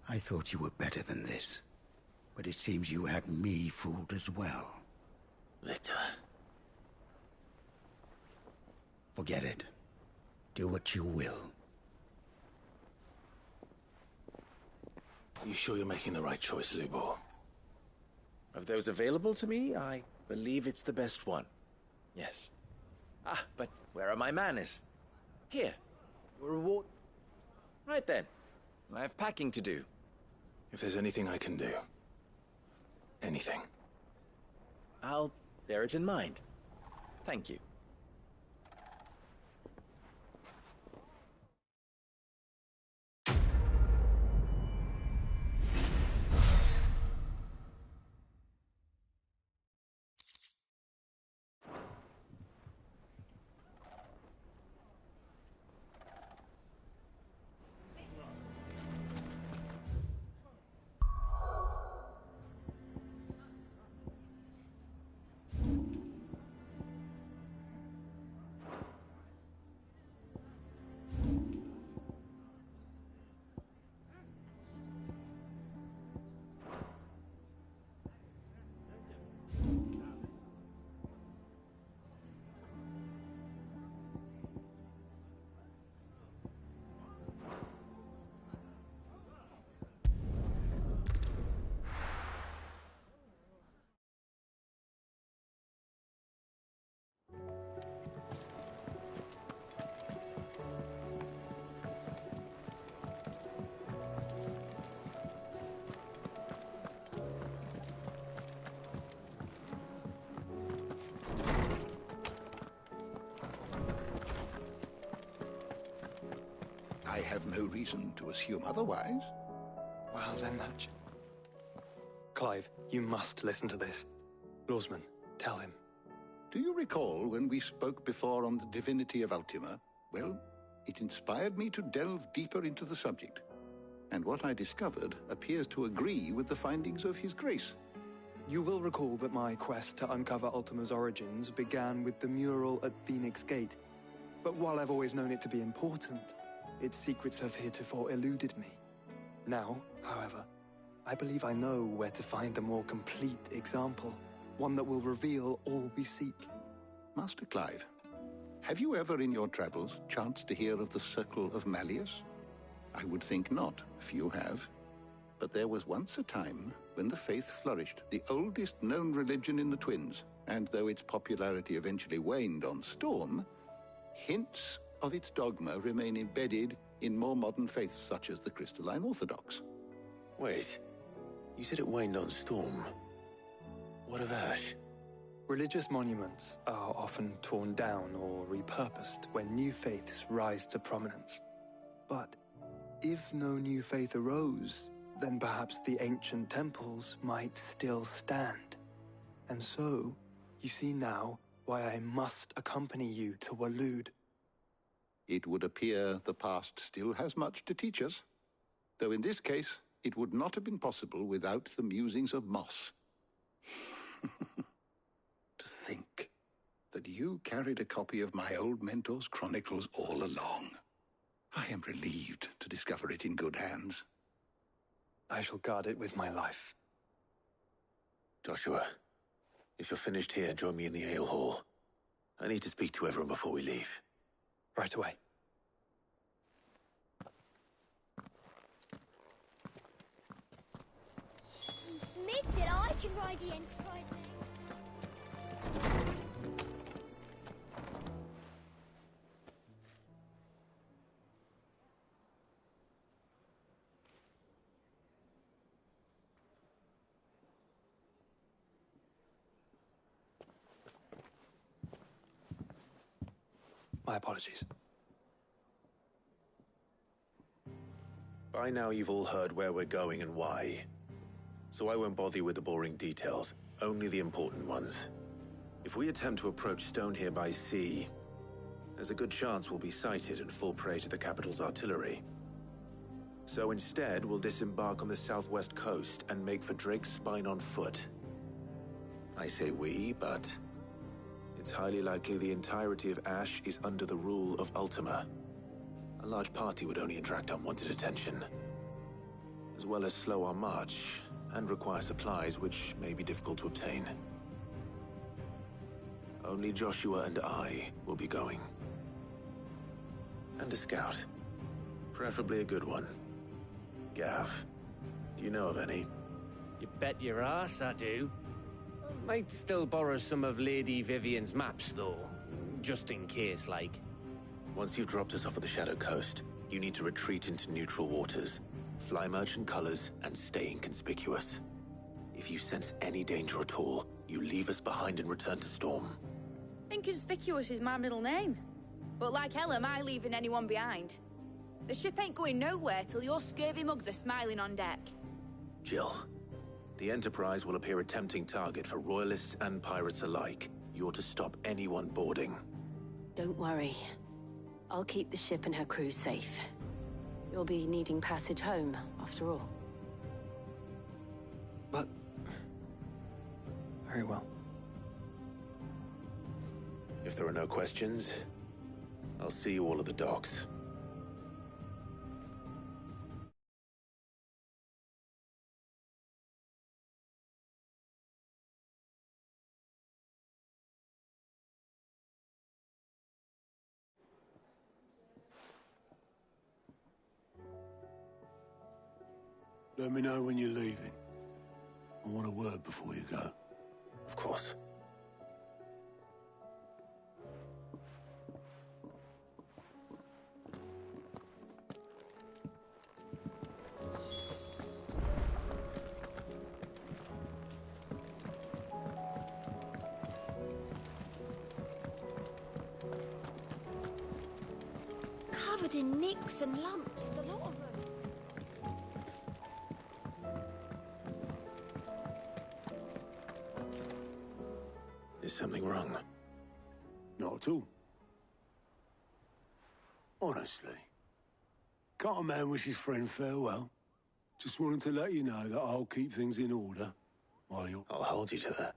I thought you were better than this. But it seems you had me fooled as well. Victor... Forget it. Do what you will. You sure you're making the right choice, Lubor? Of those available to me, I believe it's the best one. Yes. Ah, but where are my manners? Here. Your reward. Right then. I have packing to do. If there's anything I can do. Anything. I'll bear it in mind. Thank you. no reason to assume otherwise. Well, then that... Clive, you must listen to this. Lawsman, tell him. Do you recall when we spoke before on the divinity of Ultima? Well, it inspired me to delve deeper into the subject. And what I discovered appears to agree with the findings of His Grace. You will recall that my quest to uncover Ultima's origins began with the mural at Phoenix Gate. But while I've always known it to be important, its secrets have heretofore eluded me. Now, however, I believe I know where to find the more complete example, one that will reveal all we seek. Master Clive, have you ever in your travels chanced to hear of the Circle of Malleus? I would think not, if you have. But there was once a time when the faith flourished, the oldest known religion in the Twins, and though its popularity eventually waned on Storm, hints of its dogma remain embedded in more modern faiths such as the Crystalline Orthodox. Wait, you said it waned on Storm. What of Ash? Religious monuments are often torn down or repurposed when new faiths rise to prominence. But if no new faith arose, then perhaps the ancient temples might still stand. And so, you see now why I must accompany you to Waloed. It would appear the past still has much to teach us, though in this case, it would not have been possible without the musings of Moss. To think that you carried a copy of my old mentor's chronicles all along. I am relieved to discover it in good hands. I shall guard it with my life. Joshua, if you're finished here, join me in the ale hall. I need to speak to everyone before we leave. Right away. Mid said I can ride the Enterprise now. My apologies. By now you've all heard where we're going and why. So I won't bother you with the boring details, only the important ones. If we attempt to approach Stonehere by sea, there's a good chance we'll be sighted and fall prey to the capital's artillery. So instead, we'll disembark on the southwest coast and make for Drake's Spine on foot. I say we, but it's highly likely the entirety of Ash is under the rule of Ultima. A large party would only attract unwanted attention, as well as slow our march and require supplies which may be difficult to obtain. Only Joshua and I will be going. And a scout. Preferably a good one. Gav, do you know of any? You bet your ass I do. Might still borrow some of Lady Vivian's maps, though. Just in case, like. Once you've dropped us off at the Shadow Coast, you need to retreat into neutral waters, fly merchant colors, and stay inconspicuous. If you sense any danger at all, you leave us behind and return to Storm. Inconspicuous is my middle name. But like hell am I leaving anyone behind. The ship ain't going nowhere till your scurvy mugs are smiling on deck. Jill, the Enterprise will appear a tempting target for royalists and pirates alike. You're to stop anyone boarding. Don't worry. I'll keep the ship and her crew safe. You'll be needing passage home, after all. But... very well. If there are no questions, I'll see you all at the docks. Let me know when you're leaving. I want a word before you go. Of course. covered in nicks and lumps, the lot of them. Is something wrong? Not at all. Honestly. Can't a man wish his friend farewell? Just wanted to let you know that I'll keep things in order while you're... I'll hold you to that.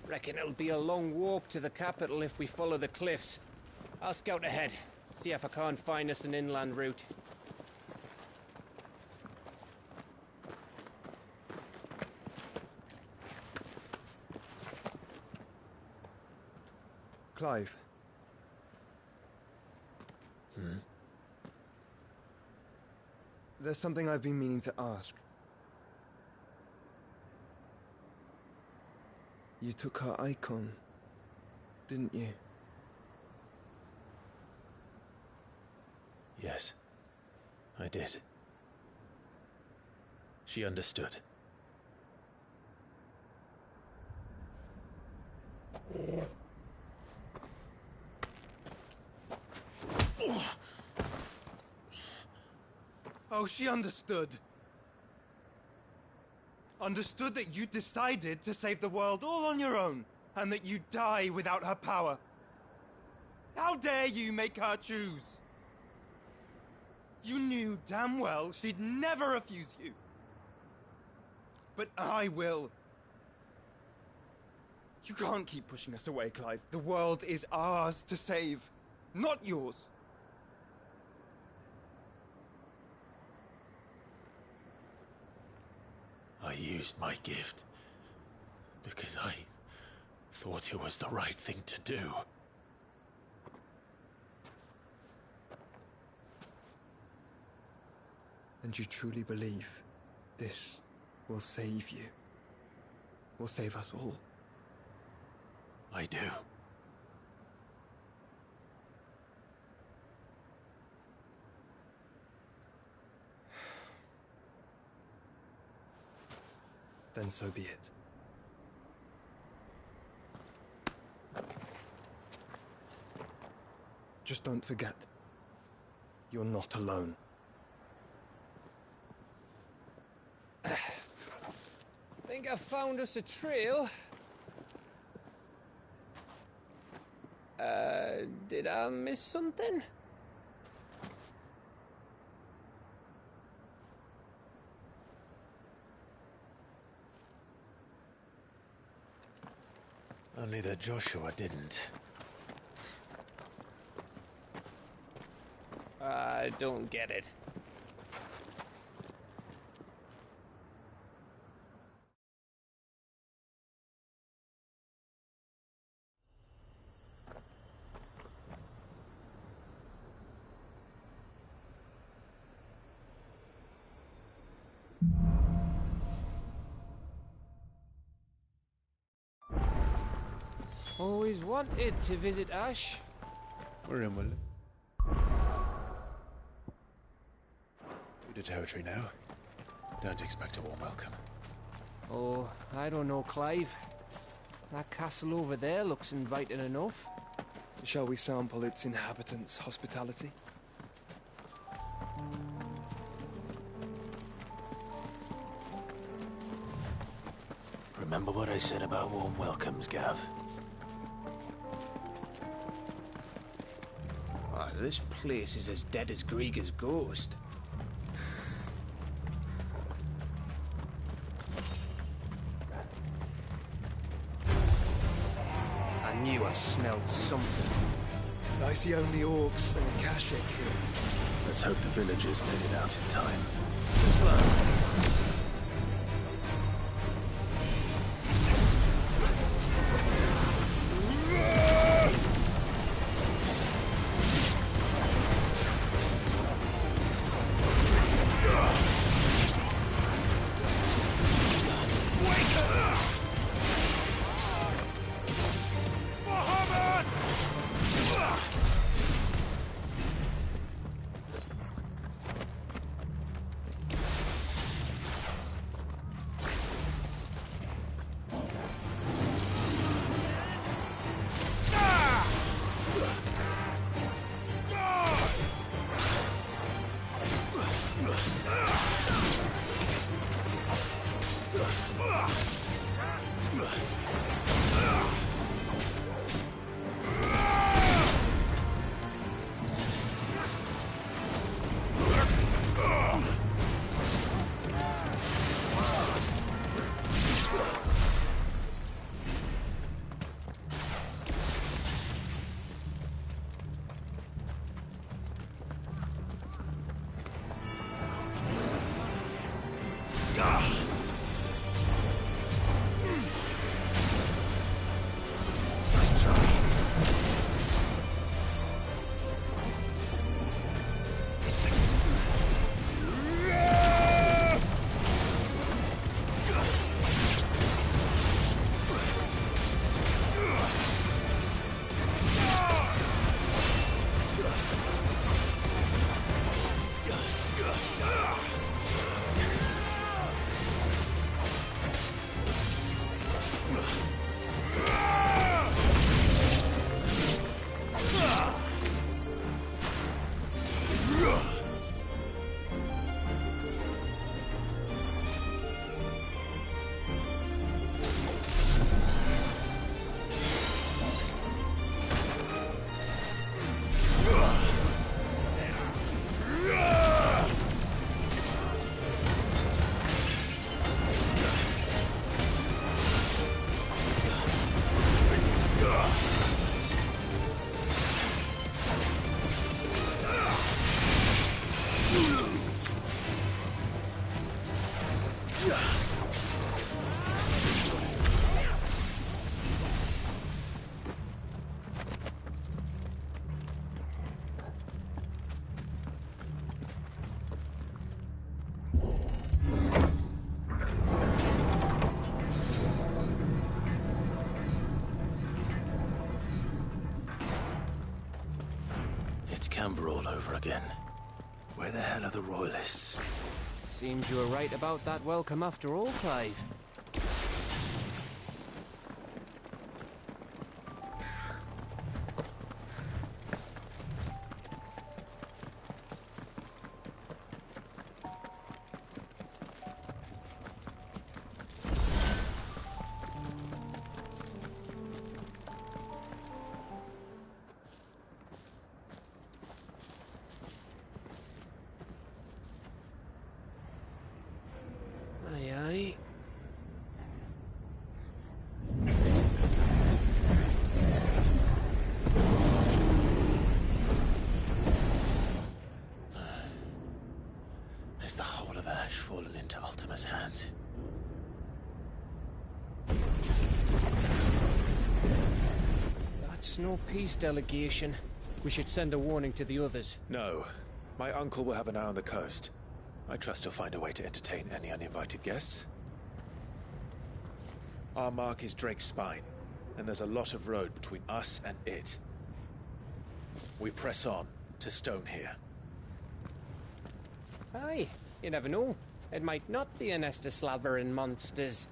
Reckon it'll be a long walk to the capital if we follow the cliffs. I'll scout ahead, see if I can't find us an inland route. Clive. There's something I've been meaning to ask. You took her icon, didn't you? Yes, I did. She understood. Oh, she understood. Understood that you decided to save the world all on your own, and that you'd die without her power. How dare you make her choose? You knew damn well she'd never refuse you. But I will. You can't keep pushing us away, Clive. The world is ours to save, not yours. I used my gift because I thought it was the right thing to do. And you truly believe this will save you? Will save us all? I do. Then so be it. Just don't forget, you're not alone. Think I found us a trail. Did I miss something? Only that Joshua didn't. I don't get it. Always wanted to visit Ash. We're in, Will. The territory now. Don't expect a warm welcome. Oh, I don't know, Clive. That castle over there looks inviting enough. Shall we sample its inhabitants' hospitality? Remember what I said about warm welcomes, Gav? Oh, this place is as dead as Grieger's ghost. I knew I smelled something. I see only orcs and Kashik here. Let's hope the villagers made it out in time. Slow. Camber all over again. Where the hell are the royalists? Seems you were right about that welcome after all, Clive. Is the whole of Ash fallen into Ultima's hands? That's no peace delegation. We should send a warning to the others. No. My uncle will have an eye on the coast. I trust he'll find a way to entertain any uninvited guests. Our mark is Drake's Spine, and there's a lot of road between us and it. We press on to Stonehere. Aye, you never know. It might not be a nest of slavering monsters.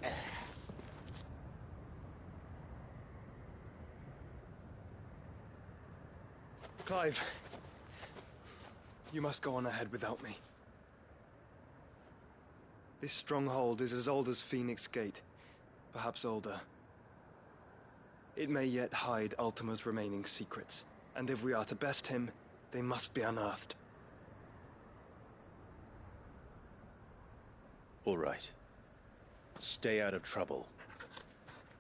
Clive, you must go on ahead without me. This stronghold is as old as Phoenix Gate, perhaps older. It may yet hide Ultima's remaining secrets, and if we are to best him, they must be unearthed. All right. Stay out of trouble.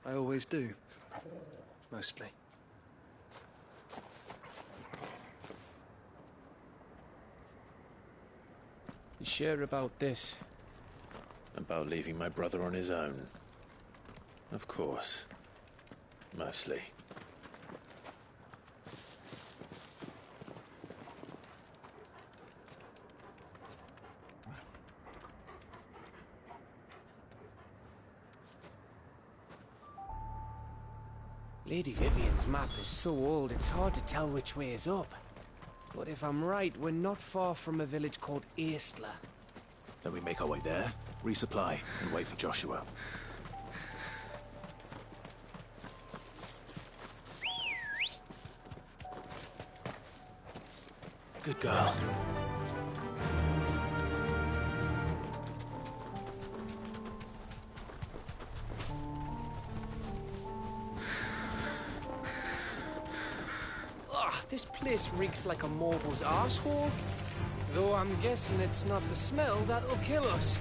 I always do. Mostly. You sure about this? About leaving my brother on his own. Of course. Mostly. Lady Vivian's map is so old it's hard to tell which way is up. But if I'm right, we're not far from a village called Aistla. Then we make our way there, resupply, and wait for Joshua. Good girl. This place reeks like a morble's arsehole. Though I'm guessing it's not the smell that'll kill us.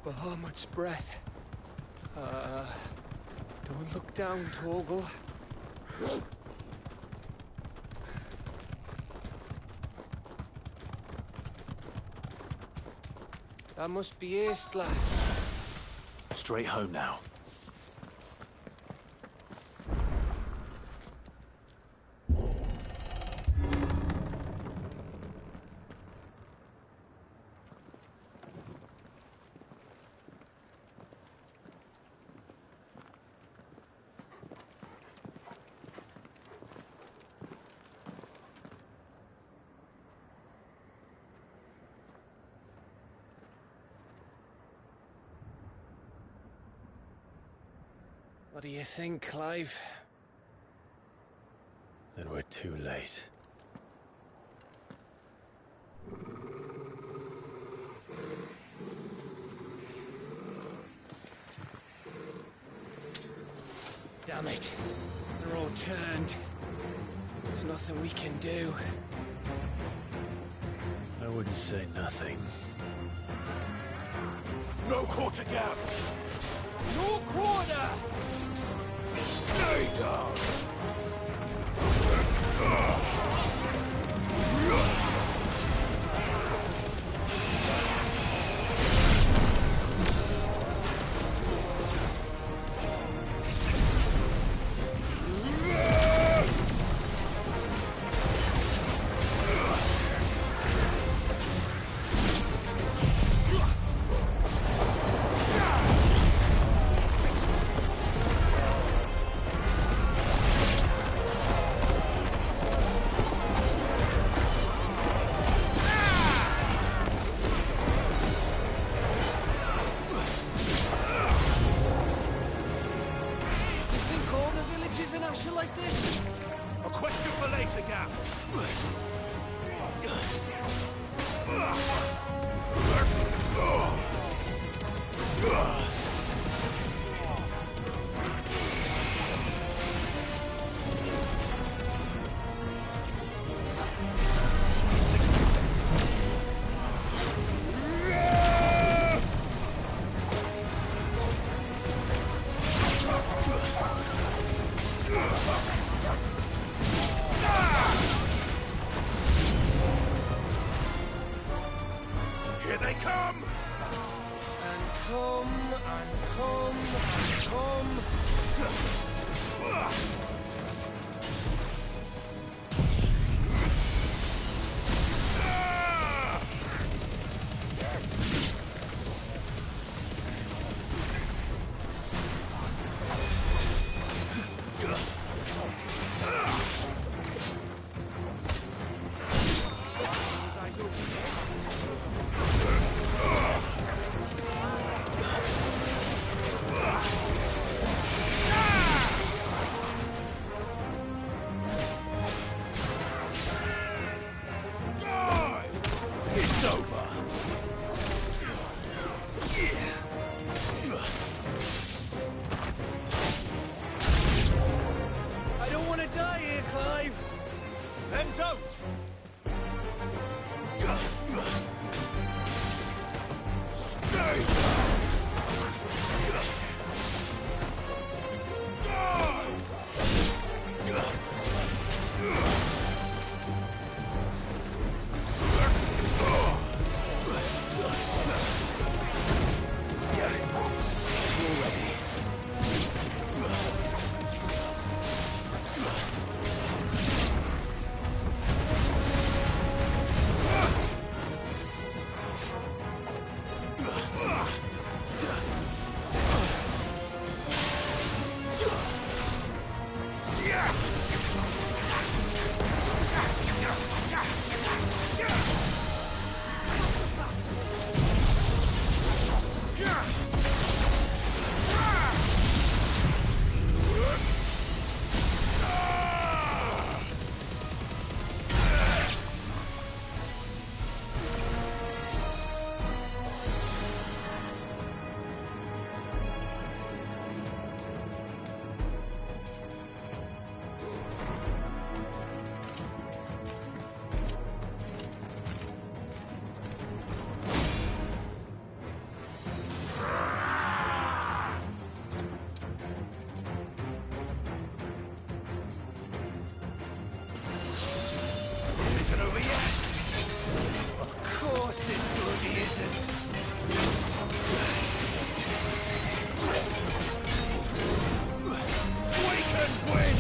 Bahamut's breath. Don't look down, Torgal. That must be Aistla. Straight home now. What do you think, Clive? Then we're too late. Damn it. They're all turned. There's nothing we can do. I wouldn't say nothing. No quarter, Gav! No quarter! Stay down! come and come and come. It's over. I don't want to die here, Clive. Then don't. Stay. Isn't over yet? Of course it bloody isn't. We can win!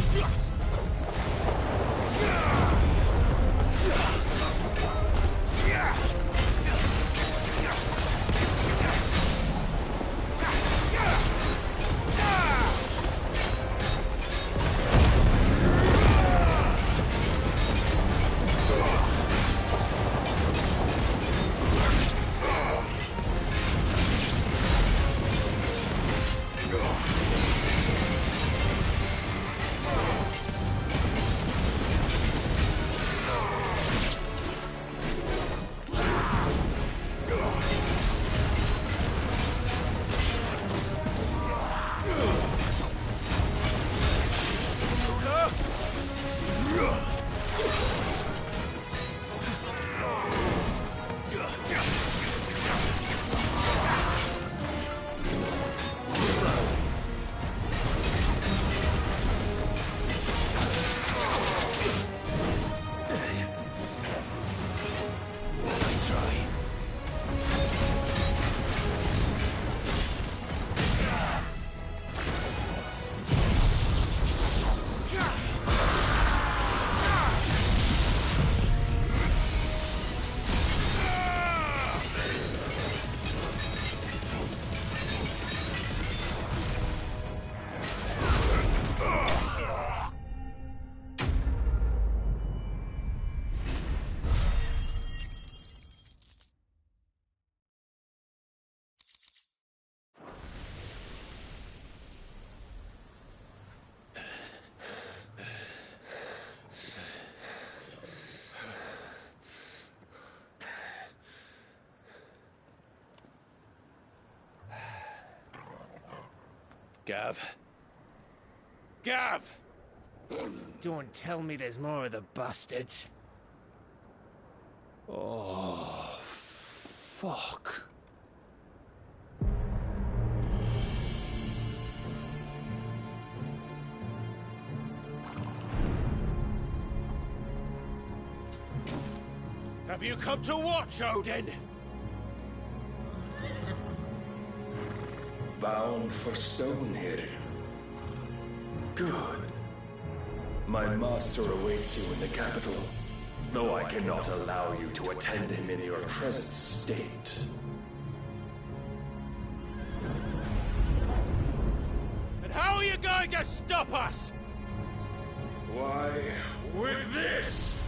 Gav. Gav! Don't tell me there's more of the bastards. Oh, fuck. Have you come to watch, Odin? bound for Stonehill. Good. My master awaits you in the capital, though I cannot allow you to attend him in your present state. And how are you going to stop us? Why, with this!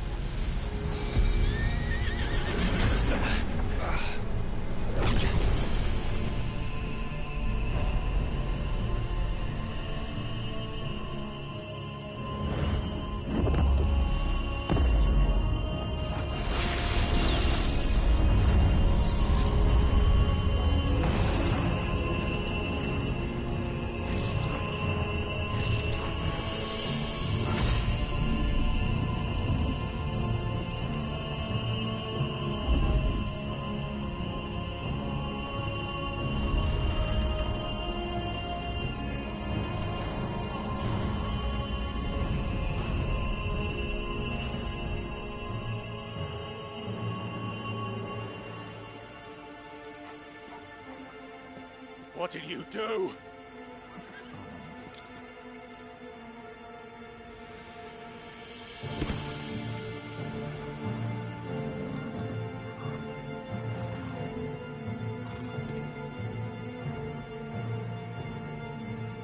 What did you do?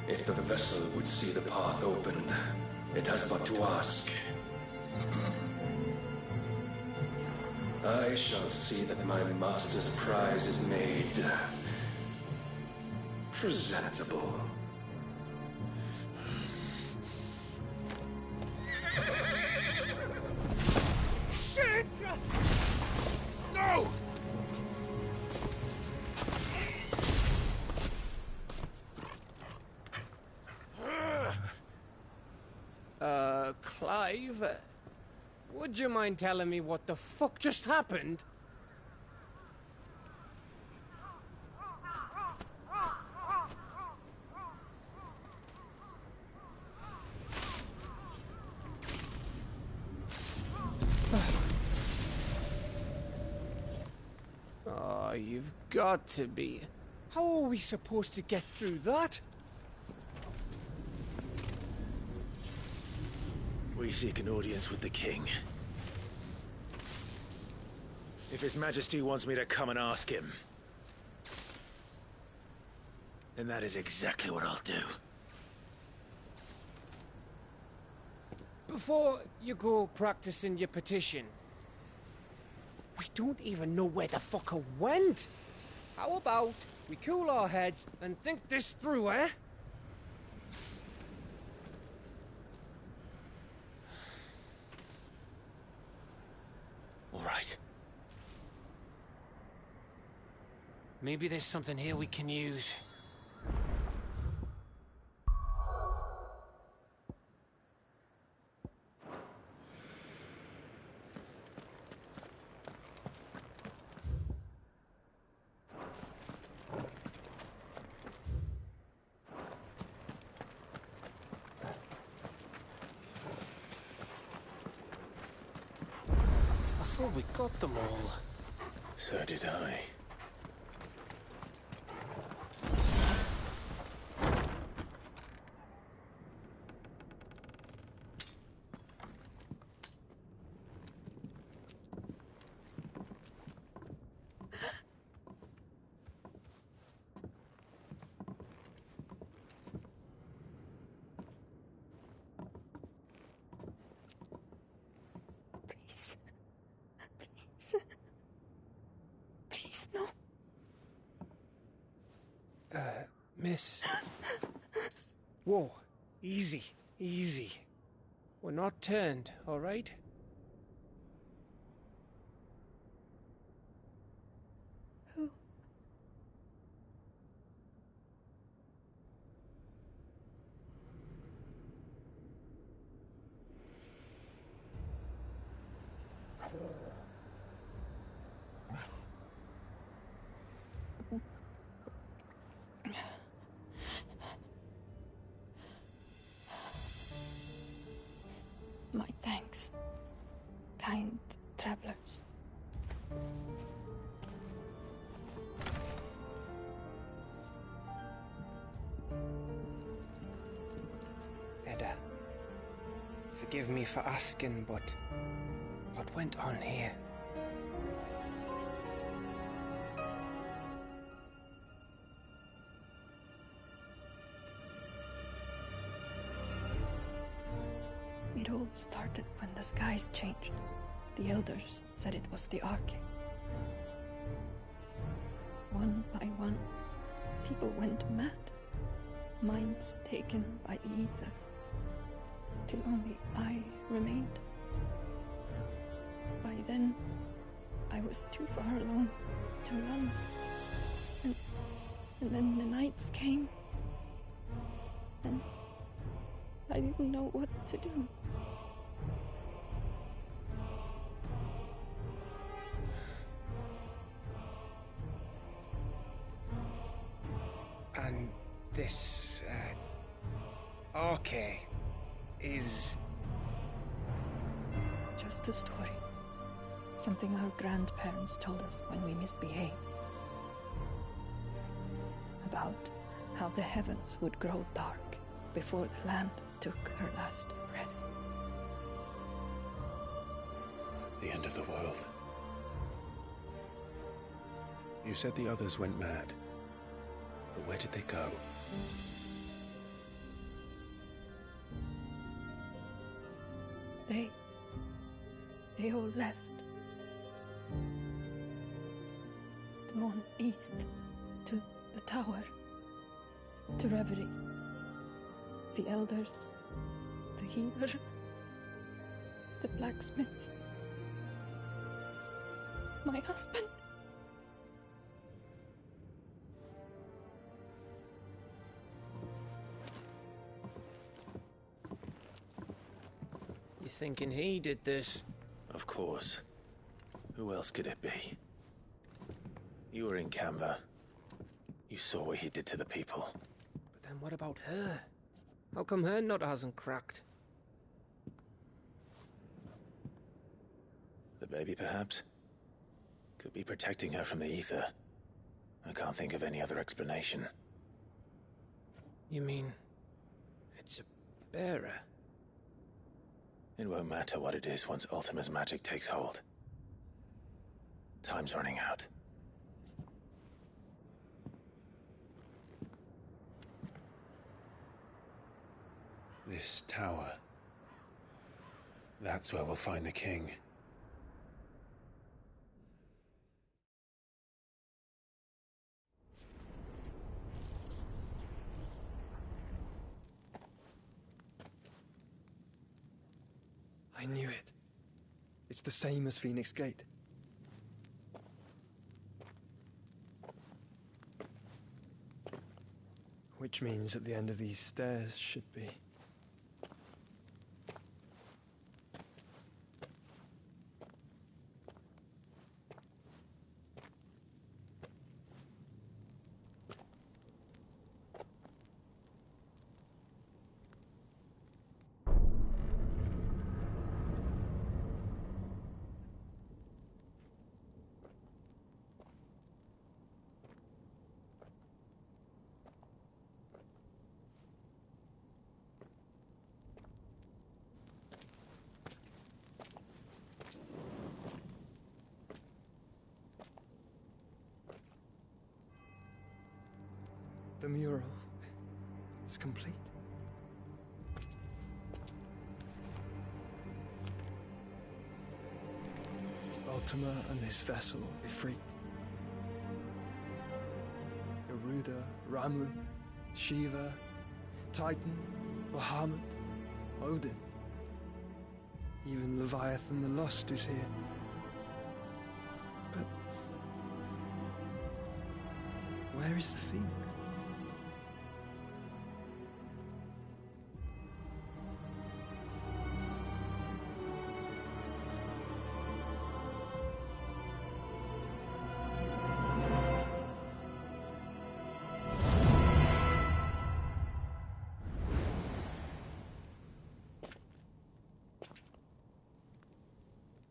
If the vessel would see the path opened, it has but to ask. I shall see that my master's prize is made presentable. Shit! No! Clive? Would you mind telling me what the fuck just happened? Oh, you've got to be. How are we supposed to get through that? We seek an audience with the king. If His Majesty wants me to come and ask him, then that is exactly what I'll do. Before you go practicing your petition, we don't even know where the fucker went. How about we cool our heads and think this through, eh? All right. Maybe there's something here we can use. I thought we got them all. So did I. Please. Please, no. Miss. Whoa. Easy. Easy. We're not turned, all right? Who? My thanks. Forgive me for asking, but what went on here? It all started when the skies changed. The elders said it was the Arche. One by one, people went mad. Minds taken by the ether. Till only I remained. By then, I was too far along to run. And then the nights came. And I didn't know what to do. And this, Arche is... Just a story. Something our grandparents told us when we misbehaved. About how the heavens would grow dark before the land took her last breath. The end of the world. You said the others went mad. But where did they go? They all left. Drawn east to the tower, to Reverie. The elders, the healer, the blacksmith, my husband. You thinking he did this? Of course. Who else could it be? You were in Canva. You saw what he did to the people. But then what about her? How come her nut hasn't cracked? The baby, perhaps? Could be protecting her from the ether. I can't think of any other explanation. You mean... it's a bearer? It won't matter what it is once Ultima's magic takes hold. Time's running out. This tower. That's where we'll find the king. I knew it. It's the same as Phoenix Gate. Which means at the end of these stairs should be... The mural is complete. Ultima and his vessel, Ifrit. Garuda, Ramu, Shiva, Titan, Bahamut, Odin. Even Leviathan the Lost is here. But where is the Phoenix?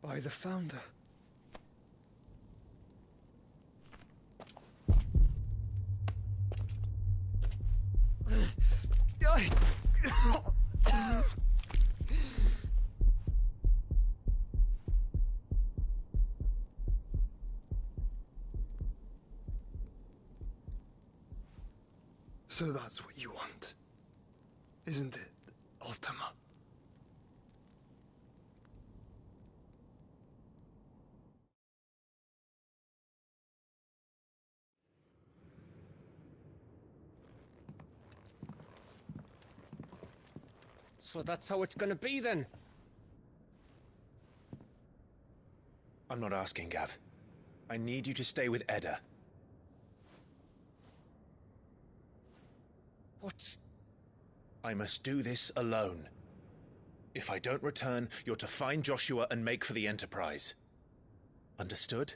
By the Founder. So that's what you want, isn't it, Ultima? So that's how it's gonna be then? I'm not asking, Gav. I need you to stay with Edda. What? I must do this alone. If I don't return, you're to find Joshua and make for the Enterprise. Understood?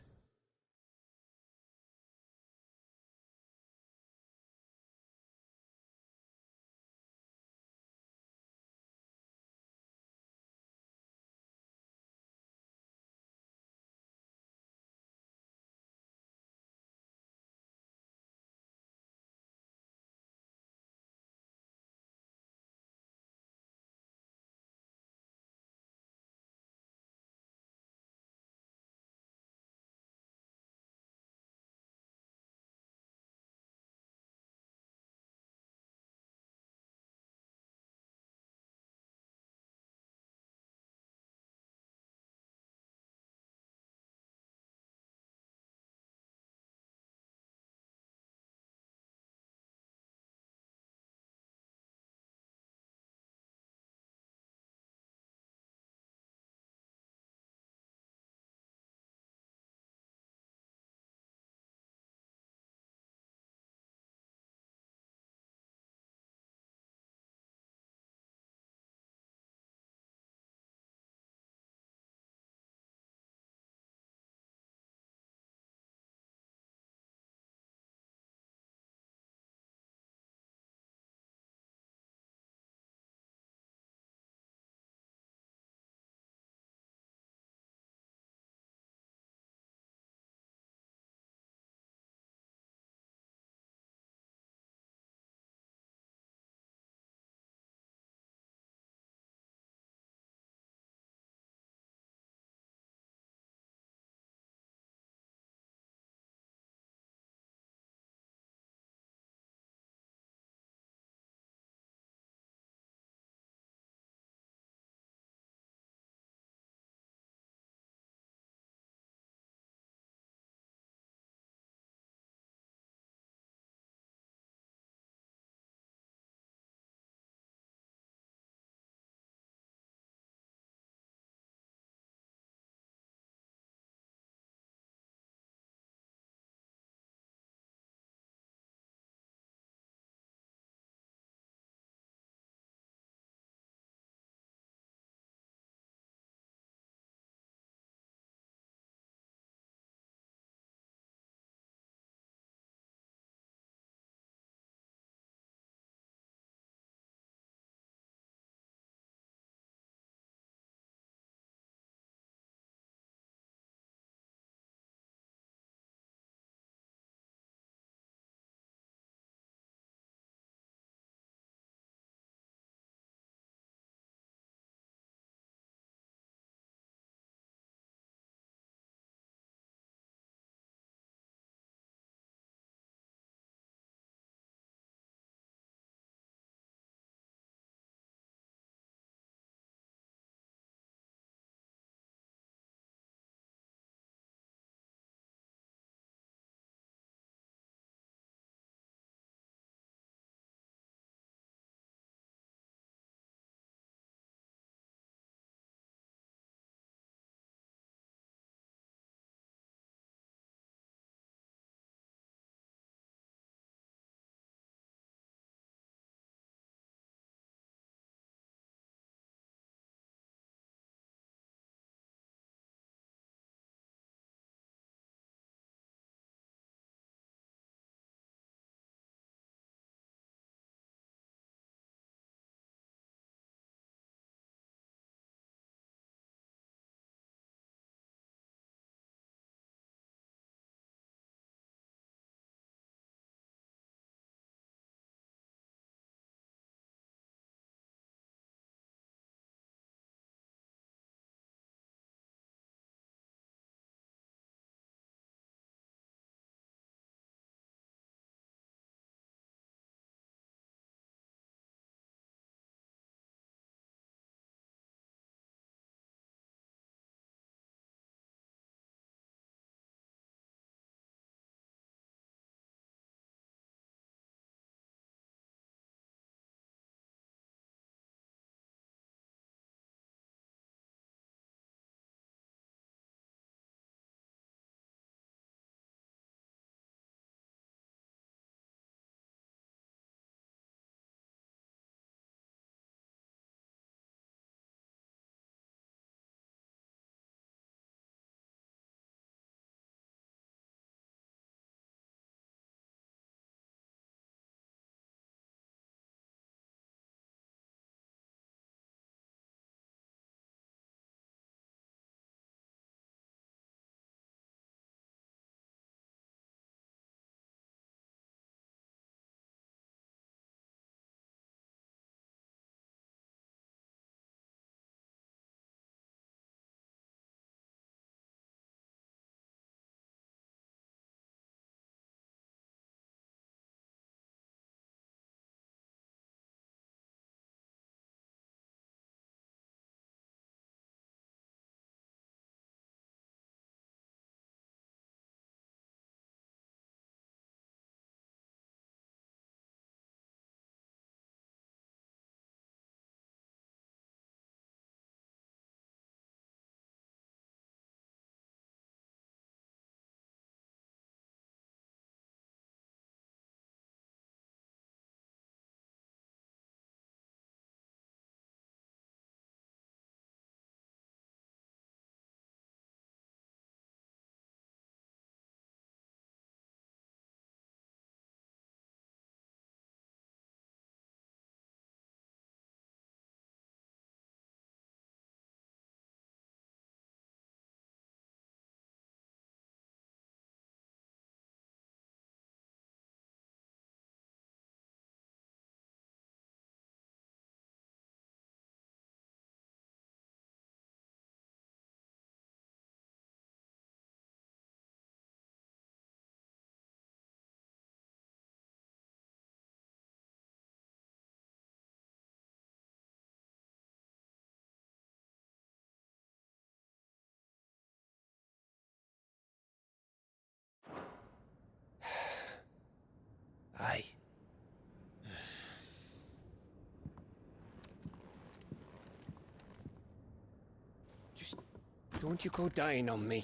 Don't you go dying on me.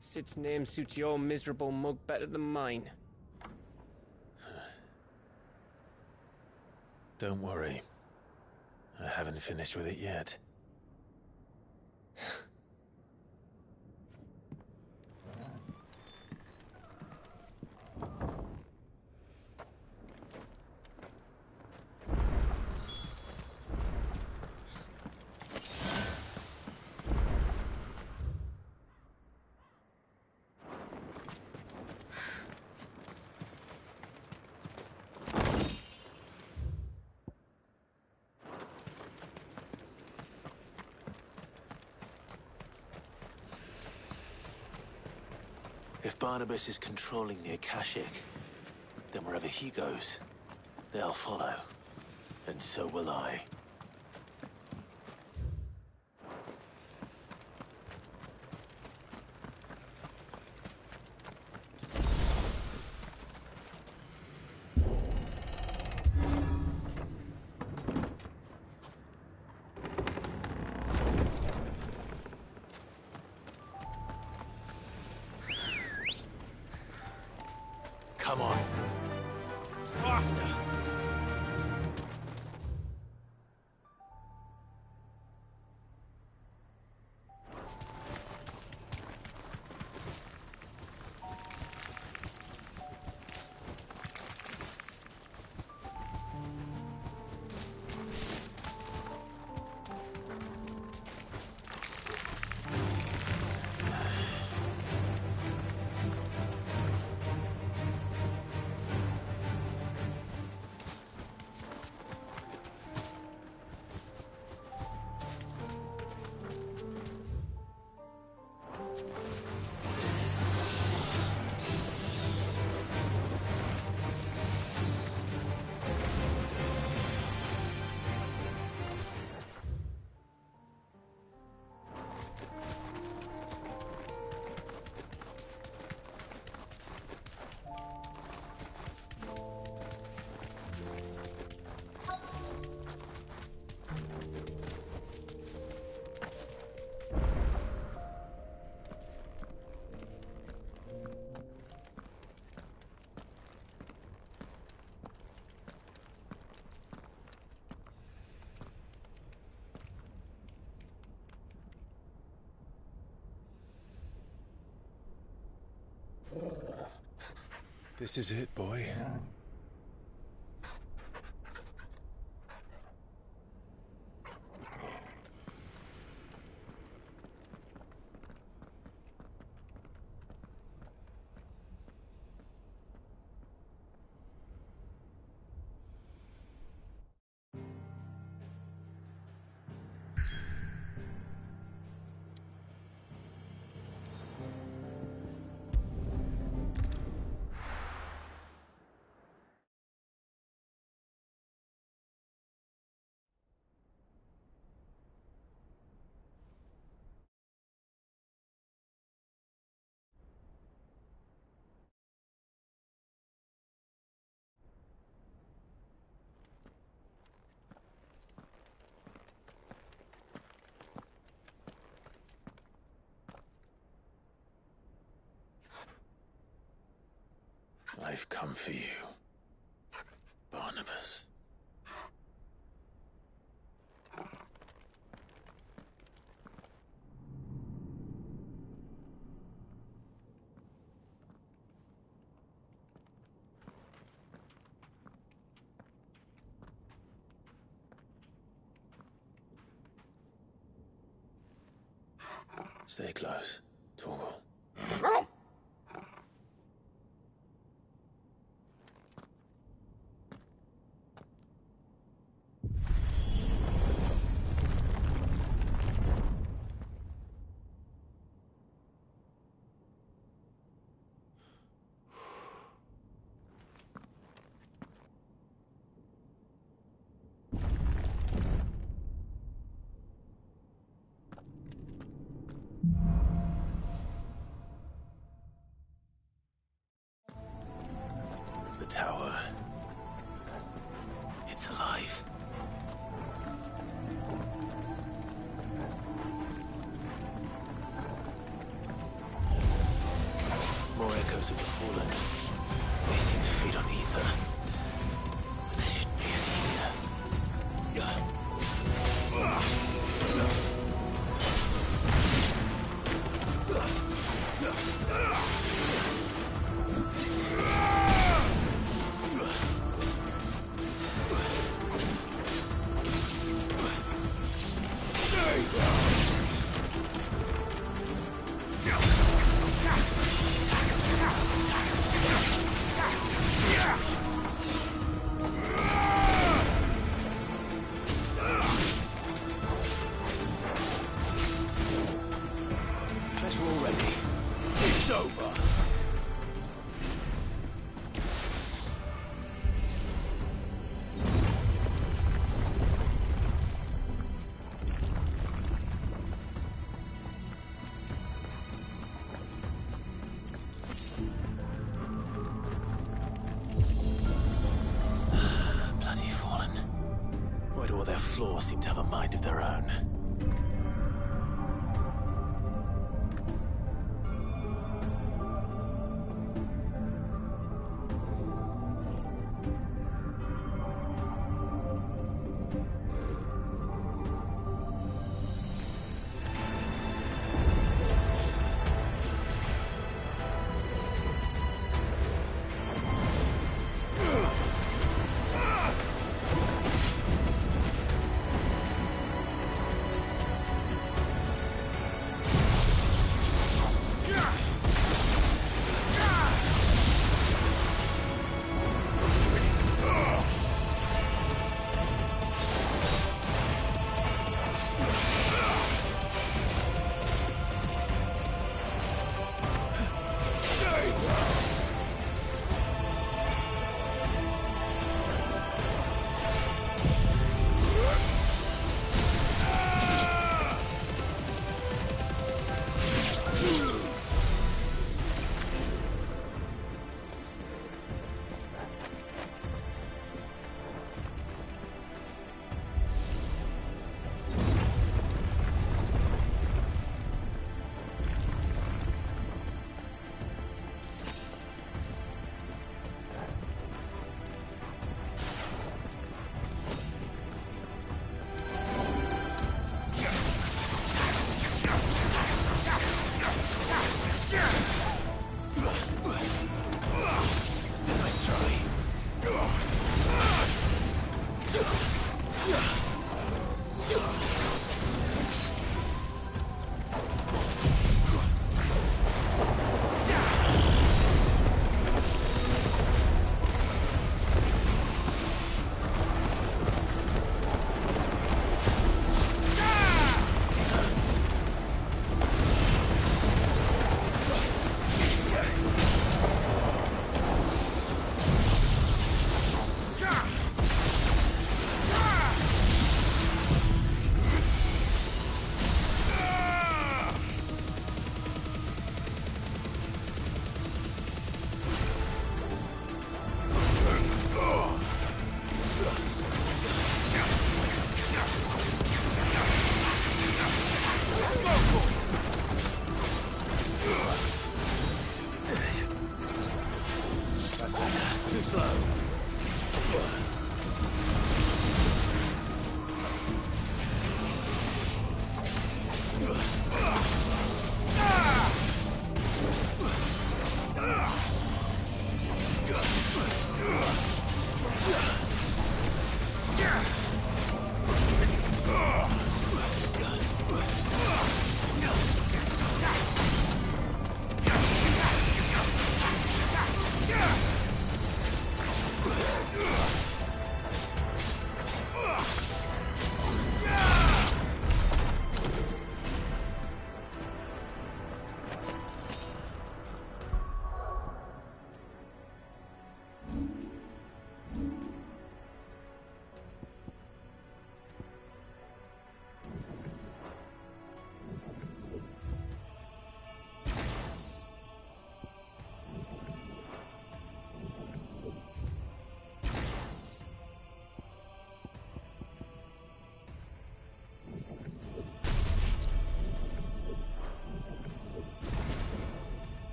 Sid's name suits your miserable mug better than mine. Don't worry. I haven't finished with it yet. If Barnabas is controlling the Akashic, then wherever he goes, they'll follow. And so will I. Come on. Faster! This is it, boy. I've come for you, Barnabas. Stay close, Torgal. Tower. It's alive. echoes of the fallen. They seem to feed on ether. But there shouldn't be any here. Floor seem to have a mind of their own.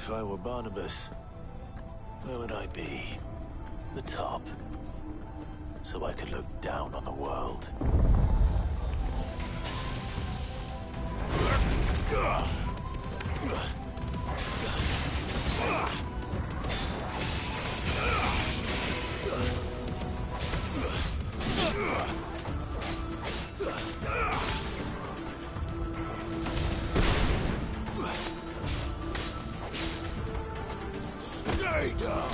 If I were Barnabas, where would I be? The top. So I could look down on the world. Stay down!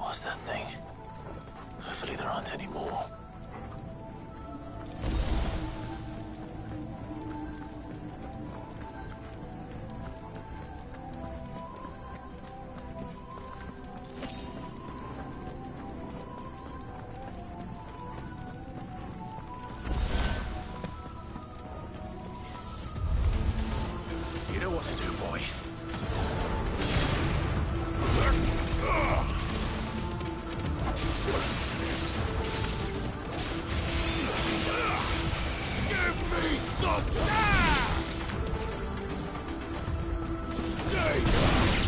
was that thing? Hopefully there aren't any more. You know what to do, boy. Give me the jab! Stay back!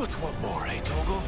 But what more, eh, Torgal?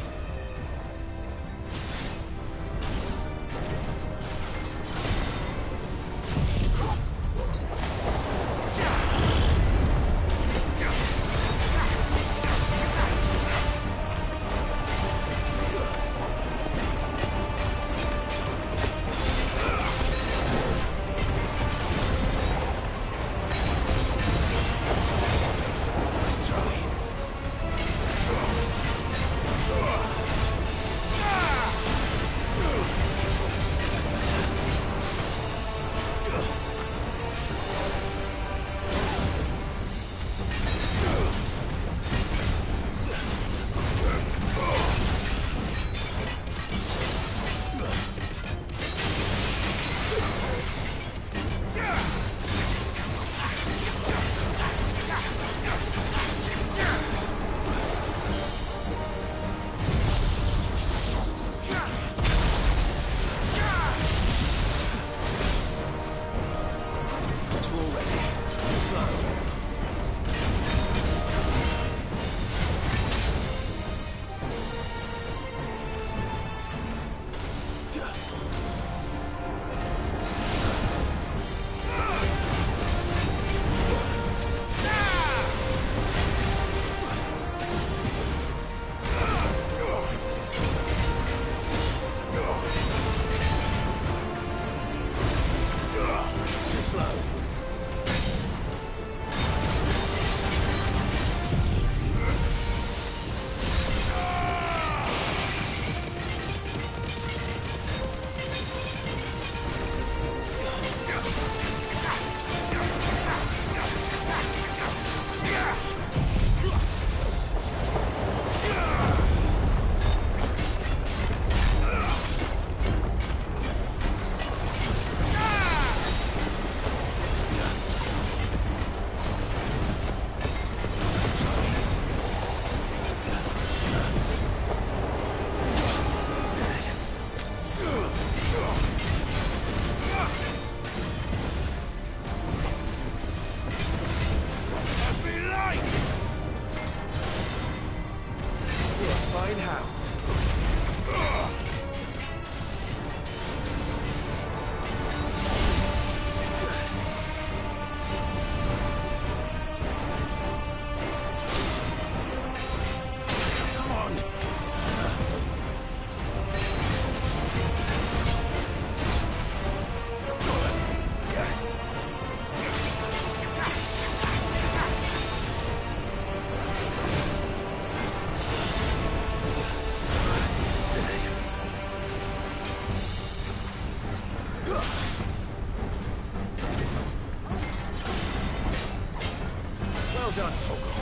done, Torgal.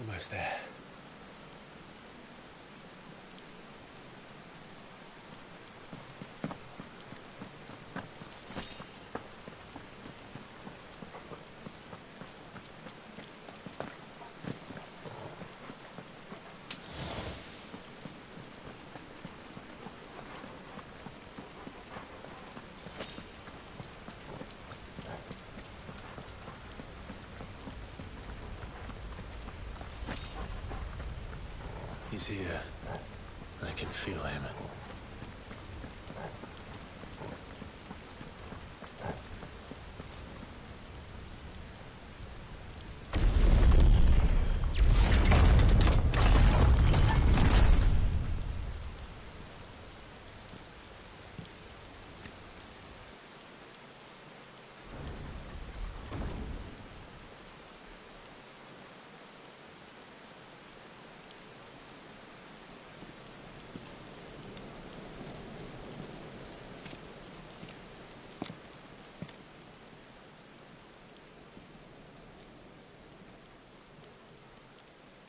Almost there. He's here. can feel him.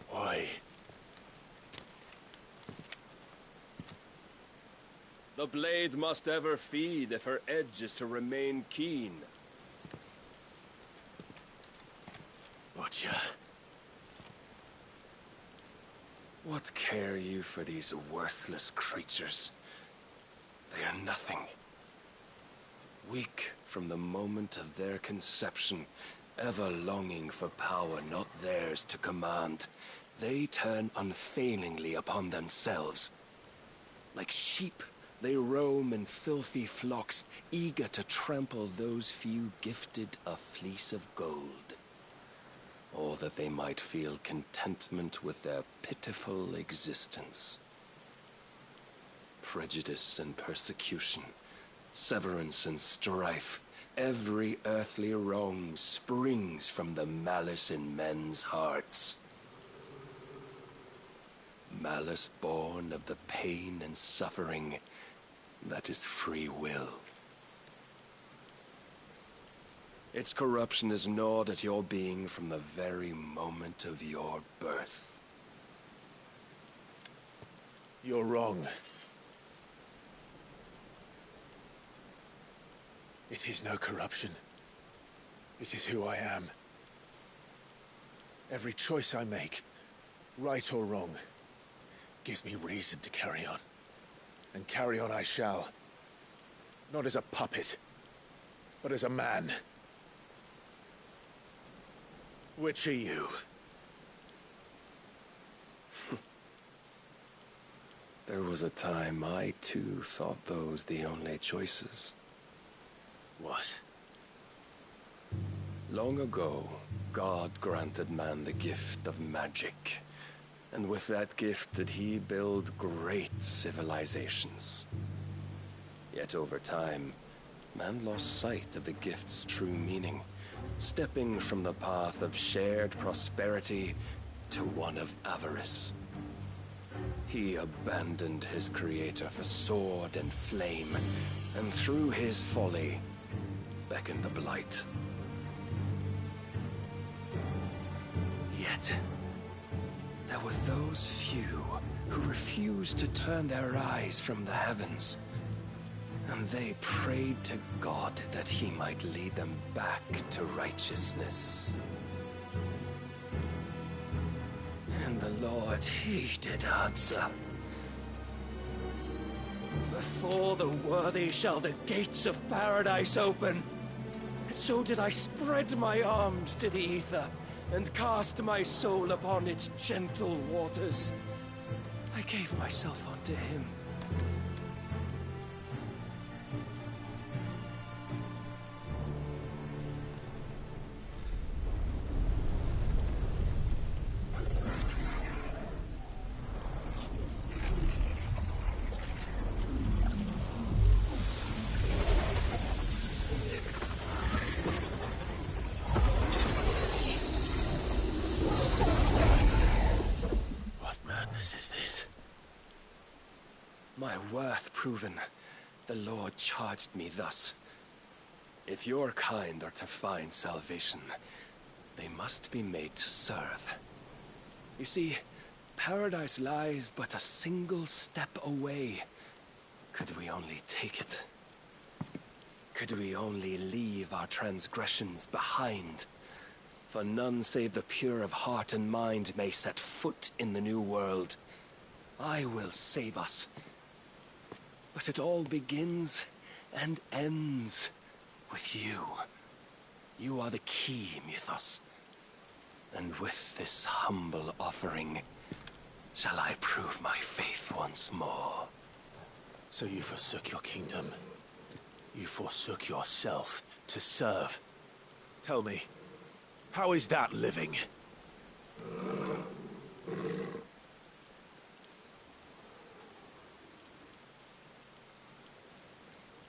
Why? The blade must ever feed if her edge is to remain keen. Butcher. What care you for these worthless creatures? They are nothing. Weak from the moment of their conception, ever longing for power not theirs to command, they turn unfailingly upon themselves. Like sheep, they roam in filthy flocks, eager to trample those few gifted a fleece of gold. Or that they might feel contentment with their pitiful existence. Prejudice and persecution, severance and strife, every earthly wrong springs from the malice in men's hearts. Malice born of the pain and suffering that is free will. Its corruption is gnawed at your being from the very moment of your birth. You're wrong. It is no corruption. It is who I am. Every choice I make, right or wrong, gives me reason to carry on. And carry on I shall. Not as a puppet, but as a man. Which are you? There was a time I too thought those the only choices. What? Long ago, God granted man the gift of magic. And with that gift did he build great civilizations. Yet over time, man lost sight of the gift's true meaning, stepping from the path of shared prosperity to one of avarice. He abandoned his creator for sword and flame, and through his folly, beckoned the blight. Yet, there were those few who refused to turn their eyes from the heavens, and they prayed to God that he might lead them back to righteousness. And the Lord, he did answer. Before the worthy shall the gates of paradise open. And so did I spread my arms to the ether, and cast my soul upon its gentle waters. I gave myself unto him. My worth proven, the Lord charged me thus. If your kind are to find salvation, they must be made to serve. You see, paradise lies but a single step away. Could we only take it? Could we only leave our transgressions behind? For none save the pure of heart and mind may set foot in the new world. I will save us. But it all begins and ends with you. You are the key, Mythos. And with this humble offering, shall I prove my faith once more. So you forsook your kingdom. You forsook yourself to serve. Tell me, how is that living?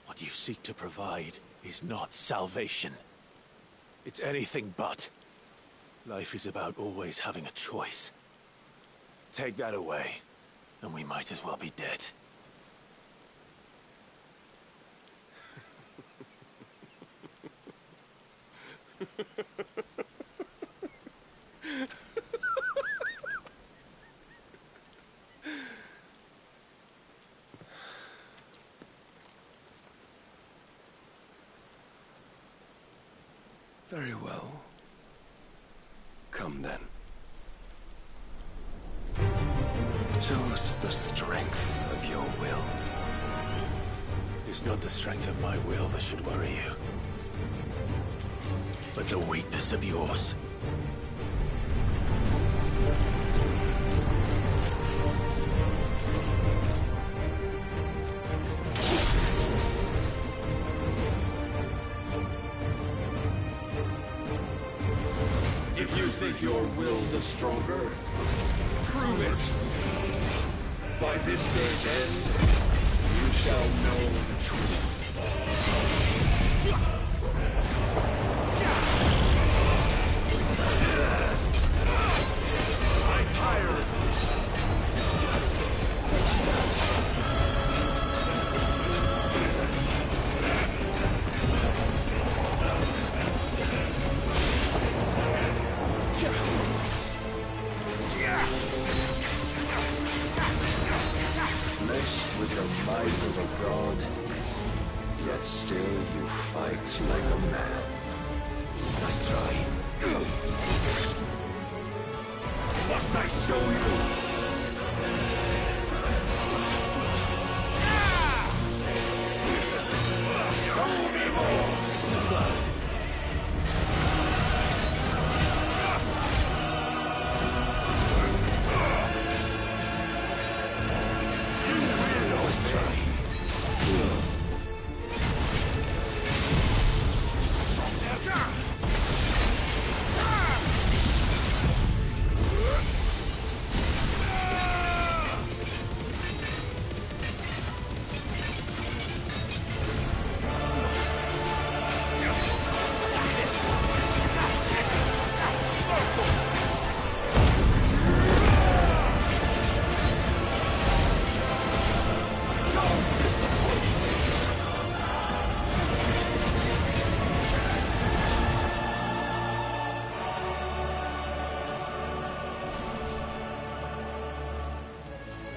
What you seek to provide is not salvation. It's anything but. Life is about always having a choice. Take that away, and we might as well be dead. Very well. Come then. Show us the strength of your will. It's not the strength of my will that should worry you, but the weakness of yours. If you think your will the stronger, prove it. By this day's end, you shall know the truth. I tire of this. Blessed with the might of a god, yet still you fight like a man. Nice try. Must I show you? Show me more!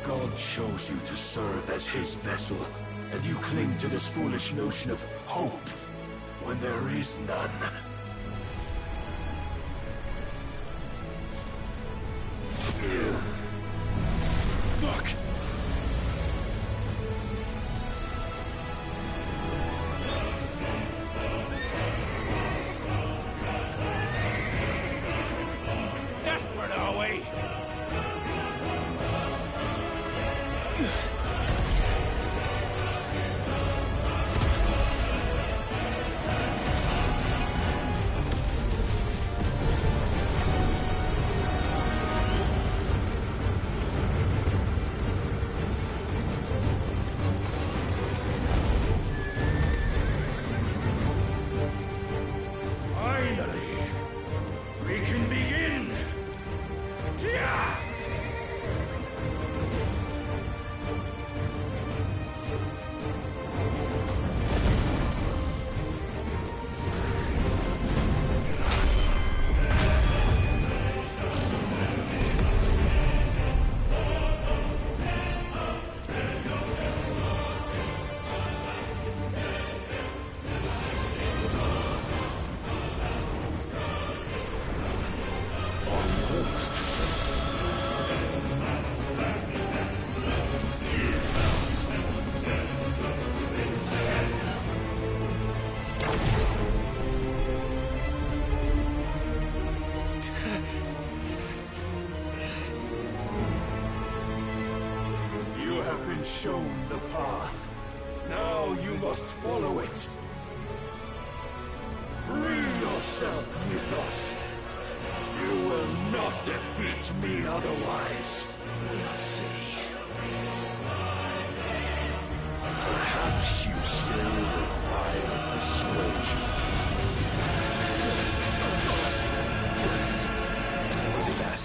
God chose you to serve as his vessel, and you cling to this foolish notion of hope when there is none. Fuck! Desperate, are we? shown the path. Now you must follow it. Free yourself with us. You will not defeat me otherwise. We'll see. Perhaps you still require persuasion. Look at that.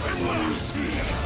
And what do you see?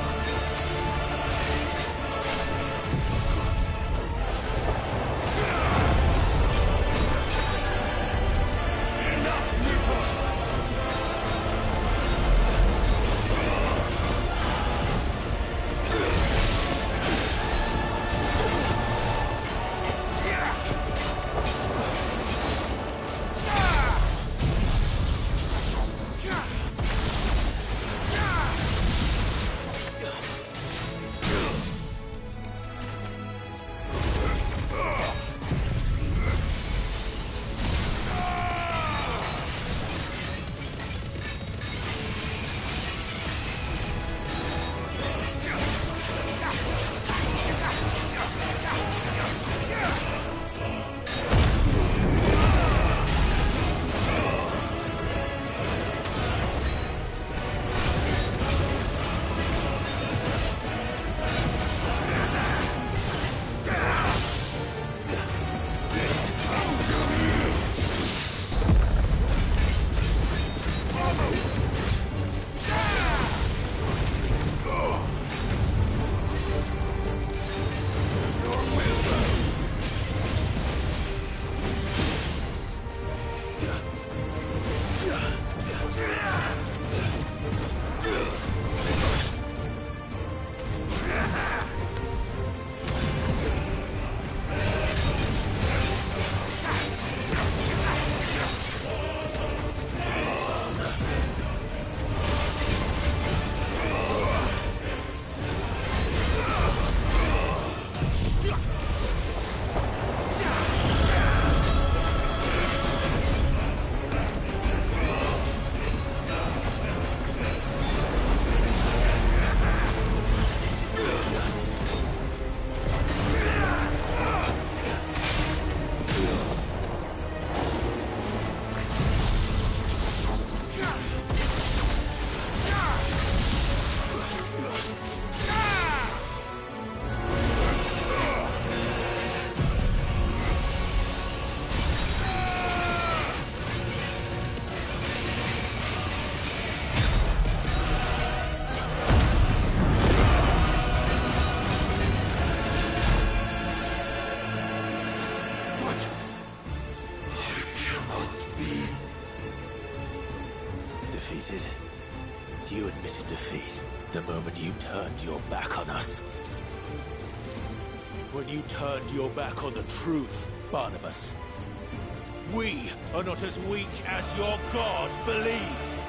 Defeated? You admitted defeat the moment you turned your back on us. When you turned your back on the truth, Barnabas. We are not as weak as your god believes.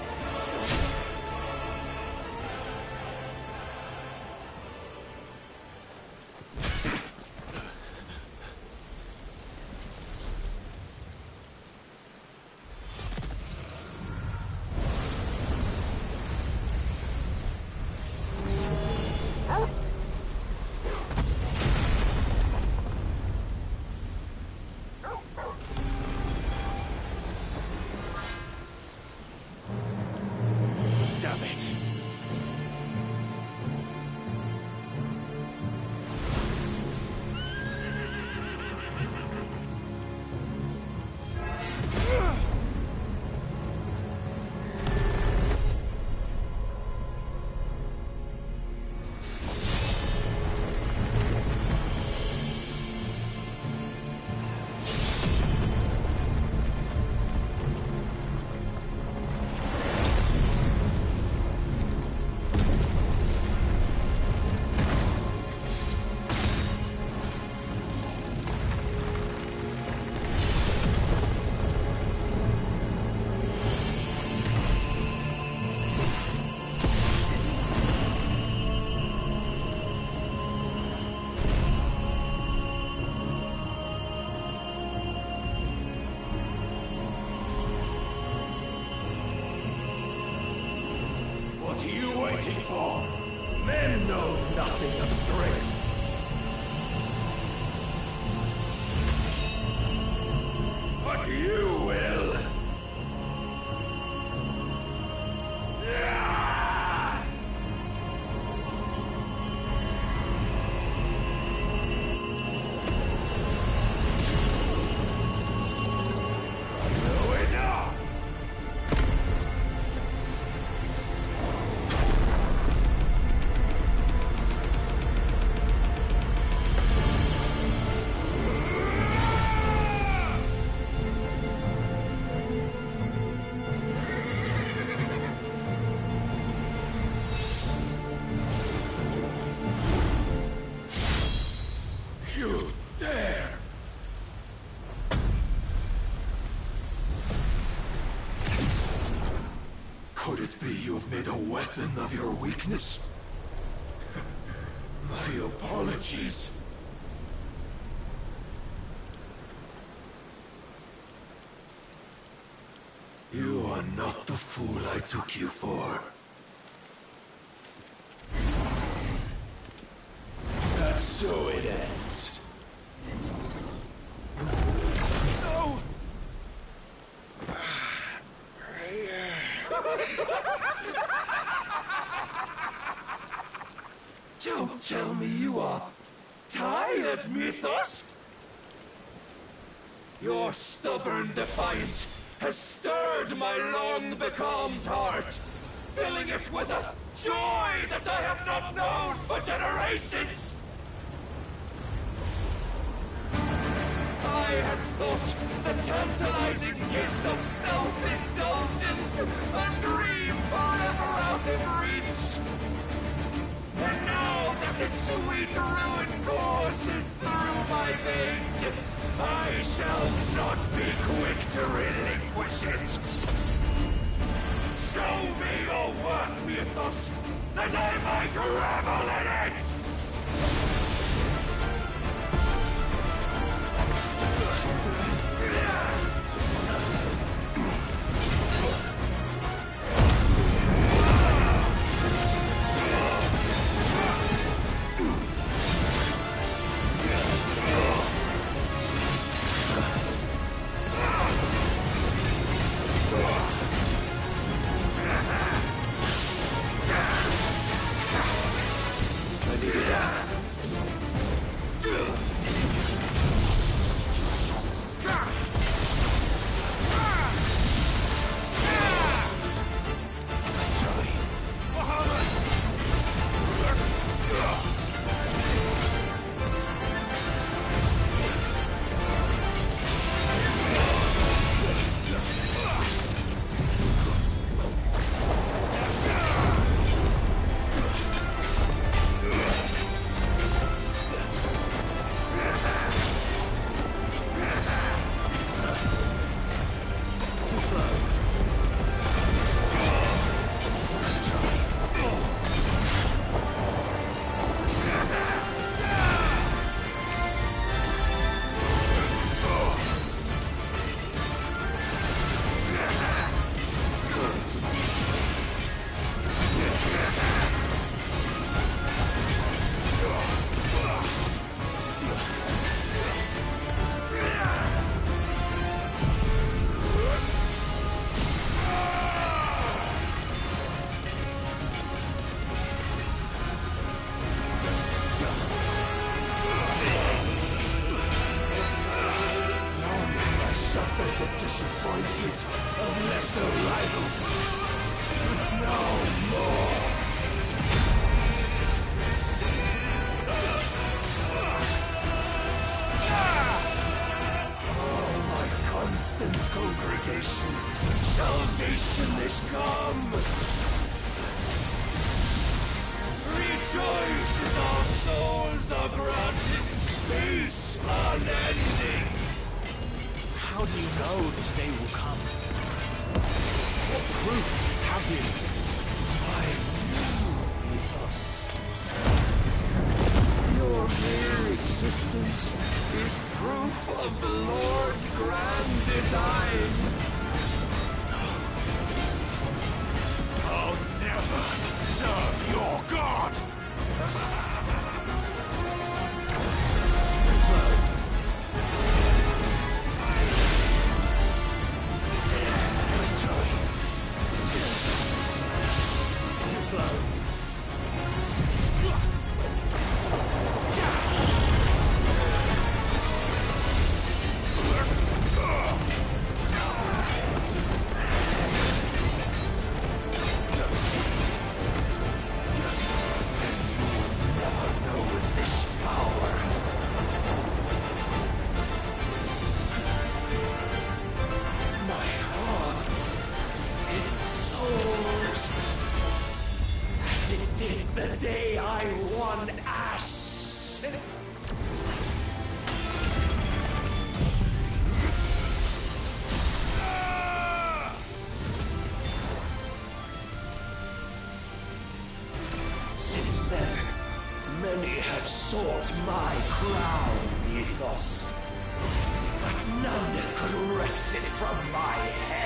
What are you waiting for? Men know nothing of strength. But you will. You dare! Could it be you've made a weapon of your weakness? My apologies. You are not the fool I took you for. That's so it ends. No! Don't tell me you are tired, Mythos! Your stubborn defiance has stirred my long-becalmed heart, filling it with a joy that I have not known for generations! I had thought the tantalizing kiss of self-indulgence a dream forever out of reach. And now that its sweet ruin courses through my veins, I shall not be quick to relinquish it. Show me your work, Mythos, that I might revel in it! Disappointment of lesser rivals. No more. Oh, my constant congregation, salvation is come. Rejoice as our souls are granted peace unending. How do you know this day will come? What proof have you? I knew, Mythos. Your mere existence is proof of the Lord's grand design. I'll never never serve your god! Too slow. The day I won Ash! Since then, many have sought my crown, Ethos. But none could wrest it from my head.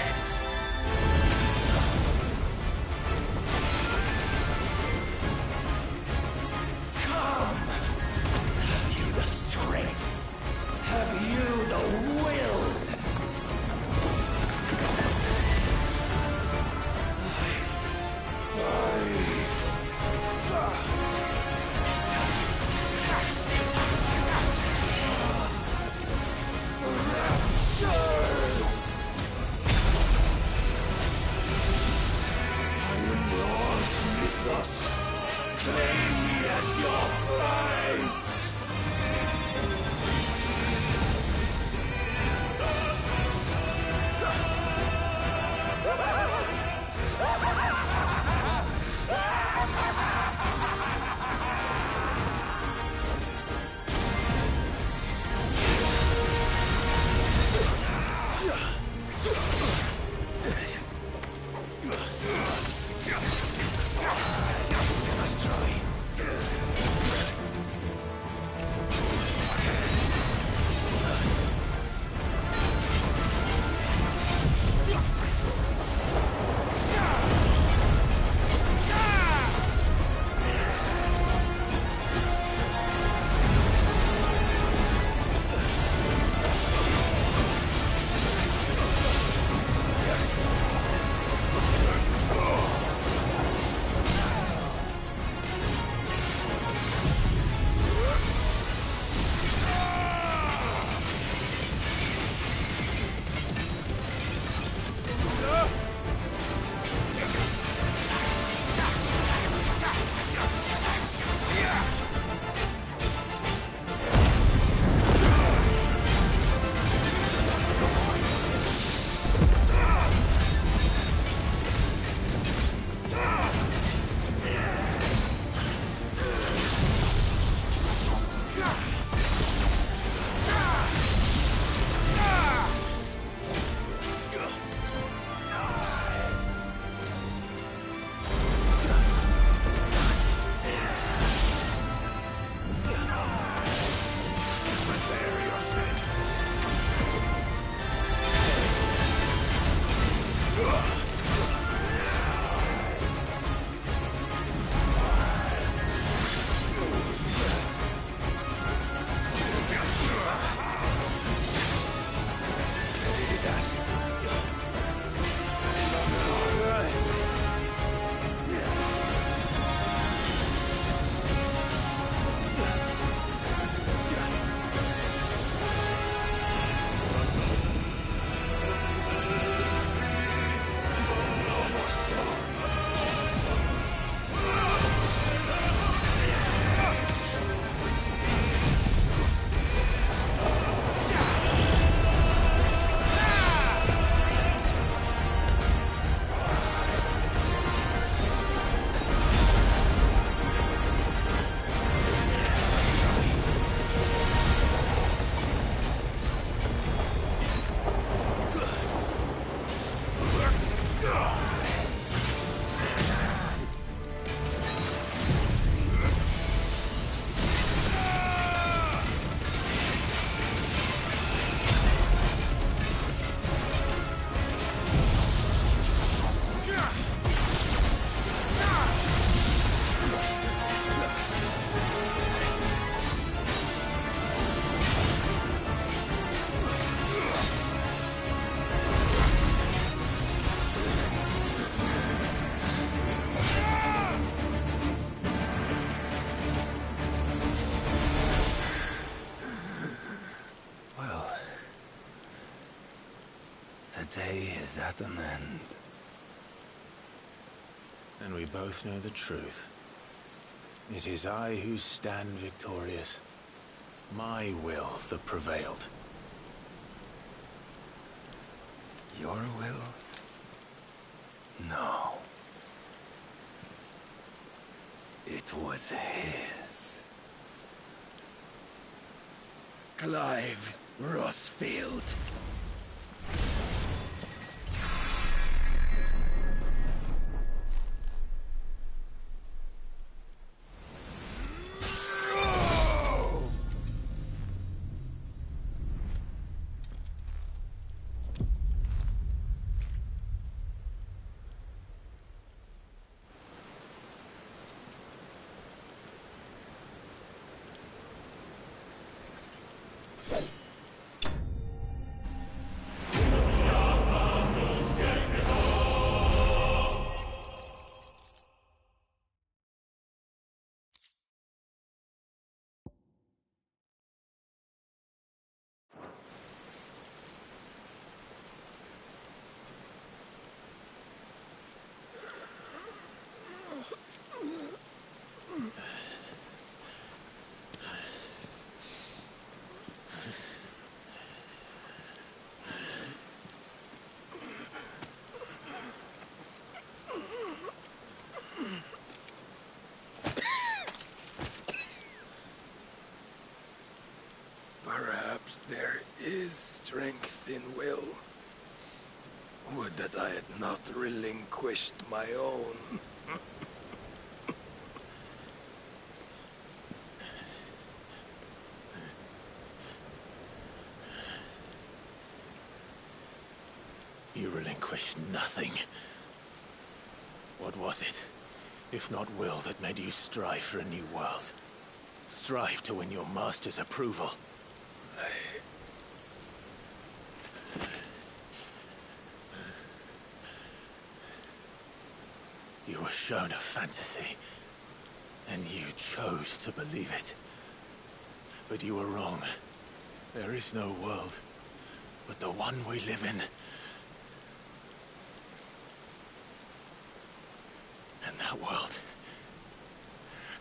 Have you the will? The day is at an end. And we both know the truth. It is I who stand victorious. My will that prevailed. Your will? No. It was his. Clive Rossfield. Perhaps there is strength in will. Would that I had not relinquished my own. You relinquished nothing. What was it, if not will, that made you strive for a new world? Strive to win your master's approval? You were shown a fantasy, and you chose to believe it. But you were wrong. There is no world, but the one we live in. And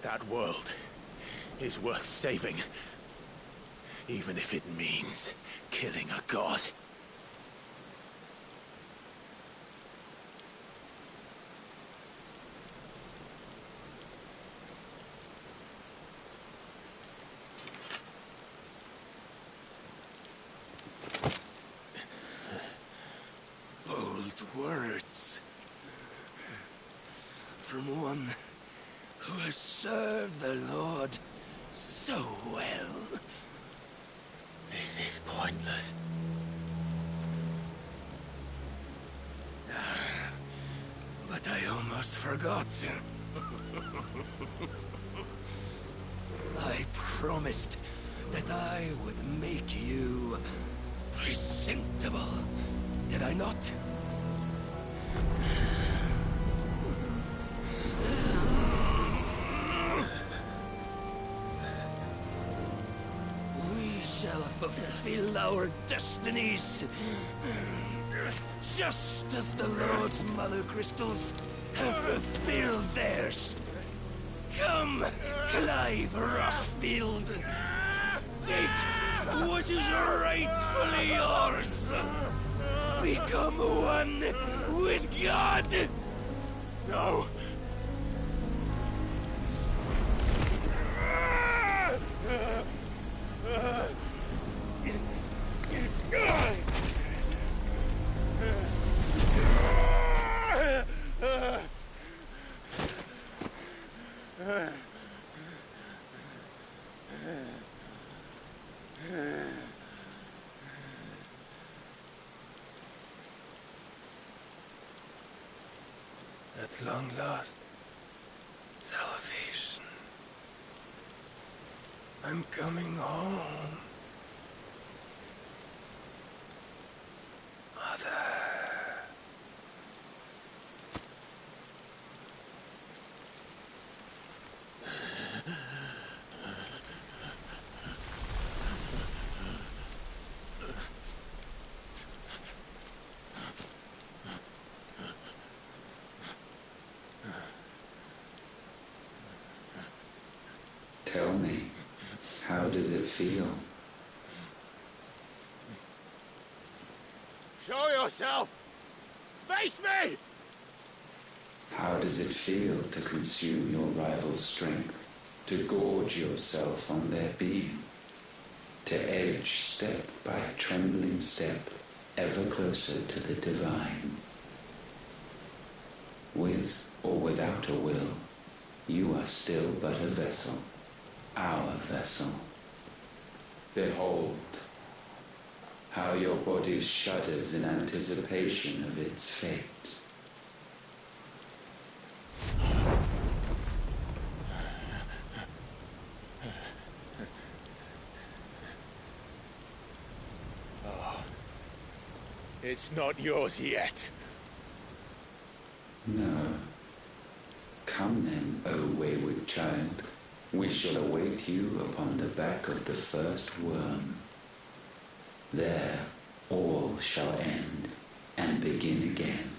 that world is worth saving. Even if it means killing a god. Bold words. From one who has served the Lord so well. This is pointless. But I almost forgot. I promised that I would make you presentable. Did I not? We shall fulfill our destinies. Just as the Lord's Mother Crystals have fulfilled theirs. Come, Clive Rossfield. Take what is rightfully yours. Become one with God. No. At long last, salvation. I'm coming home. Mother. Tell me, how does it feel? Show yourself! Face me! How does it feel to consume your rival's strength, to gorge yourself on their beam, to edge step by trembling step ever closer to the divine? With or without a will, you are still but a vessel, our vessel. Behold, how your body shudders in anticipation of its fate. Oh, it's not yours yet. No. Come then, O wayward child. We shall await you upon the back of the first worm. There all shall end and begin again.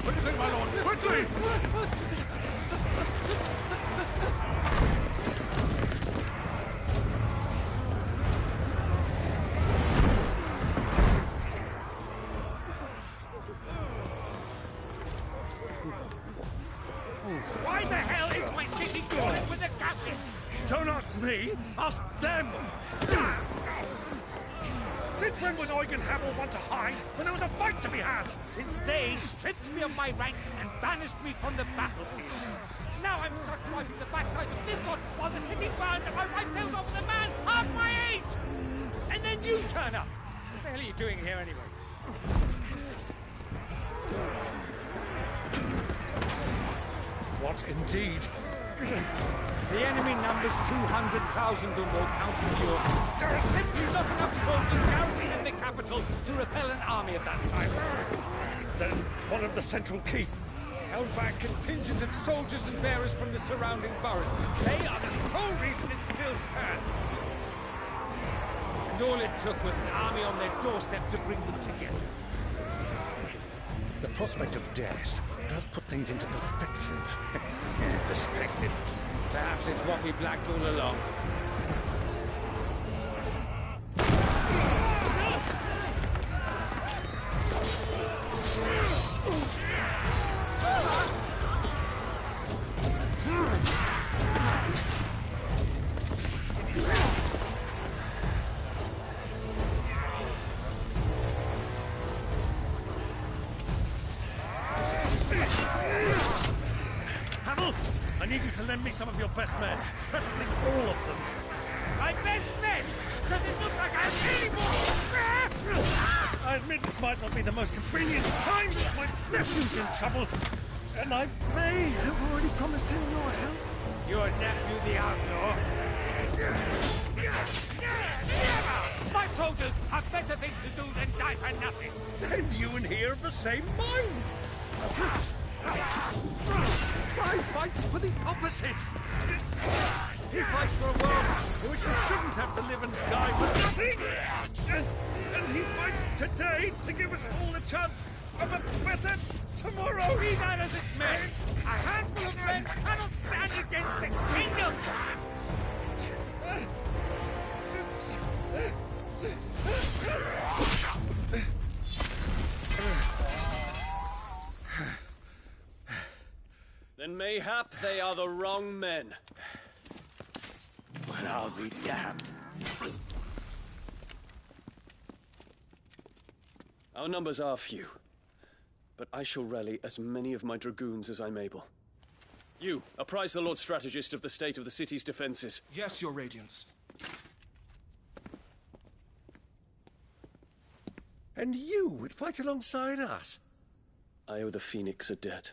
Quickly, my lord! Quickly! Why the hell is my city crawling with the captain? Don't ask me, ask them! Since when was Eugen Hamel one to hide when there was a fight to be had? Since they stripped me of my rank and banished me from the battlefield. Now I'm stuck wiping the backsides of this lot while the city burns and my wife tells off the man half my age! And then you turn up! What the hell are you doing here anyway? What indeed? The enemy numbers 200,000 or more, counting yours. There are simply not enough soldiers garrisoned in the capital to repel an army of that size. Then one of the central keep. Held by a contingent of soldiers and bearers from the surrounding boroughs. They are the sole reason it still stands. And all it took was an army on their doorstep to bring them together. The prospect of death does put things into perspective. Perspective. Perhaps it's what we've lacked all along. Hamel, I need you to lend me some of your best men. Preferably all of them. My best men? Does it look like I have any more? I admit this might not be the most convenient time, but my nephew's in trouble. And I may have already promised him your help. Your nephew, the outlaw? Never! My soldiers have better things to do than die for nothing. And you and he are of the same mind. Clive fights for the opposite. He fights for a world in which we shouldn't have to live and die for nothing! And he fights today to give us all the chance of a better tomorrow! Be that as it may, a handful of men cannot stand against the kingdom! Then mayhap they are the wrong men. Well, I'll be damned. Our numbers are few, but I shall rally as many of my dragoons as I'm able. You, apprise the Lord Strategist of the state of the city's defenses. Yes, Your Radiance. And you would fight alongside us? I owe the Phoenix a debt.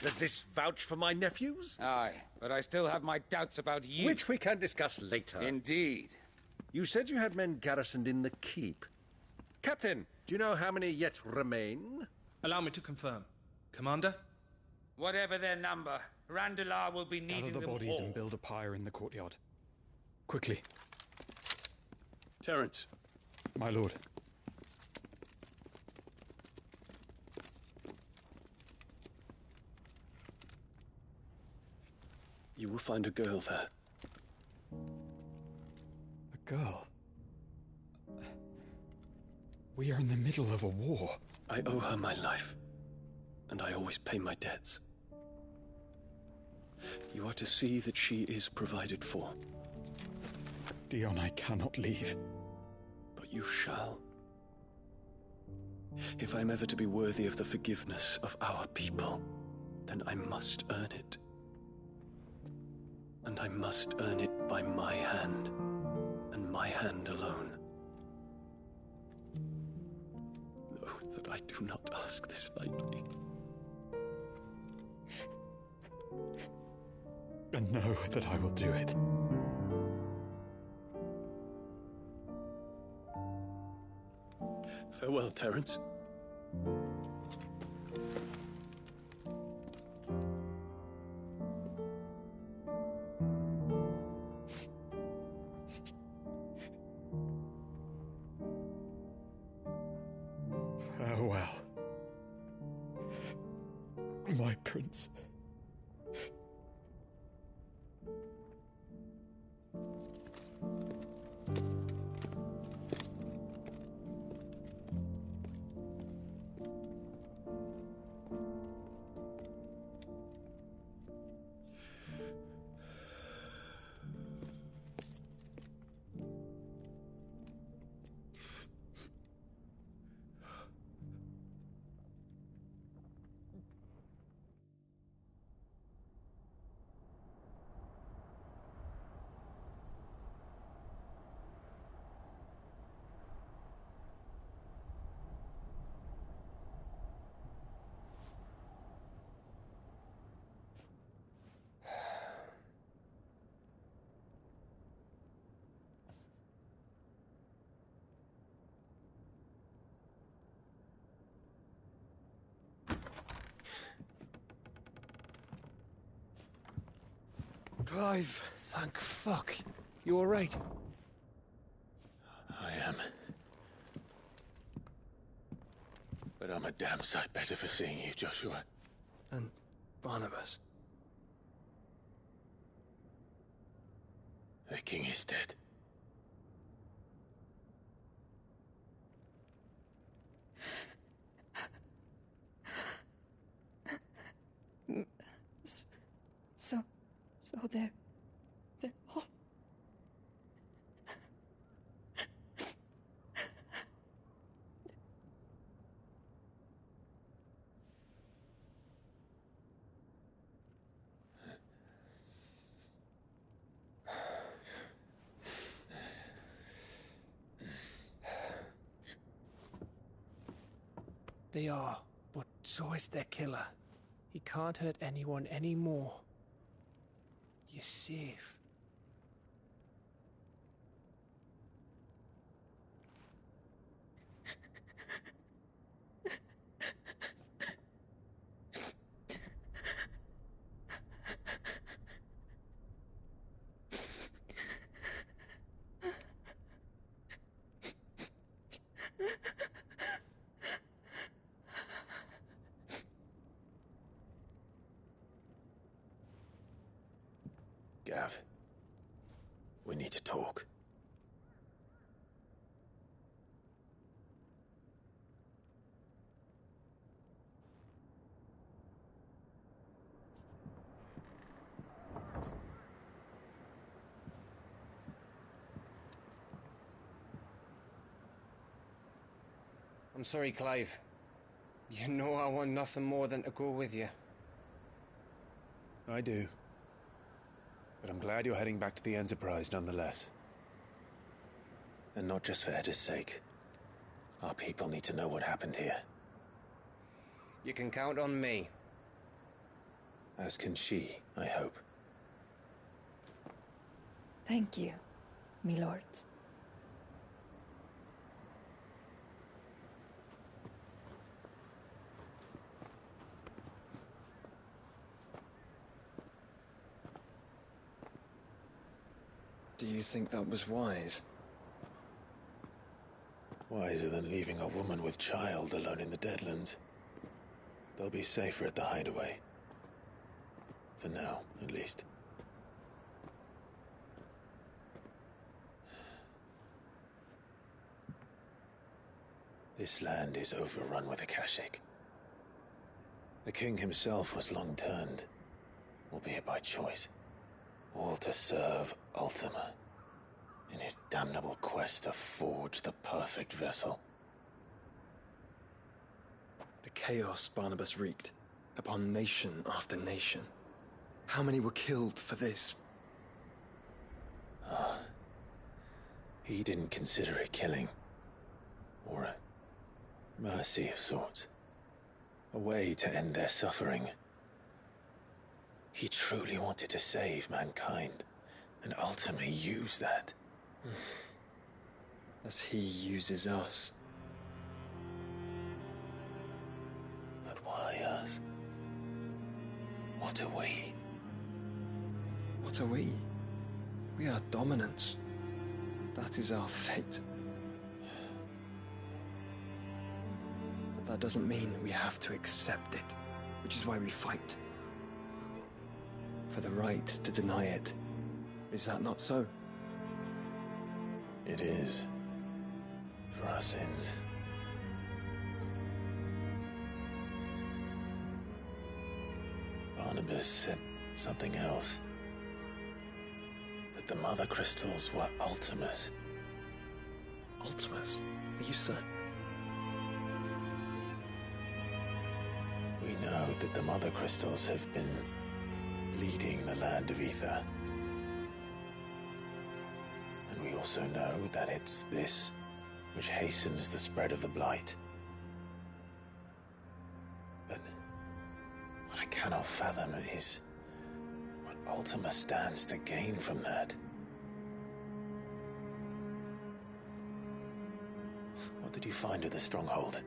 Does this vouch for my nephews? Aye, but I still have my doubts about you. Which we can discuss later. Indeed. You said you had men garrisoned in the keep. Captain, do you know how many yet remain? Allow me to confirm. Commander? Whatever their number, Randalar will be needing Gather the them bodies all. and build a pyre in the courtyard. Quickly. Terence. My lord. You will find a girl there. A girl? We are in the middle of a war. I owe her my life, and I always pay my debts. You are to see that she is provided for. Dion, I cannot leave. But you shall. If I'm ever to be worthy of the forgiveness of our people, then I must earn it. And I must earn it by my hand, and my hand alone. Know that I do not ask this lightly. And know that I will do it. Farewell, Terence. Farewell, my prince. Clive! Thank fuck. You alright? I am. But I'm a damn sight better for seeing you, Joshua. And Barnabas. The king is dead. So they're all... They are, but so is their killer. He can't hurt anyone anymore. You're safe. have. We need to talk. I'm sorry, Clive. You know I want nothing more than to go with you. I do. But I'm glad you're heading back to the Enterprise nonetheless. And not just for Edda's sake. Our people need to know what happened here. You can count on me. As can she, I hope. Thank you, me lords. Do you think that was wise? Wiser than leaving a woman with child alone in the Deadlands. They'll be safer at the hideaway. For now, at least. This land is overrun with Akashic. The king himself was long turned, albeit by choice. All to serve Ultima, in his damnable quest to forge the perfect vessel. The chaos Barnabas wreaked upon nation after nation. How many were killed for this? He didn't consider it killing. Or a mercy of sorts. A way to end their suffering. He truly wanted to save mankind, and ultimately used that. As he uses us. But why us? What are we? What are we? We are dominance. That is our fate. But that doesn't mean we have to accept it, which is why we fight. For the right to deny it. Is that not so? It is. For our sins. Barnabas said something else. That the Mother Crystals were Ultimas. Ultimas? Are you certain? We know that the Mother Crystals have been leading the land of Ether. And we also know that it's this which hastens the spread of the Blight. But what I cannot fathom is what Ultima stands to gain from that. What did you find at the Stronghold?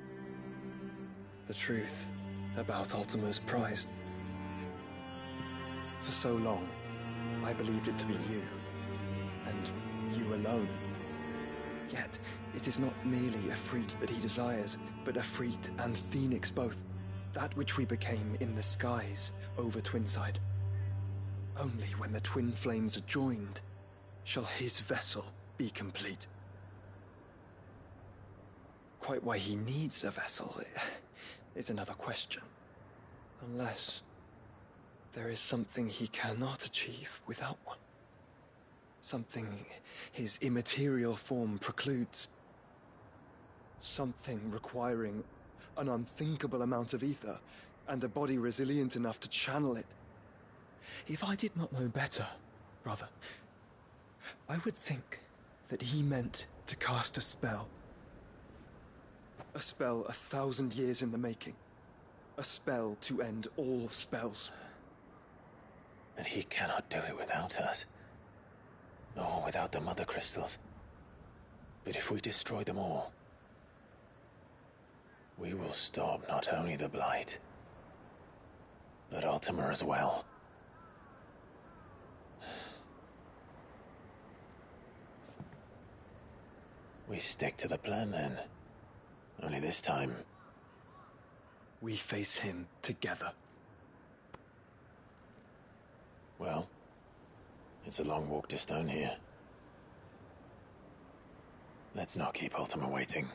The truth about Ultima's prize. For so long, I believed it to be you, and you alone. Yet, it is not merely Efreet that he desires, but Efreet and Phoenix both. That which we became in the skies over Twinside. Only when the twin flames are joined shall his vessel be complete. Quite why he needs a vessel is another question. Unless there is something he cannot achieve without one. Something his immaterial form precludes. Something requiring an unthinkable amount of ether and a body resilient enough to channel it. If I did not know better, brother, I would think that he meant to cast a spell. A spell 1,000 years in the making. A spell to end all spells. And he cannot do it without us. Nor without the Mother Crystals. But if we destroy them all, we will stop not only the Blight, but Ultima as well. We stick to the plan then. Only this time, we face him together. Well, It's a long walk to Stone here. Let's not keep Ultima waiting.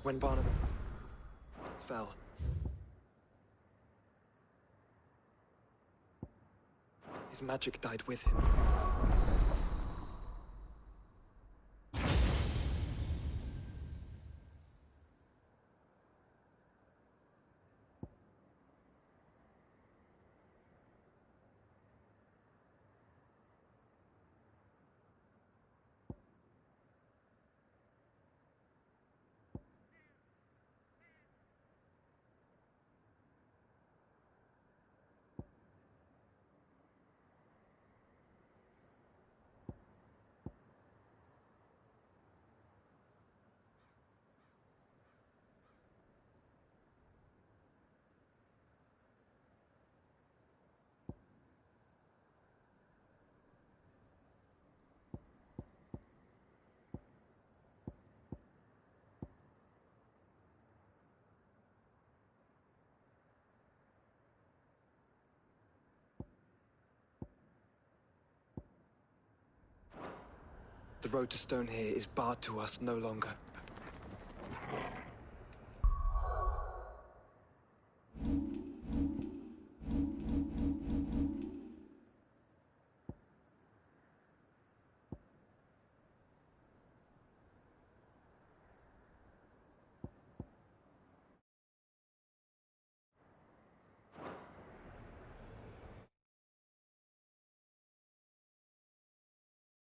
When Barnabas fell, his magic died with him. The road to Stonehere is barred to us no longer.